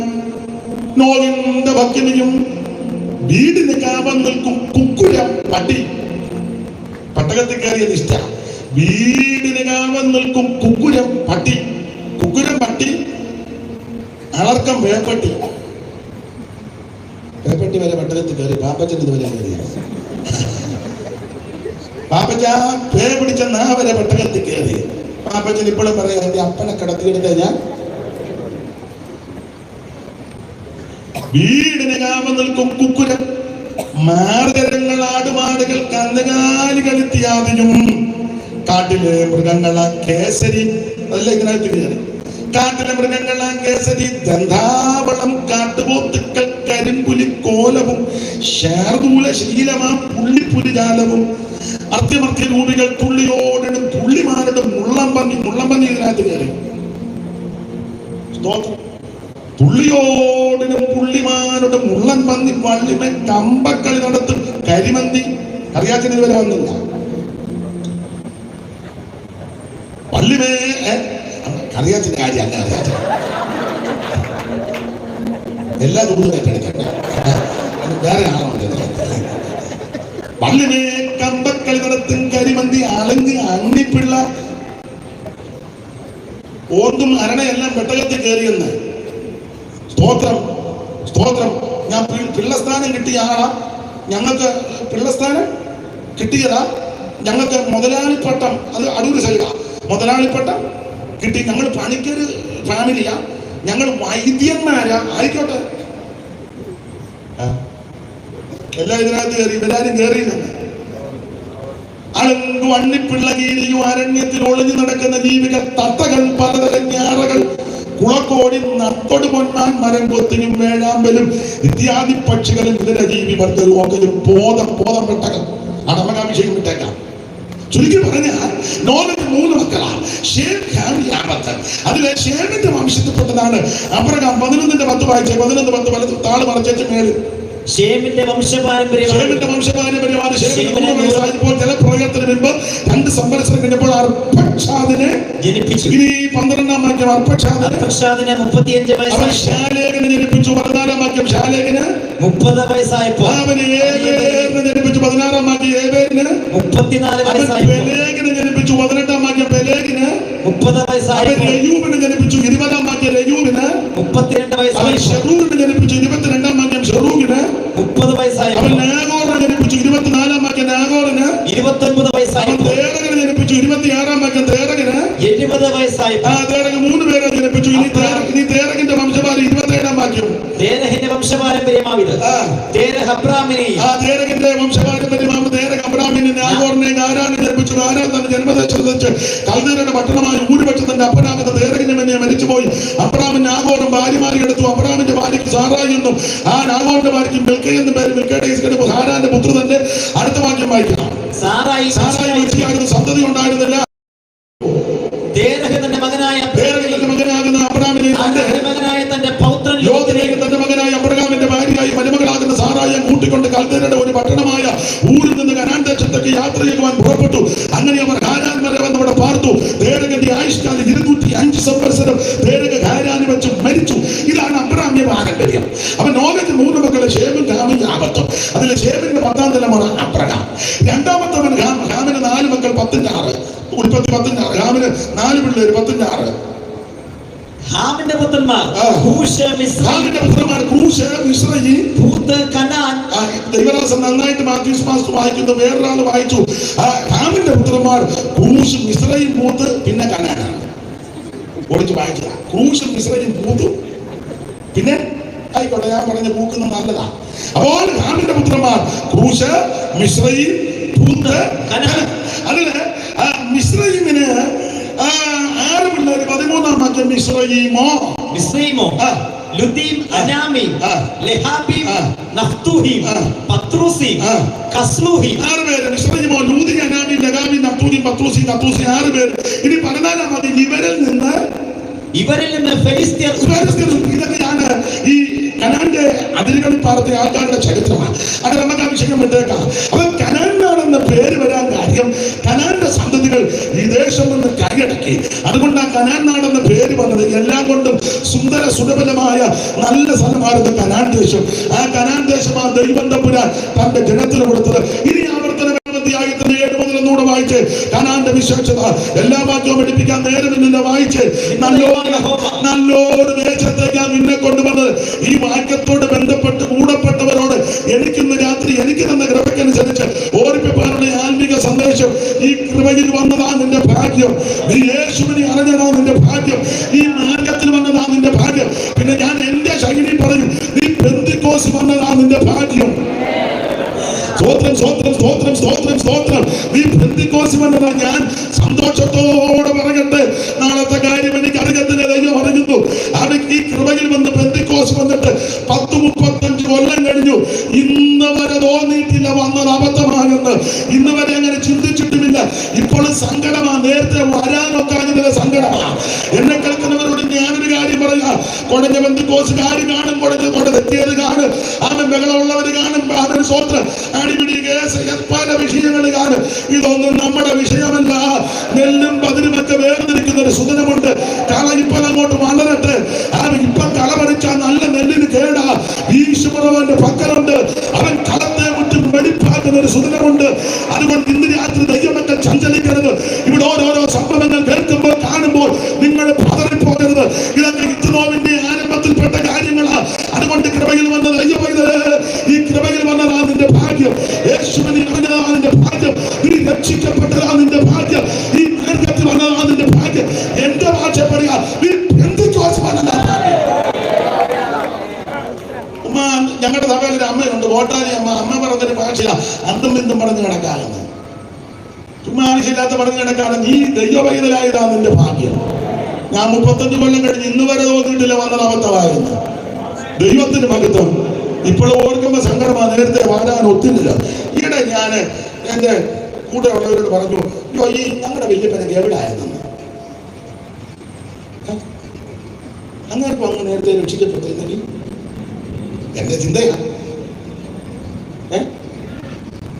നോഹിന്റെ ഭക്തിനിയും വീടിന് കാവൽ നിൽക്കും കുക്കുരം പട്ടി. പട്ടകത്തിൽ കയറിയ നിഷ്ഠ. വീടിന് കാവൽ നിൽക്കും കുക്കുരം പട്ടി. കുക്കുരം പട്ടി, അളർക്കം വേപ്പട്ടി. വേപ്പട്ടി വരെ പട്ടകത്തിൽ കയറി. പാപ്പച്ചൻ ഇതുവരെ കയറിയ പാപ്പച്ച പേ പിടിച്ച വരെ പട്ടകത്തിൽ കയറി. പാപ്പച്ചൻ ഇപ്പോഴും പറയാം, എന്റെ അപ്പനെ കടത്തിയെടുത്ത ഞാൻ വീടിന് കാവൽ നിൽക്കും കുക്കുരം. മാർഗരങ്ങൾ ആടുമാടുകൾ കന്നുകാലികൾ ഇത്യാദിയും കാട്ടിലെ മൃഗങ്ങളെ കേസരി. അതല്ല ഇതിനകത്ത് കയറി. കാട്ടിലെ മൃഗങ്ങളെ കേസരി, ദന്താവളം, കാട്ടുപോത്തുക്കൾ, കരിമ്പുലി, കോലവും ശാർദൂല ശീലമാം പുള്ളിപ്പുലിജാലവും അർത്യമർത്യ രൂപികൾ, തുള്ളിയോടിനും പുള്ളിമാരുടെ മുള്ളംപന്നി. മുള്ളംപന്നി ഇതിനകത്ത് കയറി. തുള്ളിയോടിനും പുള്ളിമാരുടെ മുള്ളൻ പന്നി, പള്ളിമേ കമ്പക്കളി നടത്തും കരിമന്തി. അറിയാത്തിന് ഇതുവരെ വന്നില്ല. പള്ളിമേ അറിയാത്തിന്റെ കാര്യം അല്ല. അറിയാത്ത എല്ലാ ദൂരമായിട്ട് എടുക്കണ്ട. വേറെ ആളോ പള്ളിമേ കമ്പക്കളി നടത്തും കരിമന്തി, അളങ്ങ് അണ്ണിപ്പിള്ള, ഓന്തും അരണയെല്ലാം പെട്ടകത്തിൽ കയറിയെന്ന്. സ്തോത്രം, സ്തോത്രം. ഞാൻ പിള്ളസ്ഥാനം കിട്ടിയ ആളാ. ഞങ്ങൾക്ക് പിള്ളസ്ഥാനം കിട്ടിയതാ. ഞങ്ങൾക്ക് മുതലാളിപ്പട്ടം, അത് അടൂര് സൈഡാ. മുതലാളിപ്പട്ടം കിട്ടി. ഞങ്ങൾ പണിക്കൊരു ഫാമിലിയാ. ഞങ്ങൾ വൈദ്യന്മാരാ. ആയിക്കോട്ടെ, എല്ലാം ഇതിനകത്ത് കയറി. ഇവരാരും കയറിയില്ലെന്ന്. അളങ്കു അണ്ണിപ്പിള്ള ഗീതിയും അരണ്യത്തിൽ ഒളിഞ്ഞു നടക്കുന്ന ജീവികൾ, തത്തകൾ, പലതരം ഞാറകൾ, കുളക്കോടി, നത്തൊടു പൊന്മാൻ, മരം കൊത്തിനും വേഴാമ്പലും ഇത്യാദി പക്ഷികളും ഇതരജീവി വർദ്ധരും ഒക്കെ ബോധം പെട്ടകം. അടമകാഭിഷേകം വിട്ടേക്കാം. ചുരുക്കി പറഞ്ഞാൽ നോഹയ്ക്ക് 3 മക്കളാണ്. ഷേം, ഹാം, യാഫത്ത്. അതിലെ ഷേമിന്റെ വംശത്തിൽപ്പെട്ടതാണ് അബ്രഹാം. 11:10 വായിച്ചേ. 11:10 വലത്ത് താള് മറച്ചു മേളിൽ. ഷേമിന്റെ വംശപാരമ്പര്യമാണ്. ജലപ്രളയത്തിന് മുൻപ് 2 സംവത്സരം കഴിഞ്ഞപ്പോൾ അർപ്പക്ഷാദിനെ ജനിപ്പിച്ചു. ഇനി 12-ാം വാക്യം. അർപ്പക്ഷാദിനെ 35 വയസ്സായി ശാലേഖനെ ജനിപ്പിച്ചു. 14-ാം വാക്യം. ശാലേഖന് 30 വയസ്സായപ്പോൾ അവന് ഏബേരിനെ ജനിപ്പിച്ചു. 16-ാം വാക്യം. ഏബേരിന് 34 വയസ്സായി പെലേഗിനെ ജനിപ്പിച്ചു. 18-ാം വാക്യം. പെലേഗിന് 30 വയസ്സായി രയൂബിനെ ജനിപ്പിച്ചു. 20-ാം വാക്യം. രയൂബിന് 32 വയസ്സായി ശെറൂഗിനെ ജനിപ്പിച്ചു. 22-ാം വാക്യം. ശെറൂഗിന് 30 വയസ്സായി അവൻ നാഗോറിനെ ജനിപ്പിച്ചു. 24-ാം വാക്യം. നാഗോറിന് 29 വയസ്സായി തേരകിനെ ജനിപ്പിച്ചു. 26-ാം വാക്യം. തേരകിന് 70 വയസ്സായി തേരക് 3 പേരെ ജനിപ്പിച്ചു. ഇനി തേരകിന്റെ വംശപാരം 27-ാം വാക്യം. തേരഹിന്റെ വംശപാരമ്പര്യമാവിത്. തേരഹ് അബ്രാമിനെ തേരകിന്റെ വംശപാരമ്പര്യമാവ്. തേരഹ് അബ്രാമിനെ നാഗോറിനെ ഹാരാനെ ജനിപ്പിച്ചു. ഹാരാൻ തന്റെ ജന്മദേശത്ത് വെച്ച് കൽദയരുടെ പട്ടണമായ ഊര് വെച്ച് തന്റെ അപ്പനാമത്തെ തേരകിന്റെ മെന്നെ മരിച്ചുപോയി. അബ്രാമിൻ നാഗോറും ഭാര്യമാരെ എടുത്തു. അബ്രാമിന്റെ ഭാര്യയ്ക്ക് സാറായി എന്നും ആ നാഗോറിന്റെ ഭാര്യയ്ക്ക് മിൽക്ക എന്നും പേര്. മിൽക്കയുടെ ഹാരാന്റെ പുത്രന്റെ അടുത്ത വാക്യം വായിക്കണം. സാറായി സന്തതി ഉണ്ടായിരുന്നില്ല. തന്റെ മകനാകുന്ന അബ്രാമിനെ തന്റെ പൗത്രൻ ലോകത്തിലേക്ക് തന്റെ മകനായ അബ്രഹാമിന്റെ ഭാര്യയായി മരുമകളാകുന്ന സാറായെ കൂട്ടിക്കൊണ്ട് കൽദയരുടെ ഒരു പട്ടണമായ ഊരിൽ നിന്ന് കനാൻ ദേശത്തേക്ക് യാത്ര ചെയ്യുവാൻ പുറപ്പെട്ടു. അങ്ങനെ അവർ ഹാരാൻ വരെ വന്ന് അവിടെ പാർത്തു. തേരകന്റെ ആയുഷ്കാലം 205 സംവത്സരം തേരക ഹാരാന് വെച്ച് മരിച്ചു. ഇതാണ് അബ്രാമ്യ പാരമ്പര്യം. അവൻ നോഹയ്ക്ക് 3 മക്കളെ ഷേമും, ഹാമും, യാഫത്തും. അതിലെ ഷേമിന്റെ 10-ാം തലമുറ അബ്രഹാം. രണ്ടാമത്തവൻ ഹാം. ഹാമിന് 4 മക്കൾ. 10-6. ഉൽപ്പത്തി 10-6. ഹാമിന് 4 പിള്ളേര്. 10-6. ഹാമിന്റെ പുത്രന്മാർ ആ. കൂശ്, മിസ്രയീം, ഹാമിന്റെ പുത്രന്മാർ കൂശ്, മിസ്രയീം, പൂത്ത്, കനാൻ. ദൈവദാസൻ നന്നായിട്ട് മാത്യൂസ് മാസ്റ്റർ വായിക്കുന്നു, വേറൊരാൾ വായിച്ചു. ഹാമിന്റെ പുത്രന്മാർ കൂശ്, മിസ്രയീം, പൂത്ത്, പിന്നെ കനാനാണ്. ഓടിച്ച് വായിച്ചതാ. കൂശ്, മിസ്രയീം, പൂത്ത്, പിന്നെ ആയിക്കോട്ടെ, ഞാൻ പറഞ്ഞ പൂക്കുന്നത് നല്ലതാ. അപ്പോൾ ഹാമിന്റെ പുത്രന്മാർ കൂശ്, മിസ്രയീം, പൂത്ത്, കനാൻ. അതിന് മിസ്രയീമിന് 6 പിള്ളേർ. 13-ാം വാക്യം. മിസ്രയീമോ ലുദീം, അനാമീം, ലെഹാബീം, നഫ്തൂഹീം, പത്രൂസീം, കസ്ലൂഹീം. 6 പേര്. മിസ്രയീമോ, ലൂദീം, അനാമീം, ലെഹാബീം, നഫ്തൂഹീം, പത്രൂസീം, 6 പേര്. ഇനി 14-ാം വാക്യം. ഇവരിൽ നിന്ന് ഫെലിസ്ത്യർ. ഇതൊക്കെയാണ് ഈ കനാന്റെ അതിരുകളിൽ പാർത്ത ആൾക്കാരുടെ ചരിത്രമാണ്. അത് നമുക്ക് അഭിഷേകം വിട്ടേക്കാം. അപ്പൊ കനാനാണെന്ന പേര് വരാൻ കാര്യം കനാന്റെ സന്തതികൾ ഈ ദേശം നിന്ന് കൈയടക്കി. അതുകൊണ്ട് ആ കനാൻ നാടെന്ന പേര് വന്നത്. എല്ലാം കൊണ്ടും സുന്ദര സുലഭമായ നല്ല സ്ഥലമായിരുന്നു കനാൻ ദേശം. ആ കനാൻ ദേശം ആ ദൈവം തമ്പുരാൻ തന്റെ ജനത്തിന് കൊടുത്തത്. ഇനി ആവർത്തന 7 മുതൽ ഒന്നുകൂടെ വായിച്ച് കനാന്റെ വിശേഷത എല്ലാ വാക്യവും പഠിപ്പിക്കാൻ നേരമില്ല. വായിച്ച് നല്ലൊരു ദേശത്തേക്കാണ് നിന്നെ കൊണ്ടുവന്നത്. ഈ വാക്യത്തോട് ബന്ധപ്പെട്ട് കൂടപ്പെട്ടവരോട് എനിക്കിന്ന് രാത്രി എനിക്ക് തന്ന കൃപയ്ക്കനുസരിച്ച് ഓർപ്പിപ്പാനുള്ള ആത്മീക സന്ദേശം. ഈ കൃപയിൽ വന്നതാ നിന്റെ ഭാഗ്യം. നീ യേശുവിനെ അറിഞ്ഞതാ നിന്റെ ഭാഗ്യം. ഈ മാർഗത്തിൽ വന്നതാ നിന്റെ ഭാഗ്യം. പിന്നെ ഞാൻ എന്റെ ശൈലി പറയും, നീ പെന്തിക്കോസ് വന്നതാ നിന്റെ ഭാഗ്യം. സ്തോത്രം, സ്തോത്രം, സ്തോത്രം, സ്തോത്രം, സ്തോത്രം. നീ പെന്തിക്കോസ് വന്നതാ. ഞാൻ സന്തോഷത്തോടെ പറയട്ടെ, നാളത്തെ കാര്യം എനിക്ക് അറിയത്തില്ല, ദൈവം അറിയുന്നു. അവർക്ക് ഈ കൃപയിൽ വന്ന് പെന്തിക്കോസ് വന്നിട്ട് 10-35 കൊല്ലം കഴിഞ്ഞു. ഇന്ന് വരെ തോന്നിയിട്ടില്ല വന്നത് അബദ്ധമാണെന്ന്. ഇന്ന് വരെ അങ്ങനെ ചിന്തിച്ചിട്ടുമില്ല. ഇപ്പോഴും സങ്കടമാണ്. നേരത്തെ വരാനൊക്കെ സങ്കടമാണ്. എന്നെ കേൾക്കുന്നവരോട് ഞാനൊരു കാര്യം പറയാം. കൊടഞ്ഞ പെന്തിക്കോസുകാർ കാണും, കൊടഞ്ഞെത്തിയത് കാണും, അവൻ ബഹളമുള്ളവർ കാണും, അവൻ സ്വത്രം അടിപിടി കേസ് പല വിഷയങ്ങൾ കാണും. ഇതൊന്നും നമ്മുടെ വിഷയമല്ല. നെല്ലും പതിരുമൊക്കെ വേർതിരിക്കുന്ന ഒരു സുദിനമുണ്ട്. കള ഇപ്പോൾ അങ്ങോട്ട് വളരട്ടെ. ഇപ്പം കള പറിച്ചാൽ നല്ല നെല്ലിന് കേടാ. ഈശ്വരവന്റെ പക്കലുണ്ട്. അവൻ കളത്തെ മുറ്റും വെടിപ്പാക്കുന്ന ഒരു സുദിനമുണ്ട്. അതുകൊണ്ട് ഇന്ന് രാത്രി ദൈവമക്കൾ ചഞ്ചലിക്കരുത്. ഇവിടെ ഓരോരോ സംഭവങ്ങൾ കേൾക്കുമ്പോൾ കാണുമ്പോൾ നിങ്ങൾ പതറിപ്പോകരുത്. ഇതൊക്കെ ഇത്രോവിന്റെ ആരംഭത്തിൽപ്പെട്ട കാര്യങ്ങളാ. അതുകൊണ്ട് കൃപയിൽ വന്നത് ഈ കൃപയിൽ വന്നതാ നിന്റെ ഭാഗ്യം. യേശുവിനെ അറിഞ്ഞതാ നിന്റെ ഭാഗ്യം. നീ രക്ഷിക്കപ്പെട്ടതാ നിന്റെ ഭാഗ്യം. ഈ മാർഗത്തിൽ വന്നതാ നിന്റെ ഭാഗ്യം. എന്റെ ഭാഷ പറയാ, നീ പെന്തിക്കോസ് വന്നതാ ഭാഗ്യം. ഉമ്മ, ഞങ്ങളുടെ സഭയിൽ ഒരു അമ്മയുണ്ട്, കോട്ടാരി അമ്മ. അമ്മ പറഞ്ഞൊരു ഭാഷയാ അന്തും ഇന്നും പറഞ്ഞു കിടക്കാമെന്ന്. ചുമ്മാ ആവശ്യമില്ലാത്ത പറഞ്ഞു കിടക്കാണ്. നീ ദൈവവൈതലായതാ നിന്റെ ഭാഗ്യം. ഞാൻ 35 കൊല്ലം കഴിഞ്ഞ് ഇന്ന് വരെ തോന്നിയിട്ടില്ല വന്നത് അബദ്ധമായിരുന്നു. ദൈവത്തിന് മഹത്വം. ഇപ്പോഴും ഓർക്കുമ്പോ സങ്കടമാണ്. നേരത്തെ വരാൻ ഒത്തില്ല. ഈയിടെ ഞാൻ എന്റെ കൂടെ ഉള്ളവരോട് പറഞ്ഞു, ഈ ഞങ്ങളുടെ വല്യപ്പനൊക്കെ എവിടെയായിരുന്നു? അങ്ങേർക്കും അങ്ങ് നേരത്തെ രക്ഷിക്കപ്പെട്ടിരുന്നെങ്കിൽ എന്റെ ചിന്തയാണ്.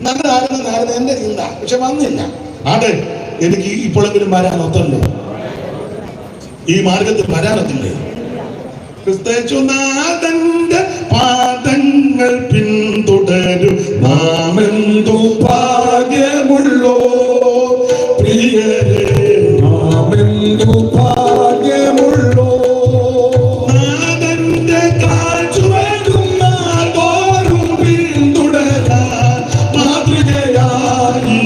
നല്ലതായിരുന്നു എന്റെ ചിന്ത. പക്ഷെ വന്നില്ല. ആട്ടെ, എനിക്ക് ഇപ്പോഴെങ്കിലും വരാനൊത്തല്ലോ. ഈ മാർഗത്തിൽ വരാനൊത്തില്ലേ? ക്രിസ്തുനാഥന്റെ പാദങ്ങൾ പിന്തുടരും നാമെന്തു ഭാഗ്യമുള്ളോ പ്രിയരേ, നാമെന്തു ഭാഗ്യമുള്ളോ. നാഥന്റെ കാഴ്ചവരും നാദോരും പിന്തുടരാൻ മാതൃകയായി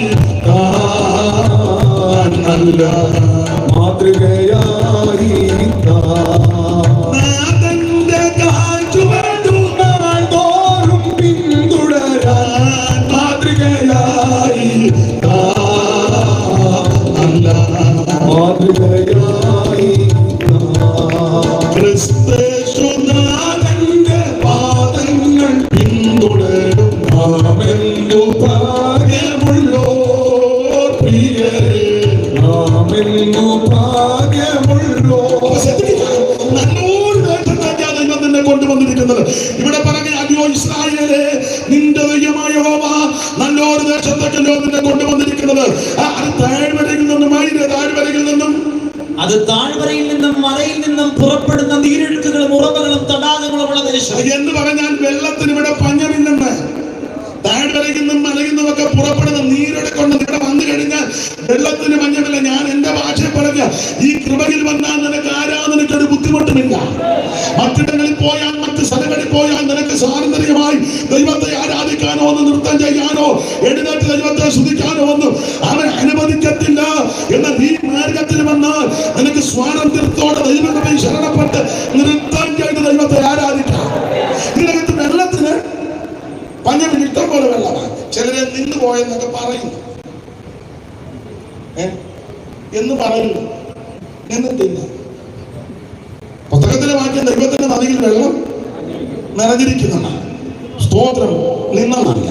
നല്ല മാതൃകയായി ക്രിസ്തുനാഥന്റെ പാദങ്ങൾ പിന്തുടരും നാമെന്തു ഭാഗ്യമുള്ളോ പ്രിയരേ, നാമെന്തു ഭാഗ്യമുള്ളോ. നല്ലൊരു നേട്ടത്താണ് ദൈവം നിന്നെ കൊണ്ടുവന്നിരിക്കുന്നത്. ഇവിടെ പറഞ്ഞ അയ്യോ ഇസ്രായേലേ, നിന്റെ ദൈവമായ യഹോവ നല്ലൊരു ദേശത്തേക്കല്ലോ നിന്നെ കൊണ്ടുവന്നിരിക്കുന്നത്. അത് താഴ്വരയിൽ നിന്നും അത് താഴ്വരയിൽ നിന്നും മലയിൽ നിന്നും പുറപ്പെടുന്ന നീരൊഴുക്കുകളും ഉറവകളും തടാകങ്ങളും ഉള്ള ദേശം എന്ന് പറഞ്ഞാൽ വെള്ളത്തിന് ഇവിടെ പഞ്ഞമില്ലെന്ന്. താഴ്വരയിൽ നിന്നും മലയിൽ നിന്നും ഒക്കെ പുറപ്പെടുന്ന നീരൊഴുക്കുണ്ട്. ഇവിടെ വന്നു കഴിഞ്ഞാൽ വെള്ളത്തിന് പഞ്ഞമില്ല. ഞാൻ എന്റെ ഭാഷ പറഞ്ഞ ഈ കൃപയിൽ വന്നാൽ നിനക്ക് ആരാധനയ്ക്കൊരു ബുദ്ധി ബുദ്ധിമുട്ടുമില്ല. മറ്റിടങ്ങളിൽ പോയാൽ, മറ്റ് സ്ഥലങ്ങളിൽ പോയാൽ നിനക്ക് സ്വാതന്ത്ര്യമായി ദൈവത്തെ ആരാധിക്കാനോ ഒന്ന് നൃത്തം ചെയ്യാനോ എഴുന്നേറ്റ് ദൈവത്തെ സ്തുതിക്കാനോ ഒന്നും അവൻ അനുവദിക്കത്തില്ല. എന്നാൽ ഈ മാർഗത്തിൽ വന്നാൽ നിനക്ക് സ്വാതന്ത്ര്യത്തോടെ ദൈവത്തെ ശരണപ്പെട്ട് നൃത്തം ചെയ്ത് ദൈവത്തെ ആരാധിക്കാം. ഇതിനകത്ത് വെള്ളത്തിന് പഞ്ഞമിന് ഇഷ്ടം പോലെ വെള്ളമാണ്. ചിലരെ നിന്ന് പോയെന്നൊക്കെ പറയുന്നു, എന്ന് പറയുന്നു, നിന്നിട്ടില്ല. പുസ്തകത്തിലെ വാക്യം ദൈവത്തിന്റെ നദിയിൽ വെള്ളം നിറഞ്ഞിരിക്കുന്നതാണ്. സ്തോത്രം നിന്നതല്ല.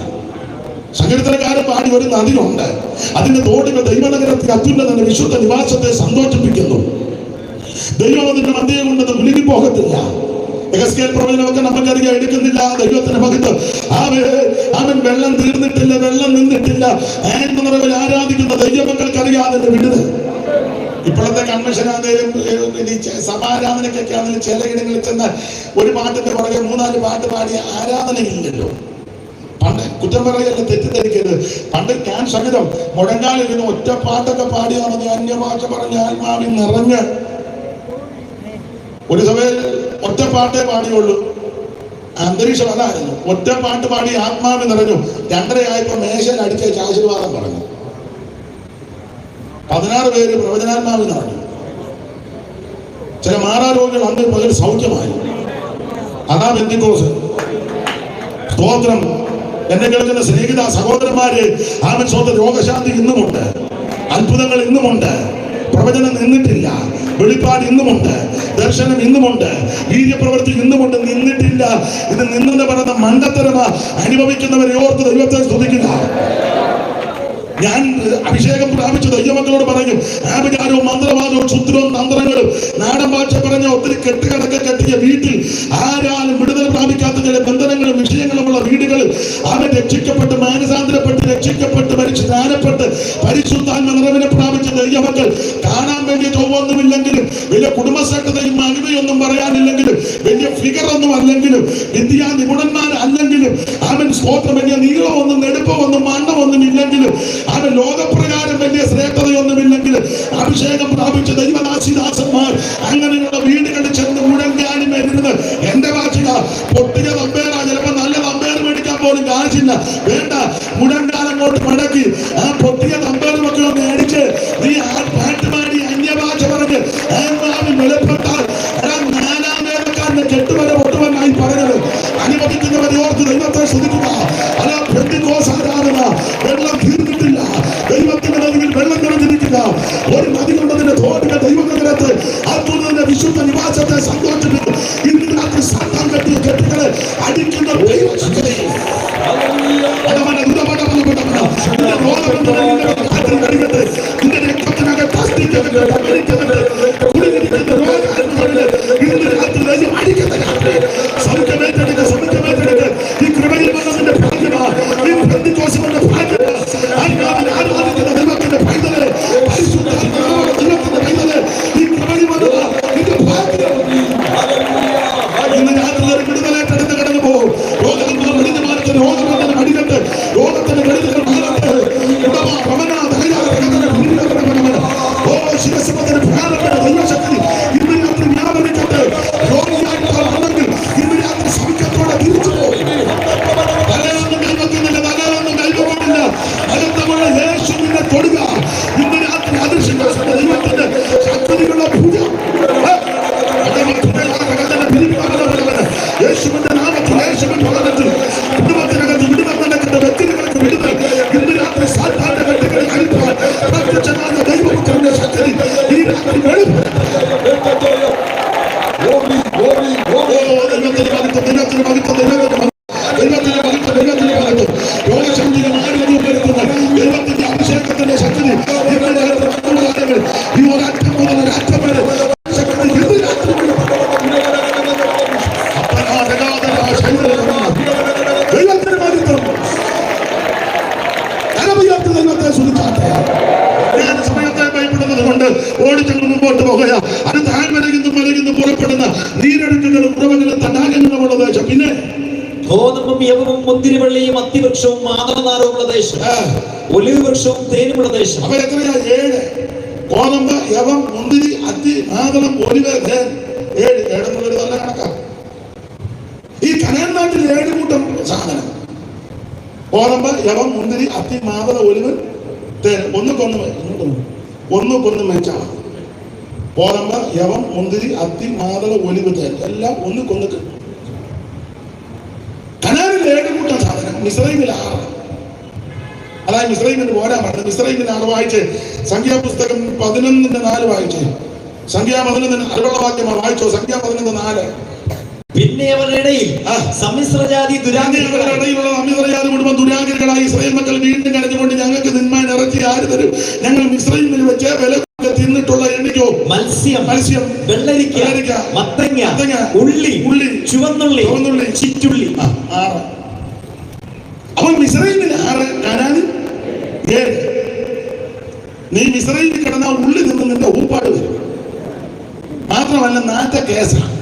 സങ്കീർത്തനക്കാരൻ പാടി ഒരു നദിയുണ്ട്, അതിന്റെ തോടുകൾ ദൈവനഗരത്തിൽ അത്യുന്നതന്റെ വിശുദ്ധ നിവാസത്തെ സന്തോഷിപ്പിക്കുന്നു. ദൈവം അതിന്റെ മധ്യയെ കൊണ്ടത് മുഴുകി പോകത്തില്ല. യഹസ്കേൽ പ്രവചനമൊക്കെ നമുക്കറിയാം, എടുക്കുന്നില്ല ദൈവത്തിന്റെ ഭക്ത്. അവൻ വെള്ളം തീർന്നിട്ടില്ല, വെള്ളം നിന്നിട്ടില്ല. നിറവിൽ ആരാധിക്കുന്ന ദൈവമക്കൾക്കറിയാം അതിന്റെ വിടുതൽ. ഇപ്പോഴത്തെ കൺവെൻഷനാണെങ്കിലും സമാരാധനയ്ക്കൊക്കെ ആണെങ്കിലും ചിലയിടങ്ങളിൽ ചെന്ന് ഒരു പാട്ടിന്റെ പുറകെ 3-4 പാട്ട് പാടി ആരാധനയില്ലല്ലോ. പണ്ട് കുറ്റം പറയല്ല, തെറ്റിദ്ധരിക്കരുത്. പണ്ട് ഞാൻ സഹിതം മുഴങ്ങാലിരുന്ന് ഒറ്റ പാട്ടൊക്കെ പാടിയാൽ മതി, അന്യഭാഷ പറഞ്ഞ ആത്മാവിൽ നിറഞ്ഞ്. ഒരു സഭയിൽ ഒറ്റ പാട്ടേ പാടിയുള്ളൂ, അന്തരീക്ഷം അതായിരുന്നു. ഒറ്റ പാട്ട് പാടി ആത്മാവിൽ നിറഞ്ഞു. 2:30 ആയപ്പോ മേശയിൽ അടിച്ച ആശീർവാദം പറഞ്ഞു. 16 പേര് പ്രവചനാത്മാവിൽ നിറഞ്ഞു. ചില മാറാരോഗികൾ അന്ന് പകൽ സൗഖ്യമായി. അതാ പെന്തിക്കോസ്. സ്തോത്രം. എന്നെ കേൾക്കുന്ന സ്നേഹിത സഹോദരന്മാരെ, ആമൻ സ്വന്തം രോഗശാന്തി ഇന്നുമുണ്ട്, അത്ഭുതങ്ങൾ ഇന്നുമുണ്ട്, പ്രവചനം നിന്നിട്ടില്ല, വെളിപ്പാട് ഇന്നുമുണ്ട്, ദർശനം ഇന്നുമുണ്ട്, വീര്യപ്രവൃത്തി ഇന്നുമുണ്ട്. നിന്നിട്ടില്ല. ഇത് നിന്നെന്ന് പറയുന്ന മണ്ടത്തരമ. അനുഭവിക്കുന്നവരെ ഓർത്ത് ദൈവത്തെ സ്തുതിക്കുക. ഞാൻ അഭിഷേകം പ്രാപിച്ച ദൈവമക്കളോട് പറയും, ആഭിചാരവും മന്ത്രവാദവും ക്ഷുദ്രവും തന്ത്രങ്ങളും നാടൻ ഭാഷ പറഞ്ഞ ഒത്തിരി കെട്ടുകണക്കെ കെട്ടിയ വീട്ടിൽ ആരാലും വിടുതൽ പ്രാപിക്കാത്ത ചില ബന്ധനങ്ങളും വിഷയങ്ങളുമുള്ള വീടുകളിൽ അവൻ രക്ഷിക്കപ്പെട്ട് മാനസാന്തരപ്പെട്ട് രക്ഷിക്കപ്പെട്ട് സ്നാനപ്പെട്ട് പരിശുദ്ധാത്മ നിറവിനെ പ്രാപിച്ച ദൈവമക്കൾ കാണാൻ വേണ്ടി ചൊവ്വൊന്നുമില്ലെങ്കിലും, വലിയ കുടുംബശ്രദ്ധതയും മഹിമയൊന്നും പറയാനില്ലെങ്കിലും, വലിയ ഫിഗർ ഒന്നും അല്ലെങ്കിലും, വിദ്യാ നിപുണന്മാരല്ലെങ്കിലും, അവൻ സ്തോത്രം വലിയ നീളമൊന്നും നെടുപ്പമൊന്നും മണ്ണമൊന്നും ഇല്ലെങ്കിലും, അവൻ ലോകപ്രകാരം വലിയ ശ്രേഷ്ഠതയൊന്നുമില്ലെങ്കിൽ, അഭിഷേകം പ്രാപിച്ച ദൈവദാസിദാസന്മാർ അങ്ങനെയുള്ള വീടുകളിൽ ചെന്ന് മുഴങ്കാലും ഇരുന്ന് എന്റെ ഭാഷക പൊട്ടിയ തമ്പേറ, ചിലപ്പോ നല്ല തമ്പേർ മേടിക്കാൻ പോലും കാശില്ല, വേണ്ട, മുഴങ്കാലങ്ങോട്ട് മടക്കി ആ പൊട്ടിയ തമ്പേറുമൊക്കെ ഒന്ന് അടിച്ച് നീ ആ പാട്ടുപാടി അന്യഭാഷ പറഞ്ഞ് ആത്മാവിൽ വെളിപ്പെട്ടാൽ 4-ാം വേദക്കാരന്റെ കെട്ടുവരെ ഒട്ടുവനായി പറഞ്ഞത് അനുവദിക്കുന്നവരെ ഓർത്ത് ദൈവത്തെ ശ്രദ്ധിക്കുക. അല്ല പെന്തിക്കോസ് ആരാധന. വെള്ളം തീർന്നിട്ടില്ല, ദൈവത്തിന്റെ നദിയിൽ വെള്ളം നിറഞ്ഞിരിക്കുക. ഒരു നദി കൊണ്ടതിന്റെ തോടുകൾ ദൈവനഗരത്തെ അത്ഭുതത്തിന്റെ വിശുദ്ധ നിവാസത്തെ സന്തോഷിപ്പിക്കും. ഇന്ന് രാത്രി സാത്താൻ കെട്ടിയ കെട്ടുകളെ അടിക്കുന്ന ദൈവശക്തി ഓടിച്ചങ്ങ് മുമ്പോട്ട് പോകുക. അത് താഴ്വരകിന്ന് മലകിന്ന് പുറപ്പെടുന്ന നീരൊഴുക്കുകളും ഉറവകളും തടാകങ്ങളുമുള്ള ദേശം. പിന്നെ ഗോതമ്പും യവവും മുന്തിരിവള്ളിയും അത്തിവൃക്ഷവും മാതളനാരവുമുള്ള ദേശം, ഒലിവ് വൃക്ഷവും തേനുമുള്ള ദേശം. അപ്പൊ എത്രയാ? 7. ഗോതമ്പ്, യവം, മുന്തിരി, അത്തി, മാതളം, ഒലിവ്, തേൻ. എന്നുള്ളൊരു നല്ല കണക്കാണ്. ഈ കനാൻ നാട്ടിൽ 7 കൂട്ടം സാധനം: ഗോതമ്പ്, യവം, മുന്തിരി, അത്തി, മാതള, ഒലിവ്, തേൻ. ഒന്നുകൊന്ന് മെച്ചാണ്. ഗോതമ്പ്, യവം, മുന്തിരി, അത്തി, മാതള, ഒലിവ്, തേൻ എല്ലാം ഒന്നുകൊന്ന്. കനാനിൽ 7 കൂട്ടം സാധനം, മിസ്രൈമിൽ 6. അതായത് മിസ്രൈമിന് പോരാൻ പറഞ്ഞു. മിസ്രൈമിന് 6 വായിച്ച് സംഖ്യാപുസ്തകം 11:4 വായിച്ച്. സംഖ്യ 11 അറുപളവാക്യമാണ് വായിച്ചോ. സംഖ്യ 11:4. പിന്നെ അവരുടെ ഇടയിൽ സമ്മിശ്രജാതി മുഴുവൻ ദുരാഗ്രഹികളായി ഇസ്രായേൽ മക്കൾ വീണ്ടും കടഞ്ഞുകൊണ്ട് ഞങ്ങൾക്ക് തിന്മാൻ ഇറച്ചി ആര് തരും? ഞങ്ങൾ മിസ്രൈമിൽ വെച്ച് വില തിന്നിട്ടുള്ള എണ്ണിക്കോ മത്സ്യം, വെള്ളരിക്ക, മത്തങ്ങ, ഉള്ളി, ചുവന്നുള്ളി, ചിറ്റുള്ളി. 6. അപ്പോൾ മിസ്രൈമിൽ 6, കനാനിൽ 7. നീ മിസ്രൈമിൽ കിടന്ന ഉള്ളി നിന്ന് നിന്റെ ഊപ്പാട് വരും. മാത്രമല്ല നാറ്റ കേസാണ്.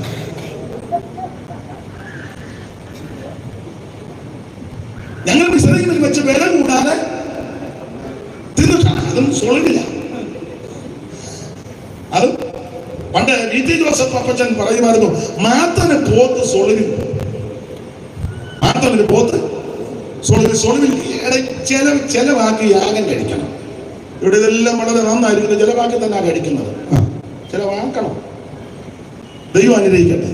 ഞങ്ങൾ മിസ്രൈമിൽ വെച്ച് വില കൂടാതെ തിന്നിട്ടാണ്. അതും സൊളിവില്ല. അത് പണ്ട് VT ജോസഫ് അപ്പച്ചൻ പറയുമായിരുന്നു, മാത്തന് പോത്ത് സൊളിവിൽ. മാത്തന് പോത്ത് സൊളിവിൽ ചെലവാക്കി യാഗം കഴിക്കണം. ഇവിടെ ഇതെല്ലാം വളരെ നന്നായിരിക്കുന്നു. ചെലവാക്കി തന്നെ കഴിക്കുന്നത്. ചെലവാക്കണം. ദൈവം അനുഗ്രഹിക്കട്ടെ.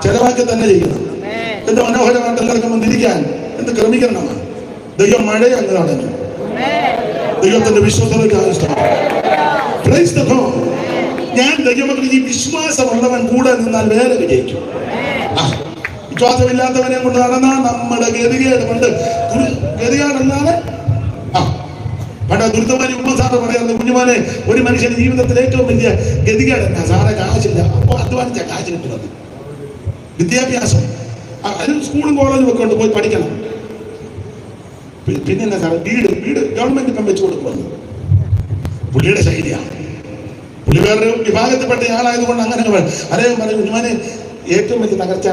ചെലവാക്കി തന്നെ ചെയ്യണം. എന്ത് മനോഹരമായിട്ട് എല്ലാവർക്കും വന്നിരിക്കാൻ എന്ത് ക്രമീകരണമാണ്. ദൈവം മഴയെ അങ്ങ് നടന്നു. ദൈവത്തിന്റെ വിശ്വസതയ്ക്ക് ആവശ്യമാണ്. ഞാൻ ദൈവമക്കൾ, ഈ വിശ്വാസമുള്ളവൻ കൂടെ നിന്നാൽ വേറെ വിജയിക്കും. വിശ്വാസമില്ലാത്തവനെ കൊണ്ട് നടന്നാൽ നമ്മുടെ ഗതികേട് പണ്ട് ഗതികേടല്ലാതെ പണ്ട് ദുരിതമാരി ഉമ്മസാറ് പറയാറുണ്ട്, കുഞ്ഞുമാനെ, ഒരു മനുഷ്യന്റെ ജീവിതത്തിൽ ഏറ്റവും വലിയ ഗതികേട് എന്നാ സാറെ? കാശില്ല. അപ്പോൾ അധ്വാനിച്ച കാശ് കിട്ടുന്നത്. വിദ്യാഭ്യാസം, അതിന് സ്കൂളും കോളേജും ഒക്കെ ഉണ്ട്, പോയി പഠിക്കണം. പിന്നെ എന്നാ സാറേ? വീട് ഗവൺമെന്റ് ഇപ്പം വെച്ചു കൊടുക്കുമെന്ന് പുള്ളിയുടെ ശൈലിയാണ്. പുള്ളി വേറൊരു വിഭാഗത്തിൽപ്പെട്ട ആളായതുകൊണ്ട് അങ്ങനെ അദ്ദേഹം പറയും, കുഞ്ഞുമാനെ, ഏറ്റവും വലിയ തകർച്ച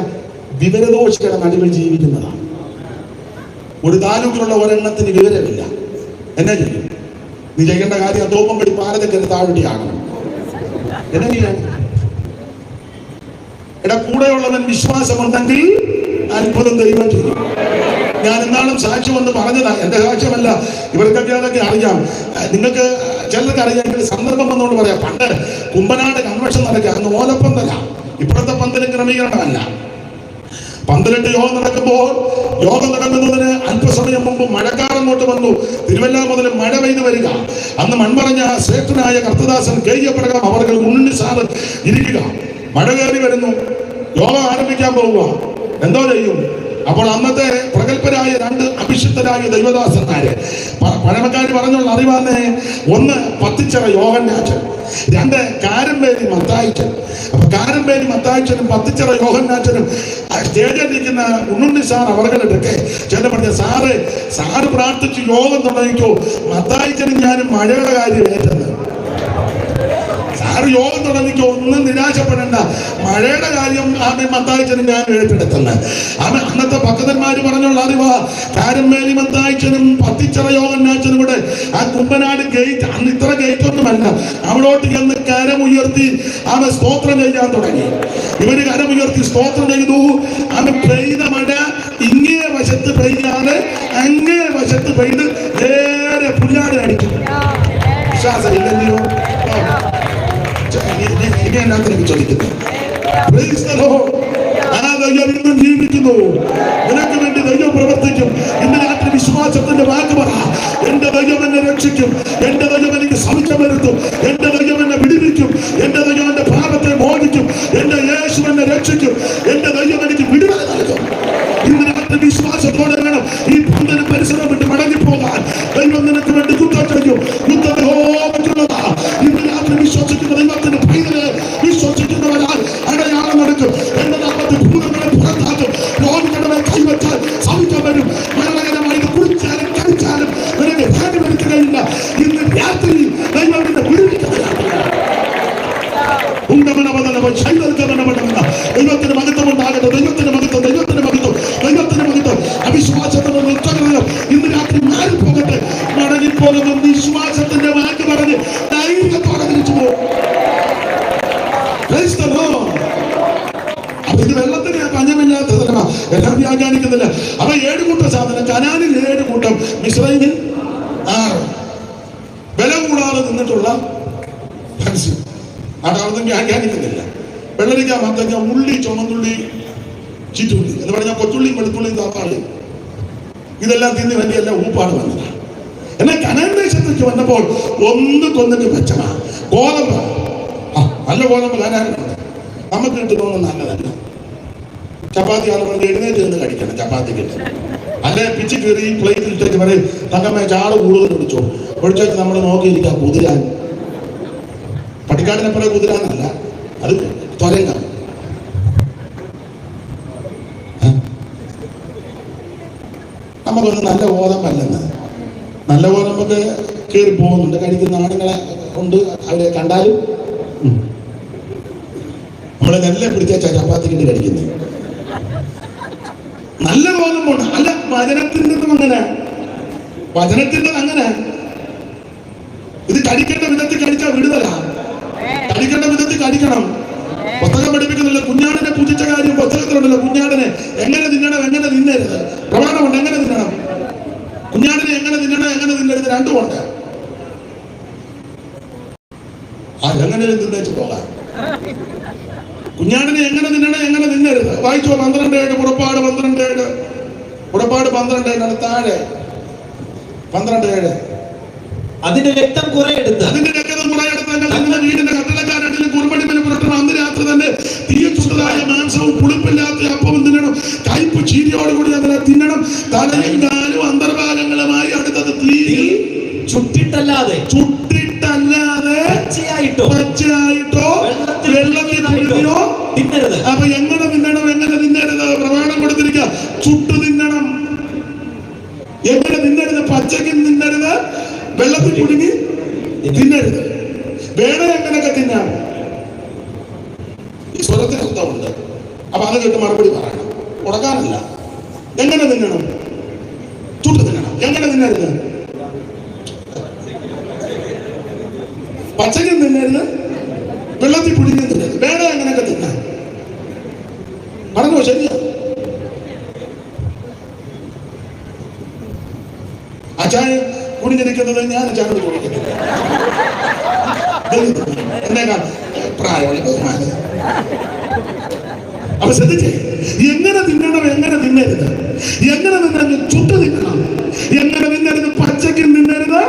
വിവരദോഷികളുടെ നടുവിൽ ജീവിക്കുന്നതാണ്. ഒരു താലൂക്കിലുള്ള ഒരെണ്ണത്തിന് വിവരമില്ല. എന്നാ ചെയ്യും? നീ ചെയ്യേണ്ട കാര്യം തോപ്പം പടി പാലത്തിന് താഴെയാകണം. എന്നാ ചെയ്യാൻ? എടാ, കൂടെയുള്ളവൻ വിശ്വാസമുണ്ടെങ്കിൽ അത്ഭുതം ദൈവം ചെയ്യും. ഞാൻ എന്നാളും സാക്ഷ്യം എന്ന് പറഞ്ഞതാ, എന്റെ സാക്ഷ്യമല്ല. ഇവർക്കൊക്കെ അതൊക്കെ അറിയാം. നിങ്ങൾക്ക് ചിലർക്ക് അറിയാമെങ്കിൽ സന്ദർഭം വന്നുകൊണ്ട് പറയാം. പണ്ട് കുമ്പനാട് കൺവെൻഷൻ നടക്കുക. അന്ന് ഓലപ്പന്തല, ഇപ്പോഴത്തെ പന്തലും ക്രമീകരണമല്ല. 12 യോഗം നടക്കുമ്പോൾ, യോഗം നടക്കുന്നതിന് അല്പസമയം മുമ്പ് മഴക്കാറങ്ങോട്ട് വന്നു. തിരുവല്ല മുതൽ മഴ പെയ്തു വരിക. അന്ന് മൺമറഞ്ഞ ശ്രേഷ്ഠനായ കർത്തദാസൻ കയ്യപ്പടകം അവർക്ക് ഉണ്ണി സാറ് ഇരിക്കുക. മഴ കയറി വരുന്നു. യോഗം ആരംഭിക്കാൻ പോവുക. എന്തോ ചെയ്യും? അപ്പോൾ അന്നത്തെ പ്രഗത്ഭരായ 2 അഭിഷിക്തരായ ദൈവദാസന്മാര്, പഴമക്കാര് പറഞ്ഞുള്ള അറിവാന്നെ, 1 പത്തിച്ചിറ യോഹന്നാച്ചൻ, 2 കാരമ്പേരി മത്തായിച്ചൻ. അപ്പൊ കാരമ്പേരി മത്തായിച്ചനും പത്തിച്ചിറ യോഹന്നാച്ചനും സ്റ്റേജിൽ നിൽക്കുന്ന ഉണ്ണുണ്ണി സാർ അവர்களுടെ ചില പറഞ്ഞ, സാറ് പ്രാർത്ഥിച്ച് യോഗം തുടങ്ങിക്കോ, മത്തായിച്ചനും ഞാനും മഴയുടെ കാര്യം ഏറ്റത്. സാറ് യോഗം തുടങ്ങിക്കോ, ഒന്നും നിരാശപ്പെടേണ്ട, മഴയുടെ കാര്യം മത്തായിച്ചനും ഞാൻ ഏറ്റെടുത്തുന്നത്. അന്നത്തെ ഭക്തന്മാര് പറഞ്ഞുള്ള അറിവാ. കാരമ്പേലി മത്തായിച്ചനും പത്തിച്ചിറ യോഹന്നാച്ചനും കൂടെ ആ കുമ്പനാട് ഗേറ്റ്, അന്ന് ഇത്ര ഗേറ്റ് ഒന്നുമല്ല, അവിടോട്ട് ചെന്ന് കരമുയർത്തി സ്തോത്രം ചെയ്യാൻ തുടങ്ങി. ഇവര് കരമുയർത്തി സ്തോത്രം ചെയ്തു. പെയ്ത മഴ ഇങ്ങേ വശത്ത് പെയ്യാതെ അങ്ങേ വശത്ത് പെയ്ത് നേരെ പുല്ലാട് അടിച്ചു. വിശ്വാസം ഇല്ലല്ലോ. ചോദിക്കുന്നു, ദൈവം ജീവിക്കുന്നു. നിനക്ക് വേണ്ടി ദൈവം പ്രവർത്തിക്കും. ഇന്ന് രാത്രി വിശ്വാസത്തിന്റെ വാക്ക് പറ. എന്റെ ദൈവം എന്നെ രക്ഷിക്കും. എന്റെ ദൈവം എനിക്ക് സൗഖ്യം വരുത്തും. എന്റെ ദൈവം എന്നെ വിടുവിക്കും. എന്റെ ദൈവം എന്റെ പാപത്തെ മോചിക്കും. എന്റെ യേശു എന്നെ രക്ഷിക്കും. എന്റെ ദൈവം എനിക്ക് വിടുതൽ നൽകും. ഇന്ന് രാത്രി വിശ്വാസത്തോടെ വേണം ഈ ബന്ധന പരിസരം വിട്ട് മടങ്ങിപ്പോകാൻ. ദൈവം നിനക്ക് വേണ്ടി യുദ്ധം ചെയ്യും. യുദ്ധം യഹോവയ്ക്കുള്ളതാ. ഇന്ന് രാത്രി വിശ്വസിക്കുന്ന ദൈവത്തിന്റെ പൈതലെ വിശ്വസിക്കുന്നവരാൽ അടയാളം നടക്കും. എന്റെ നാമത്തിൽ ഭൂതങ്ങളെ പുറത്താക്കും. രോഗികളുടെ കൈവച്ചാൽ സൗഖ്യം വരും. മരണകരമായി കുടിച്ചാലും കഴിച്ചാലും നിനക്ക് ഹാനി വരുത്തുകയില്ല. ഇന്ന് രാത്രി ദൈവം നിന്നെ വിടുവിക്കുന്നവരാണ്. ദൈവത്തിന് മഹത്വം ഉണ്ടാകട്ടെ. ദൈവത്തിന് മഹത്വം, ദൈവത്തിന് മഹത്വം, ദൈവത്തിന് മഹത്വം. അവിശ്വാസം കനാനിൽ 7 കൂട്ടം, മിസ്രൈമിൽ 6. ബലം കൂടാതെ നിന്നിട്ടുള്ള മത്സ്യം. അതൊന്നും വ്യാഖ്യാനിക്കുന്നില്ല. വെള്ളരിക്ക, മത്തങ്ങ, ഉള്ളി, ചുമന്നുള്ളി, ചീറ്റുള്ളി എന്ന് പറഞ്ഞാൽ കൊച്ചുള്ളിയും വെളുത്തുള്ളിയും തക്കാളി ഇതെല്ലാം തിന്നി വലിയെല്ലാം ഊപ്പാട് വന്നതാണ്. എന്നാൽ കനാൻ ദേശത്തേക്ക് വന്നപ്പോൾ ഒന്നിക്കൊന്നിട്ട് മെച്ചമാ. ഗോതമ്പ്, നല്ല ഗോതമ്പ് കനാനുണ്ട്, നമുക്ക് കിട്ടുന്നതൊന്നും നല്ലതല്ല. ചപ്പാത്തി ആളുകൾ എഴുന്നേറ്റ് നിന്ന് കഴിക്കണം. ചപ്പാത്തി കിട്ടും അല്ലെ പിച്ച് കയറി പ്ലേറ്റിൽ ഇട്ടേക്ക് പറയും തങ്കമ്മ ചാറ് കൂടുതൽ ഒഴിച്ചോ. ഒഴിച്ചേക്ക് നമ്മൾ നോക്കിയിരിക്കാം. കുതിരാൻ പട്ടിക്കാടിനെ പോലെ കുതിരാനല്ല, അത് ത്വരങ്ങ. നമുക്കൊന്ന് നല്ല ഗോതമ്പല്ലെന്ന്. നല്ല ഗോതമ്പൊക്കെ കയറി പോകുന്നുണ്ട്. കഴിക്കുന്ന ആണുങ്ങളെ കൊണ്ട് അവരെ കണ്ടാലും നമ്മളെ നെല്ലെ പിടിച്ച ചപ്പാത്തിക്കിട്ട് കഴിക്കുന്നത്. നല്ല ഗോതമ്പുണ്ട്. അല്ല, വചനത്തിൻ്റെ അങ്ങനെ, വചനത്തിൻ്റെ അങ്ങനെ. ഇത് കഴിക്കേണ്ട വിധത്തിൽ കഴിച്ചാൽ വിടുതലാണ്. കഴിക്കേണ്ട വിധത്തിൽ കഴിക്കണം. പുസ്തകം പഠിപ്പിക്കുന്നില്ല. കുഞ്ഞാടിനെ പൂജിച്ച കാര്യം പുസ്തകത്തിലുണ്ടല്ലോ. കുഞ്ഞാടിനെ എങ്ങനെ തിന്നണം, എങ്ങനെ തിന്നരുത് പ്രമാണമുണ്ട്. എങ്ങനെ തിന്നണം, കുഞ്ഞാടിനെ എങ്ങനെ തിന്നണം, എങ്ങനെ തിന്നരുത് രണ്ടുമുണ്ട്. എങ്ങനെ തിന്നേച്ച് പോകാം. കുഞ്ഞാടിനെ എങ്ങനെ തിന്നണം, എങ്ങനെ തിന്നരുത് വായിച്ചോ. 12:7 പുറപ്പാട് 12:7 പുറപ്പാട് 12:7 താഴെ 12:7. അതിന്റെ രക്തം കുറെ എടുത്ത് വീടിന്റെ കട്ടളക്കാരട്ടിലും കുറുമടിമേൽ പുരട്ടണം. അന്ന് രാത്രി തന്നെ തീയിൽ ചുട്ടതായ മാംസവും പുളിപ്പില്ലാത്ത അപ്പവും തിന്നണം. കയ്പ് ചീരിയോടുകൂടി അതിനെ തിന്നണം. തലയും കാലും അന്തർഭാഗങ്ങളുമായി അടുത്തത് തീയിൽ ചുട്ടിട്ടല്ലാതെ പച്ചയായിട്ടോ വെള്ളത്തിൽ തിന്നരുത്. അപ്പൊ എങ്ങനെ തിന്നണം, എങ്ങനെ തിന്നരുത് പ്രമാണം കൊടുത്തിരിക്കുക. ചുട്ടു തിന്നണം. എങ്ങനെ തിന്നരുത്? പച്ചയ്ക്ക് തിന്നരുത്, വെള്ളത്തിൽ കുടുങ്ങി തിന്നരുത്. വേറെ എങ്ങനെയൊക്കെ തിന്നാം. ഈ സ്വരത്തിന് അർത്ഥമുണ്ട്. അപ്പൊ അത് കേട്ട് മറുപടി പറയണം. ഉടക്കാനല്ല. എങ്ങനെ തിന്നണം? ചുട്ടു തിന്നണം. എങ്ങനെ തിന്നരുത്? പച്ചക്കും തിന്നരുത്, വെള്ളത്തിൽ കുടുങ്ങി തിന്നരുത്. വേറെ എങ്ങനെയൊക്കെ തിന്നാം. പറഞ്ഞോ, ശരിയാ. അച്ചായ കുടിഞ്ഞിരിക്കുന്നത് ഞാൻ അച്ചാനോട് കുടിക്കുന്നില്ല. എന്നേക്കാൾ പ്രായമുള്ള ബഹുമാനം. അപ്പൊ ശ്രദ്ധിച്ചേ, എങ്ങനെ തിന്നണം, എങ്ങനെ തിന്നരുത്. എങ്ങനെ തിന്നരുത്? ചുട്ടു തിന്നണം. എങ്ങനെ തിന്നരുത്? പച്ചക്ക് തിന്നരുത്,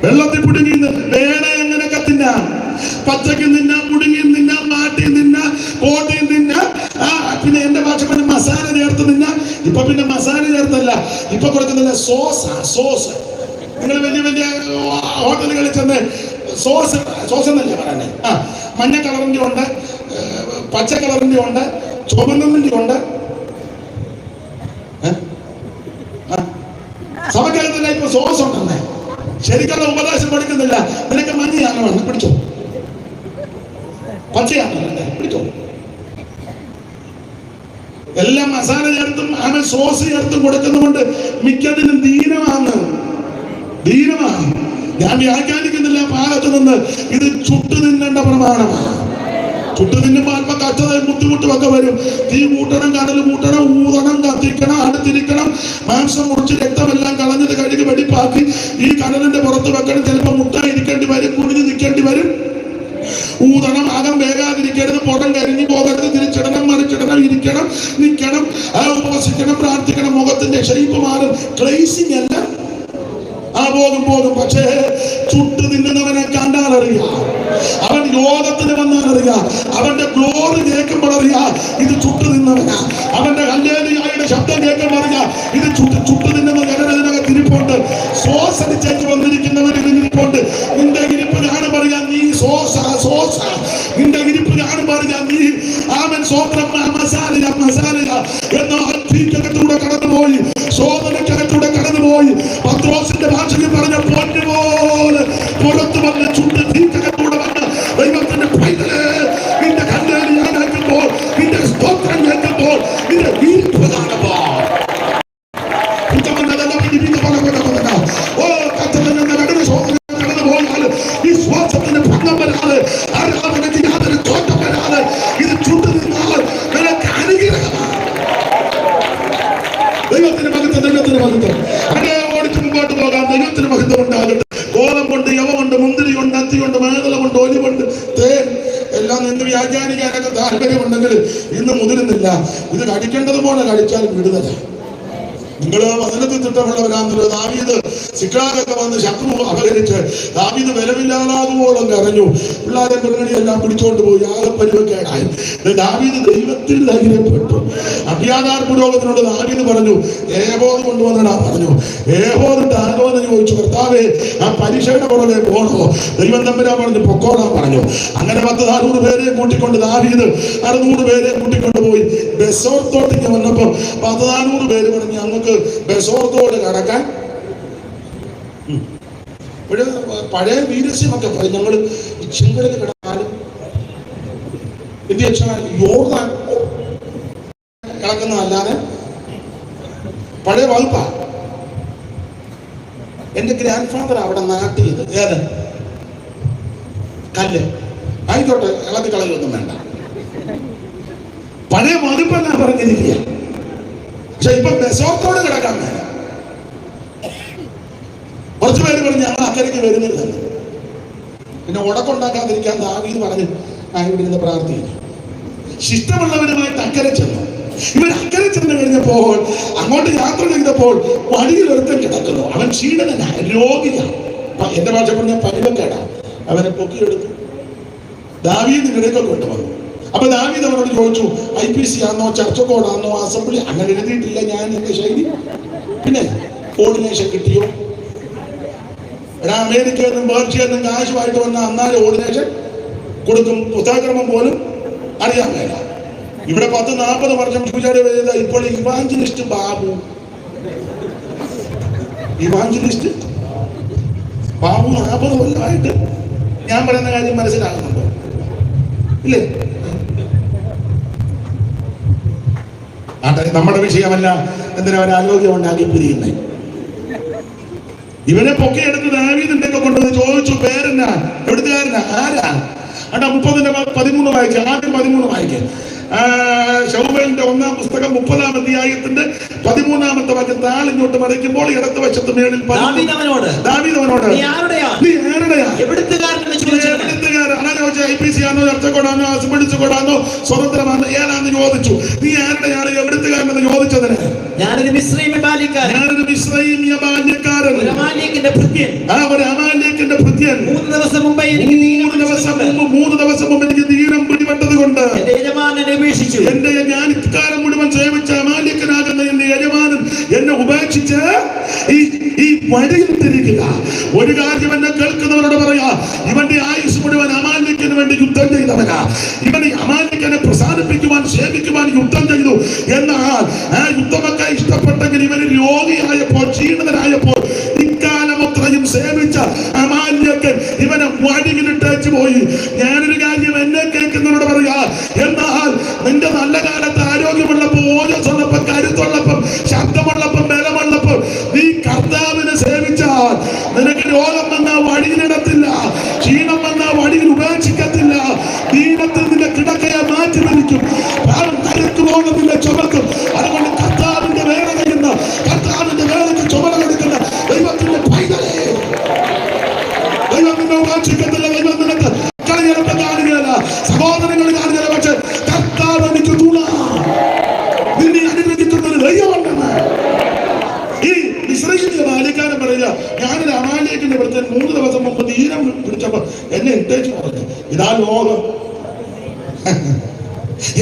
വെള്ളത്തിൽ പുടുങ്ങി. വേറെ എങ്ങനെയൊക്കെ തിന്നാം. പച്ചക്ക് തിന്നാം, പുടുങ്ങി തിന്നാം, മാട്ടി തിന്നാം, കോട്ടിയും തിന്നാം. പിന്നെ എന്റെ ഭാഷ പിന്നെ മസാല ചേർത്ത് തിന്നാം. ഇപ്പൊ പിന്നെ മസാല ചേർത്തല്ല, ഇപ്പൊ കൊടുക്കുന്നില്ല സോസ്. നിങ്ങൾ വലിയ വലിയ ഹോട്ടലുകളിൽ ചെന്ന് സോസ് എന്നല്ലേ പറയണേ. മഞ്ഞ കളറിന്റെ ഉണ്ട്, പച്ച കളറിന്റെ ഉണ്ട്, ചുവന്നതിന്റെ ഉണ്ട്. സഭക്കകത്തല്ല ഇപ്പൊ സോസ് ഉണ്ടെന്നേ. ശരിക്കുള്ള ഉപദേശം പഠിക്കുന്നില്ല. നിനക്ക് മഞ്ഞയാണ് വേണം, പിടിച്ചോ. പച്ചയാണ് പിടിച്ചോ. എല്ലാം മസാല ചേർത്തും അവൻ സോസ് ചേർത്തും കൊടുക്കുന്നതുകൊണ്ട് മിക്കതിനും ദീനമാണ്. ഞാൻ വ്യാഖ്യാനിക്കുന്നില്ല ഭാഗത്ത് നിന്ന്. ഇത് ചുട്ടു തിന്നേണ്ട പ്രമാണമാണ്. ചുട്ടു തിന്നുമ്പോൾ അല്പം കച്ചതയും ബുദ്ധിമുട്ടും ഒക്കെ വരും. തീ കൂട്ടണം, കടൽ കൂട്ടണം, ഊതണം, കത്തിക്കണം, അടുത്തിരിക്കണം. മാംസം മുറിച്ച് രക്തമെല്ലാം കളഞ്ഞത് കഴുകി വെടിപ്പാക്കി ഈ കടലിന്റെ പുറത്ത് വെക്കണം. ചിലപ്പോൾ മുട്ട ഇരിക്കേണ്ടി വരും, കുനിഞ്ഞ് നിൽക്കേണ്ടി വരും. ഊതണം, അകം വേഗാതിരിക്കരുത്, പുറം കരിഞ്ഞു പോകരുത്. തിരിച്ചിടണം, മറിച്ചിടണം, ഇരിക്കണം, നിൽക്കണം, ഉപവസിക്കണം, പ്രാർത്ഥിക്കണം. മുഖത്തിന്റെ ഷേപ്പ് മാറും. ക്ലേസിംഗ് അല്ല, പോകും. പക്ഷേ ചുട്ടു തിന്നുന്നവനെ കണ്ടാൽ അറിയാം. അവൻ യോഗത്തിന് വന്നാൽ അറിയാം. അവന്റെ ഗ്ലോറി കേൾക്കുമ്പോൾ അറിയാം ഇത് ചുട്ടു തിന്നവനാ. അവന്റെ ഹല്ലേലൂയയുടെ ശബ്ദം കേൾക്കുമ്പോൾ അറിയാം ഇത് ചുട്ടു തിന്നുന്ന ജനതിനകത്ത് ഇരിപ്പുണ്ട്. സോസ് അടിച്ചേക്ക് വന്നിരിക്കുന്നവർ ഇതിരിപ്പുണ്ട്. നിന്റെ ഇരിപ്പ് കാണുമ്പോൾ അറിയാം നീ സോസ. നിന്റെ ഇരിപ്പ് കാണുമ്പോൾ അറിയാം നീ ആമൻ സ്വോത്രം മസാല എന്നോ അഗ്നിക്കകത്തൂടെ കടന്നുപോയി, ശോധനക്കകത്തൂടെ കടന്നുപോയി. പത്രോസിന്റെ ഭാഷയിൽ പറഞ്ഞ പൊന്നുപോലെ പുറത്തു വന്ന് ചുണ്ട് തീക്കകത്തൂടെ വന്ന് ദൈവത്തിന്റെ പൈതലേ, നിന്റെ കണ്ണേലി കേൾക്കുമ്പോൾ, നിന്റെ സ്തോത്രം കേൾക്കുമ്പോൾ, നിന്റെ ഇരിപ്പ് കാണുമ്പോൾ ഈ ശ്വാസത്തിന് ഭംഗം വരാതെ, ആരാധനയ്ക്ക് യാതൊരു തോട്ടം വരാതെ ഇത് ചുട്ടു നിന്നാൽ നിനക്ക് അനുഗ്രഹമാണ്. ദൈവത്തിന് മഹത്വം, ദൈവത്തിന് മഹത്വം. അങ്ങനെ ഓടിച്ച് മുമ്പോട്ട് പോകാം. ദൈവത്തിന് മഹത്വം ഉണ്ടാകട്ടെ. ഗോതമ്പുണ്ട്, യവമുണ്ട്, മുന്തിരിയുണ്ട്, അത്തിയുണ്ട്, മേദലമുണ്ട്, ഒലിവുണ്ട്, തേൻ എല്ലാം നിന്ന് വ്യാഖ്യാനിക്കാനൊക്കെ താല്പര്യമുണ്ടെങ്കിൽ ഇന്ന് മുതിരുന്നില്ല. ഇത് കഴിക്കേണ്ടതുപോലെ കഴിച്ചാൽ വിടുതല. നിങ്ങൾ വചനത്തിൽ തിട്ടമുള്ളവരാണല്ലോ. ദാവീദ് സിക്ലാഗൊക്കെ വന്ന് ശത്രു അപഹരിച്ച് ദാവീദ് ബലമില്ലാതാകുമ്പോഴും കരഞ്ഞു. പിള്ളേരെ പെരുമണിയെല്ലാം പിടിച്ചോണ്ട് പോയി. ആകപ്പരിവക്കേടായി. ദാവീദ് ദൈവത്തിൽ ധൈര്യപ്പെട്ടു. അബ്യാഥാർ പുരോഹിതനോട് ദാവീദ് പറഞ്ഞു, ഏഹോദ് കൊണ്ടുവന്നിടാൻ പറഞ്ഞു. ഏഹോദിട്ട് ആരോന്ന് ചോദിച്ചു. കർത്താവേ, ആ പരീക്ഷയുടെ പുറകെ പോണോ? ദൈവം തമ്പുരാൻ പറഞ്ഞു പൊക്കോളാൻ പറഞ്ഞു. അങ്ങനെ 400 പേരെ കൂട്ടിക്കൊണ്ട് ദാവീദ് 600 പേരെ കൂട്ടിക്കൊണ്ട് പോയി. ബെസോർത്തോട്ടേക്ക് വന്നപ്പോ 400 പേര് പറഞ്ഞു, ഞങ്ങൾക്ക് ബെസോർത്തോട് കടക്കാൻ. പഴയ വീരസ്യമൊക്കെ പറയും, ഞങ്ങൾ ചെങ്കടലിൽ കിടന്നാലും എന്ത് വെച്ചാൽ യോർദാൻ കിടക്കുന്നതല്ലാതെ പഴയ വകുപ്പാ. എന്റെ ഗ്രാൻഡ് ഫാദർ അവിടെ നാട്ടിൽ ഇത് ഏത് കല്ല് ആയിക്കോട്ടെ, ഇളക്കി കളയൊന്നും വേണ്ട. പഴയ വകുപ്പ് ഞാൻ പറഞ്ഞിരിക്കുക. പക്ഷെ ഇപ്പൊ ബെസോർത്തോട് കിടക്കാൻ വേണ്ട. കുറച്ചു പേര് പറഞ്ഞു ഞങ്ങൾ അക്കരയ്ക്ക് വരുന്നില്ല. പിന്നെ ഉടക്കുണ്ടാക്കാതിരിക്കാൻ ദാവീദ് പറഞ്ഞു ഇവിടെ ഇരുന്ന് പ്രാർത്ഥിക്കുന്നു. ശിഷ്ടമുള്ളവരുമായിട്ട് അക്കരെ ചെന്നു. ഇവർ അക്കരെ ചെന്ന് കഴിഞ്ഞപ്പോൾ അങ്ങോട്ട് യാത്ര ചെയ്തപ്പോൾ വഴിയിൽ ഒരുത്തൻ കിടക്കുന്നു. അവൻ ക്ഷീണനായ രോഗിയാണ്. എന്റെ ഭാഷ പറഞ്ഞ പരിവക്കേടാ. അവനെ പൊക്കിയെടുത്തു ദാവീദിന്റെ ഇടയ്ക്ക് കൊണ്ടുവന്നു. അപ്പൊ ദാവീദ് അവനോട് ചോദിച്ചു, IPC ആണോ, ചർച്ചക്കോടാണോ, അസംബ്ലി? അങ്ങനെ എഴുതിയിട്ടില്ല ഞാൻ എന്റെ ശൈലി. പിന്നെ ഓർഡിനേഷൻ കിട്ടിയോ? എടാ, അമേരിക്കയിൽ നിന്നും പേർഷ്യയിൽ നിന്നും കാശുമായിട്ട് വന്ന അന്നാലും ഓർഡിനേഷൻ കൊടുക്കും. പുസ്തകക്രമം പോലും അറിയാൻ മേല. ഇവിടെ 10-40 വർഷം പൂജാരി ചെയ്ത ഇപ്പോൾ ഇവാഞ്ചലിസ്റ്റ് ബാബു ഇവാഞ്ചലിസ്റ്റ് ബാബു 40 കൊല്ലമായിട്ട് ഞാൻ പറയുന്ന കാര്യം മനസ്സിലാകുന്നുണ്ടോ? ഇല്ലേ? നമ്മുടെ വിഷയമല്ല. എന്തിനാ അവർ ആരോഗ്യം ഉണ്ടാക്കി പിരിയുന്നേ? ഇവനെ പൊക്കിയെടുത്ത് ദാവീദിന്റെ കൊണ്ടുവന്ന് ചോദിച്ചു, പേരെന്നാ, എവിടുത്തുകാരനാ, ആരാ? 30-13 വായിക്കുക. ആദ്യം 13 വായിക്കുക. ശൗവേലിന്റെ 1-ാം പുസ്തകം 30-ാം അധ്യായത്തിന്റെ 13-ാമത്തെ വാക്യം താളിഞ്ഞോട്ട് മറിക്കുമ്പോൾ ഇടത്ത് വശത്ത് മേളിൽ ദാവീദ് അവനോട് നീ ആരുടെയാ? IPC ആണോ, ചർച്ചക്കോടാണോ, അസംബ്ലിക്കോടാണോ, സ്വതന്ത്രമാണോ, ഏതാന്ന് ചോദിച്ചു. നീ ആരുടെയാണ്, എവിടുത്തുകാരനെന്ന് ചോദിച്ചതിന് ഞാനൊരു മിസ്രയീമ്യ ബാല്യക്കാരൻ, ഒരു അമാലേക്കിന്റെ ഭൃത്യൻ. 3 ദിവസം മുമ്പ് എനിക്ക് ദീനം പിടിപെട്ടത് കൊണ്ട് എന്റെ യജമാനനെ ഉപേക്ഷിച്ചു. ഞാൻ ഇക്കാലം മുഴുവൻ സേവിച്ച അമാലേക്കനാകുന്ന എന്റെ യജമാനൻ എന്നെ ഉപേക്ഷിച്ച് ഈ വഴിയിൽ തിരിക്കുക. ഒരു കാര്യം എന്നെ കേൾക്കുന്നവരോട് പറയാ, ഇവന്റെ ആയുസ് മുഴുവൻ അമാലേക്കിന് വേണ്ടി യുദ്ധം ചെയ്തവനാ. ഇവൻ അമാലേക്കിനെ പ്രസാദിപ്പിക്കുവാൻ, സേവിക്കുവാൻ യുദ്ധം ചെയ്തു. എന്നാൽ ആ യുദ്ധമൊക്കെ ഇഷ്ടപ്പെട്ടെങ്കിൽ ഇവന് രോഗിയായപ്പോൾ, ക്ഷീണിതനായപ്പോൾ ഇക്കാലം അത്രയും സേവിച്ച അമാലേക്കൻ ഇവനെ വഴിയിലിട്ടേച്ചു പോയി. ഞാനൊരു കാര്യം എന്നെ കേൾക്കുന്നവരോട് പറയാ, എന്നാൽ നിന്റെ നല്ല കാലത്ത് ആരോഗ്യമുള്ളപ്പോൾ, ഓജസ്സുള്ളപ്പോൾ, കരുത്തുള്ളപ്പോൾ, ശബ്ദമുള്ളപ്പോൾ, ബലമുള്ളപ്പോൾ നീ കർത്താവിനെ സേവിച്ചാൽ നിനക്ക് രോഗം വന്നാൽ വഴിയിലിടത്തില്ല, ക്ഷീണം വന്നാൽ വഴിയിൽ ഉപേക്ഷിക്കത്തില്ല. ദീനത്തിൽ നിന്റെ കിടക്കയെ മാറ്റി നിൽക്കും, കരുത്തുപോലെ നിന്നെ ചുമക്കും. അതുകൊണ്ട് കർത്താവിന്റെ വേല ചെയ്യുന്ന, കർത്താവിന്റെ വേലയ്ക്ക് ചുമല കൊടുക്കുന്ന ദൈവത്തിന്റെ പൈതലേ, ദൈവം നിന്നെ ഉപേക്ഷിക്കത്തില്ല. ദൈവം നിനക്ക് കളിയെടുപ്പ് കാണുകയല്ല, സഹോദരങ്ങൾ കാണുകയല്ല. പക്ഷെ കർത്താവ് എനിക്ക് തുണ, നിന്നെ അനുഗ്രഹിക്കുന്നൊരു ദൈവമുണ്ടെന്ന് ഈ ഇസ്രായേലിലെ ബാല്യക്കാരൻ പറയുക. ഞാനൊരു അമാലേക്കിന്റെ വൃത്തൻ 3 ദിവസം മുമ്പ് ദീനം പിടിച്ചപ്പോ എന്നെ ഇട്ടേച്ചു പറഞ്ഞു. ഇതാ ലോകം.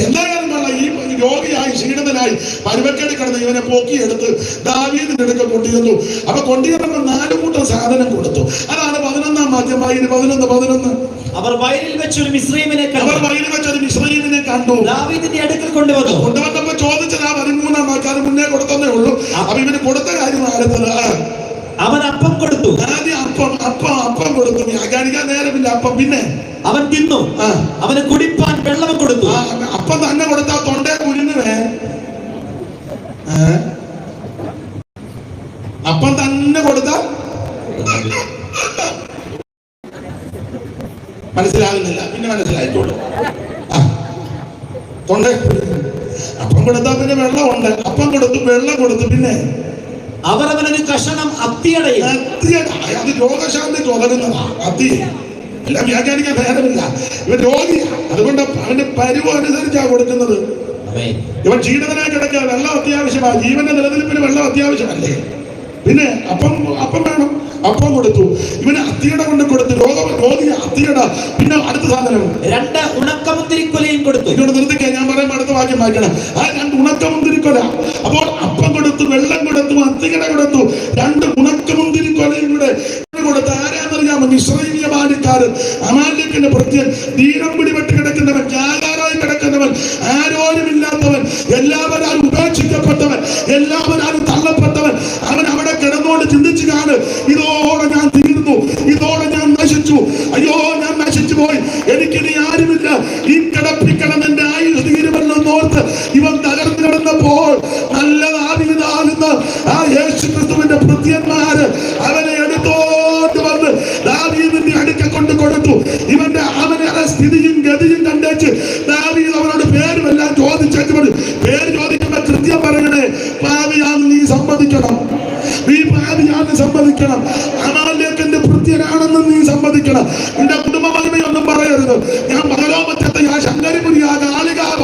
എന്തായാലും ഈ രോഗിയായി, ക്ഷീണിതനായി, പരുവക്കേട് കിടന്ന് ഇവനെ പൊക്കിയെടുത്ത് ദാവീദിന്റെ അടുക്കൽ കൊണ്ടുവന്നു. അപ്പൊ കൊണ്ടുവന്നപ്പോൾ 4 കൂട്ടം സാധനം കൊടുത്തു. അതാണ് 11-ാം വാക്യം. 11. അവർ വയലിൽ വെച്ചൊരു മിസ്രയീമിനെ കണ്ടു. ദാവീദിന്റെ അടുക്കൽ കൊണ്ടുവന്നപ്പോ ചോദിച്ചത് 13-ാം വാക്യം. അത് മുന്നേ കൊടുത്തേ ഉള്ളൂ. അപ്പൊ ഇവന് കൊടുത്ത കാര്യം ആരുന്നത്? അവൻ അപ്പം കൊടുത്തു. ആദ്യം അപ്പം കൊടുത്തു. വ്യാഖ്യാനിക്കാൻ നേരമില്ല. അപ്പം പിന്നെ അവൻ തിന്നു. അവന് കുടിപ്പാൻ വെള്ളം കൊടുത്തു. അപ്പം തന്നെ കൊടുത്താ തൊണ്ടേ കുരുന്നുവേ. അപ്പം തന്നെ കൊടുത്ത മനസ്സിലാകുന്നില്ല. പിന്നെ മനസ്സിലായിക്കോളൂ. തൊണ്ടേ അപ്പം കൊടുത്താൽ പിന്നെ വെള്ളമുണ്ട്. അപ്പം കൊടുത്തു, വെള്ളം കൊടുത്തു, പിന്നെ അവർ അവനൊരു കഷണം അത്തിയടയും. അത് രോഗശാന്തി തുടങ്ങുന്നതാ. അത്തി എല്ലാം വ്യാഖ്യാനിക്കാൻ ഭേദമില്ല. ഇവൻ രോഗിയാണ്, അതുകൊണ്ട് അവന്റെ പരുവം അനുസരിച്ചാ കൊടുക്കുന്നത്. ഇവൻ ക്ഷീണിതനായി കിടക്കുക, വെള്ളം അത്യാവശ്യമാണ്. ജീവന്റെ നിലനിൽപ്പിന് വെള്ളം അത്യാവശ്യമല്ലേ? പിന്നെ അപ്പം വേണം, അപ്പം കൊടുത്തു. ഇവന് അത്തിയട കൊണ്ട് കൊടുത്തു. രോഗി അത്തിയട. പിന്നെ അടുത്ത സാധനം 2 ഉണക്കമുന്തിരിക്കൊലയും കൊടുത്തു. ഇങ്ങോട്ട് നിർത്തിക്കാൻ ഞാൻ പറയുമ്പോൾ അടുത്ത വാക്യം വായിക്കണം. ആ 2 ഉണക്കമുന്തിരിക്കൊല. അപ്പോൾ അപ്പം കൊടുത്തു, വെള്ളം കൊടുത്തു, അത്തിയട കൊടുത്തു, 2 ഉണക്കമുന്തിരിക്കൊലയും കൂടെ കൊടുത്ത്. ആരാന്നറിയാമോ? ഇസ്രായേലിയ ബാല്യക്കാരൻ, അമാലേക്കിന്റെ ഭൃത്യൻ, ദീനം പിടിപെട്ട് കിടക്കുന്നവൻ, ജാഗാറായി കിടക്കുന്നവൻ, ആരോരുമില്ലാത്തവൻ, എല്ലാവരും ഉപേക്ഷിക്കപ്പെട്ടവൻ, എല്ലാവരും തള്ളപ്പെട്ടവൻ. അവൻ അവിടെ കിടന്നുകൊണ്ട് ചിന്തിച്ചു കാണും, ഇതോടെ ഞാൻ തീർന്നു, ഇതോടെ ഞാൻ നശിച്ചു, അയ്യോ ഞാൻ നശിച്ചു പോയി, എനിക്കിനി ആരുമില്ല, ഈ കിടപ്പിക്കണം എന്റെ ആയുസ് തീരുമല്ലോ ഓർത്ത് ഇവൻ തകർന്നു കിടന്നപ്പോൾ നല്ലതാകുന്ന ആ യേശു ക്രിസ്തുവിന്റെ ഭൃത്യന്മാര് അവനെ എടുത്തോണ്ട് വന്ന് ദാവീദിന്റെ അടുക്ക കൊണ്ട് കൊടുത്തു. അവനെ സ്ഥിതിയും ഗതിയും കണ്ടേച്ച് ദാവീദ് അവനോട് പേരുമെല്ലാം ചോദിച്ചു. പേര് ചോദിക്കുമ്പോ കൃത്യം പറയണേ, പാപിയാന്ന് നീ സമ്മതിക്കണം, നീ പാപിയാന്ന് സമ്മതിക്കണം, അമാലേക്കിന്റെ ഭൃത്യനാണെന്ന് നീ സമ്മതിക്കണം. നിന്റെ കുടുംബ മഹിമയൊന്നും പറയരുത്. ഞാൻ പകലോമറ്റത്തെ ആ ശങ്കരിപുരി ആ കാളികാവ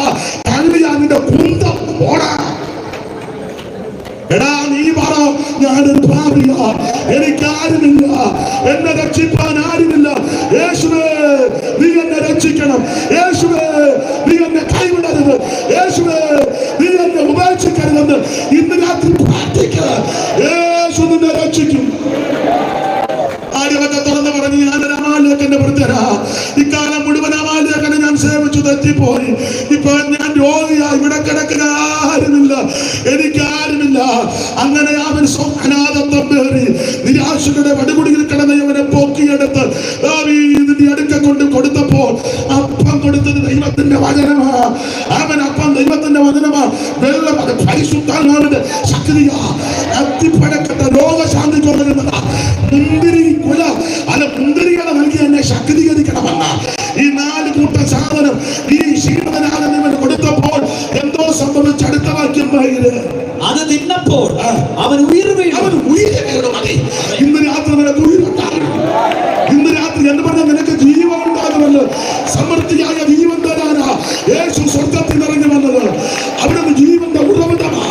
കല്ലിയാ നിന്റെ കുന്തം ഓടാ. എടാ നീ പറ, ഞാനൊരു പാപിയാ, എനിക്കാരുമില്ല, എന്നെ രക്ഷിപ്പാൻ ആരുമില്ല. യേശുവേ നീ എന്നെ രക്ഷിക്കണം, യേശുവേ നീ എന്നെ കൈവിടരുത്, യേശുവേ നീ എന്നെ ഉപേക്ഷിക്കരുതെന്ന് ഇന്ന് രാത്രി പ്രാർത്ഥിക്കുക. യേശു നിന്നെ രക്ഷിക്കും. ആര്യവൊക്കെ തുറന്ന് പറഞ്ഞു, ഞാനൊരു അമാലേക്കിന്റെ ഭൃത്യനാ, ഇക്കാലം മുഴുവൻ അമാലേക്കിനെ ഞാൻ സേവിച്ചു തെറ്റിപ്പോയി, ഇപ്പൊ ഞാൻ രോഗിയാ, ഇവിടെ കിടക്കുന്ന ആരുമില്ല, എനിക്കാരുമില്ല. അങ്ങനെ അവൻ അനാഥത്വം പേറി നിരാശയുടെ വടുകുടിയിൽ കിടന്നവനെ പൊക്കിയെടുത്ത് ദാവീദിന്റെ അടുക്ക കൊണ്ട് കൊടുത്തപ്പോൾ അപ്പം കൊടുത്തത് ദൈവത്തിന്റെ വചനമാ. അവൻ അപ്പം ദൈവത്തിന്റെ വചനമാ. വെള്ളം അത് പരിശുദ്ധാത്മാവിന്റെ ശക്തിയാ. അത്തിപ്പഴക്കട്ട രോഗശാന്തി കൊണ്ടുവരുന്നതാ. മുന്തിരി കുല അല്ല, മുന്തിരികളെ നൽകി എന്നെ ശക്തീകരിക്കണമെന്ന ഈ 4 കൂട്ടം സാധനം ഈ ക്ഷീണനാഥൻ കൊടുത്തപ്പോൾ എന്തോ സംഭവിച്ച അടുത്ത വാക്യം അത് തിന്നപ്പോൾ അവൻ ഉയിർ വീണു. ഇന്ന് രാത്രി നിനക്ക് ഉയരുണ്ടാകും. ഇന്ന് രാത്രി എന്ന് പറഞ്ഞാൽ നിനക്ക് ജീവൻ ഉണ്ടാകുമല്ലോ. സമൃദ്ധിയായ ജീവൻ തരാനാ യേശു സ്വർഗത്തിൽ നിറഞ്ഞു വന്നത്. അവിടുന്ന് ജീവന്റെ ഉറവിടമാ.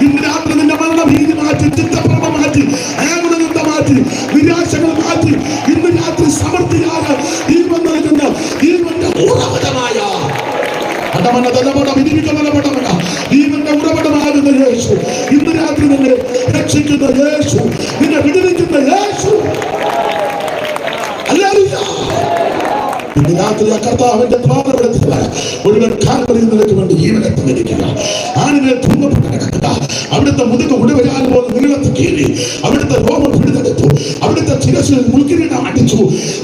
ഇന്ന് രാത്രി നിന്റെ മരണഭീതി മാറ്റി, ചിത്തപ്രമ മാറ്റി, ആകുലത മാറ്റി, നിരാശകൾ മാറ്റി, ഇന്ന് രാത്രി സമൃദ്ധിയായ ജീവൻ നൽകുന്ന ജീവന്റെ ഉറവിടമായ ജീവന്റെ ഉറവിടമാകുന്ന യേശു, ഇന്ന് രാത്രി നിന്നെ രക്ഷിക്കുന്ന യേശു, നിന്നെ വിടുവിക്കുന്ന യേശു. ഇന്ന് രാത്രി ആ കർത്താവിന്റെ പാദപീഠത്തിൽ ഒരുവൻ കാൽവരിയിൽ നിനക്ക് വേണ്ടി ജീവനെ തന്നിരിക്കുക. ആണിനെ തുമ്പപ്പെട്ട് കിടക്കുക. അവിടുത്തെ മുതുക ഉടവരാൽ പോലെ നീളത്ത് കീറി അവിടുത്തെ രോമം പിടിതെടുത്തു. അവിടുത്തെ ശിരസിൽ മുൾക്കിരീടം അടിച്ചു.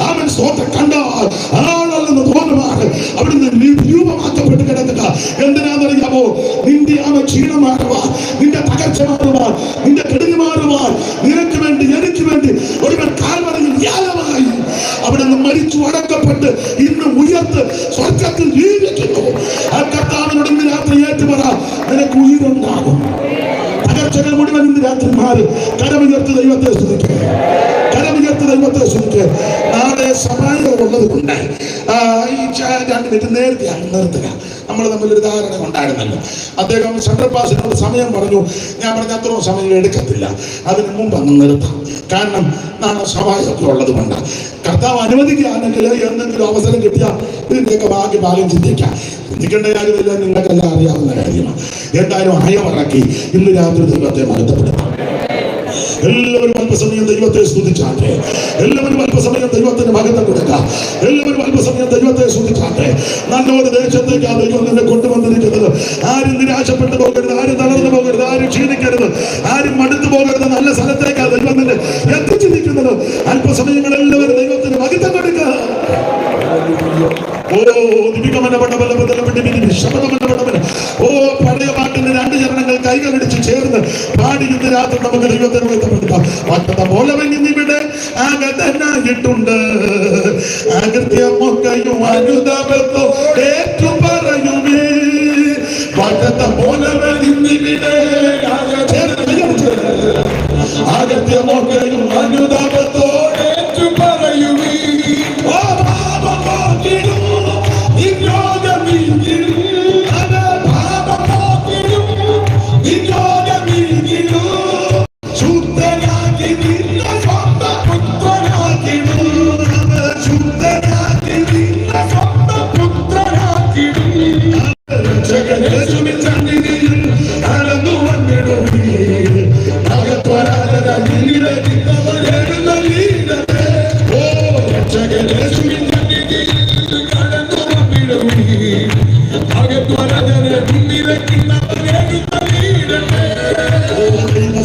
അവൻ സ്തോത്രം കണ്ടാൽ ആളല്ലെന്ന് തോന്നുമാറ് അവിടുന്ന് രൂപമാക്കപ്പെട്ട് കിടക്കുക. എന്തിനാണെന്നറിയാമോ? നിന്റെ ക്ഷീണം മാറുവാൻ, നിന്റെ തകർച്ച മാറുവാൻ, നിന്റെ കെടുതി മാറുവാൻ, നിനക്ക് വേണ്ടി എനിക്ക് വേണ്ടി ഒരുവൻ കാൽവരിയിൽ യാഗമായി അവിടുന്ന് മരിച്ചു അടക്കപ്പെട്ട് ഇന്ന് ഉയർത്ത് സ്വർഗത്തിൽ ജീവിക്കുന്നു. ആ കർത്താവിനോട് ഇന്ന് രാത്രി ഏറ്റുപറ, നിനക്ക് ഉയരുണ്ടാകും. തകർച്ചകൾ മുഴുവൻ ഇന്ന് രാത്രി മാറി. കരമുയർത്തി ദൈവത്തെ സ്തുതിക്കുക, കരമുയർത്തി ദൈവത്തെ സ്തുതിക്കുക. നാളെ സമയം ഉള്ളത് കൊണ്ട് ഈ 2 മിനിറ്റ് നേരത്തെ നിർത്തുക. നമ്മൾ തമ്മിലൊരു ധാരണ ഉണ്ടായിരുന്നല്ലോ. അദ്ദേഹം ചന്ദ്രപാസിനോട് സമയം പറഞ്ഞു. ഞാൻ പറഞ്ഞ അത്രയും സമയം എടുക്കത്തില്ല, അതിന് മുമ്പ് അങ്ങ് നിർത്താം. കാരണം നാളെ സഭായൊക്കെ ഉള്ളത് കൊണ്ട് കർത്താവ് അനുവദിക്കുകയാണെങ്കിൽ എന്തെങ്കിലും അവസരം കിട്ടിയാൽ ഇതിൻ്റെയൊക്കെ ഭാഗ്യം ചിന്തിക്കാം. ചിന്തിക്കേണ്ട കാര്യമില്ല, നിങ്ങൾക്കെല്ലാം അറിയാവുന്ന കാര്യമാണ്. എന്തായാലും അയവിറക്കി ഇന്ന് രാത്രി ദൈവത്തെ മഹത്വപ്പെടുത്താം. എല്ലാവരും അല്പസമയം ദൈവത്തെ സ്തുതിച്ചാട്ടെ. എല്ലാവരും അല്പസമയം ദൈവത്തിന് മഹത്വം കൊടുക്കാം. എല്ലാവരും അല്പസമയം ദൈവത്തെ സ്തുതിച്ചാട്ടെ. നല്ലൊരു ദേശത്തേക്കാണ് ദൈവം നിന്നെ കൊണ്ടുവന്നിരിക്കുന്നത്. ആരും നിരാശപ്പെട്ടു പോകരുത്, ആരും തളർന്നു പോകരുത്, ആരും ക്ഷീണിക്കരുത്, ആരും മടുത്തു പോകരുത്. നല്ല സ്ഥലത്തേക്കാണ് ദൈവം നിന്നെ എത്തിച്ചിരിക്കുന്നത്. അല്പസമയങ്ങൾ എല്ലാവരും ദൈവത്തിന് മഹത്വം കൊടുക്കുക. ഓ പഴയ പാട്ടിന്റെ 2 ചരണങ്ങൾ കൈകളിടിച്ച് ചേർന്ന് പാടി ഇന്ന് രാത്രി നമുക്ക് ദൈവത്തിന് മഹത്വപ്പെടുത്താം. മറ്റത്തെ പോലെ ഇവിടെ ആകതനായിട്ടുണ്ട്. ആകൃത്യമൊക്കെയും അനുതാപത്തോ ഏറ്റു പറയുമേ. പറ്റത്തെ പോലെ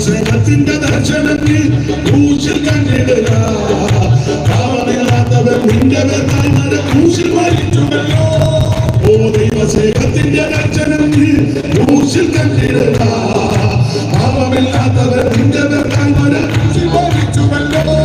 സ്നേഹത്തിന്റെ ദർശനത്തിൽ ക്രൂശിൽ കണ്ടിടുക. പാവമില്ലാത്തവർ നിന്റെ ക്രൂശിൽ മരിച്ചുവല്ലോ. ഓ ദൈവസ്നേഹത്തിന്റെ ദർശനത്തിൽ ക്രൂശിൽ കണ്ടിടുക. പാവമില്ലാത്തവർ നിന്റെ ക്രൂശിൽ മരിച്ചുവല്ലോ.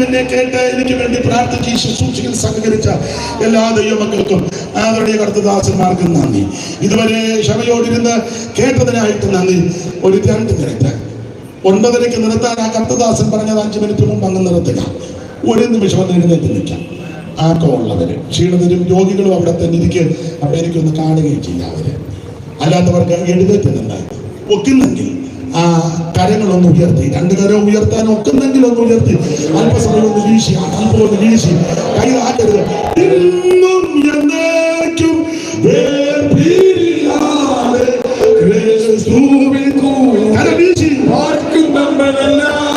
എന്നെ കേട്ട് എനിക്ക് വേണ്ടി പ്രാർത്ഥിച്ച് ശുശ്രൂഷയിൽ സഹകരിച്ച എല്ലാ ദൈവമക്കൾക്കും ആദരണീയ കർത്തദാസന്മാർക്കും നന്ദി. ഇതുവരെ ക്ഷമയോടിരുന്ന് കേട്ടതിനായിട്ട് നന്ദി. ഒരു 2 മിനിറ്റ് 9:30 നിർത്താൻ ആ കർത്തദാസൻ പറഞ്ഞത് 5 മിനിറ്റ് മുമ്പ് അങ്ങ് നിർത്തുക. 1 നിമിഷം ഒന്ന് എഴുന്നേറ്റ് നിൽക്കാം. ആക്കമുള്ളവര് ക്ഷീണിതരും രോഗികളും അവിടെ തന്നെ ഇരിക്കും. അപ്പൊ എനിക്കൊന്ന് കാണുകയും ചെയ്യാം. അവര് അല്ലാത്തവർക്ക് എഴുന്നേറ്റ് നിന്ന് ഒക്കുന്നെങ്കിൽ ആ കരങ്ങളൊന്ന് ഉയർത്തി, 2 കരം ഉയർത്താൻ ഒക്കുന്നെങ്കിൽ ഒന്ന് ഉയർത്തി അല്പസമയം ഒന്ന് വീശി, അല്പം ഒന്ന് വീശി, കൈ ആക്കരുത്. ഇന്നും എന്നേക്കും വേർപിരിയാതെ ക്രിസ്തുവിൽ കൂടി കരം വീശി പാർക്കും നമ്മളെല്ലാം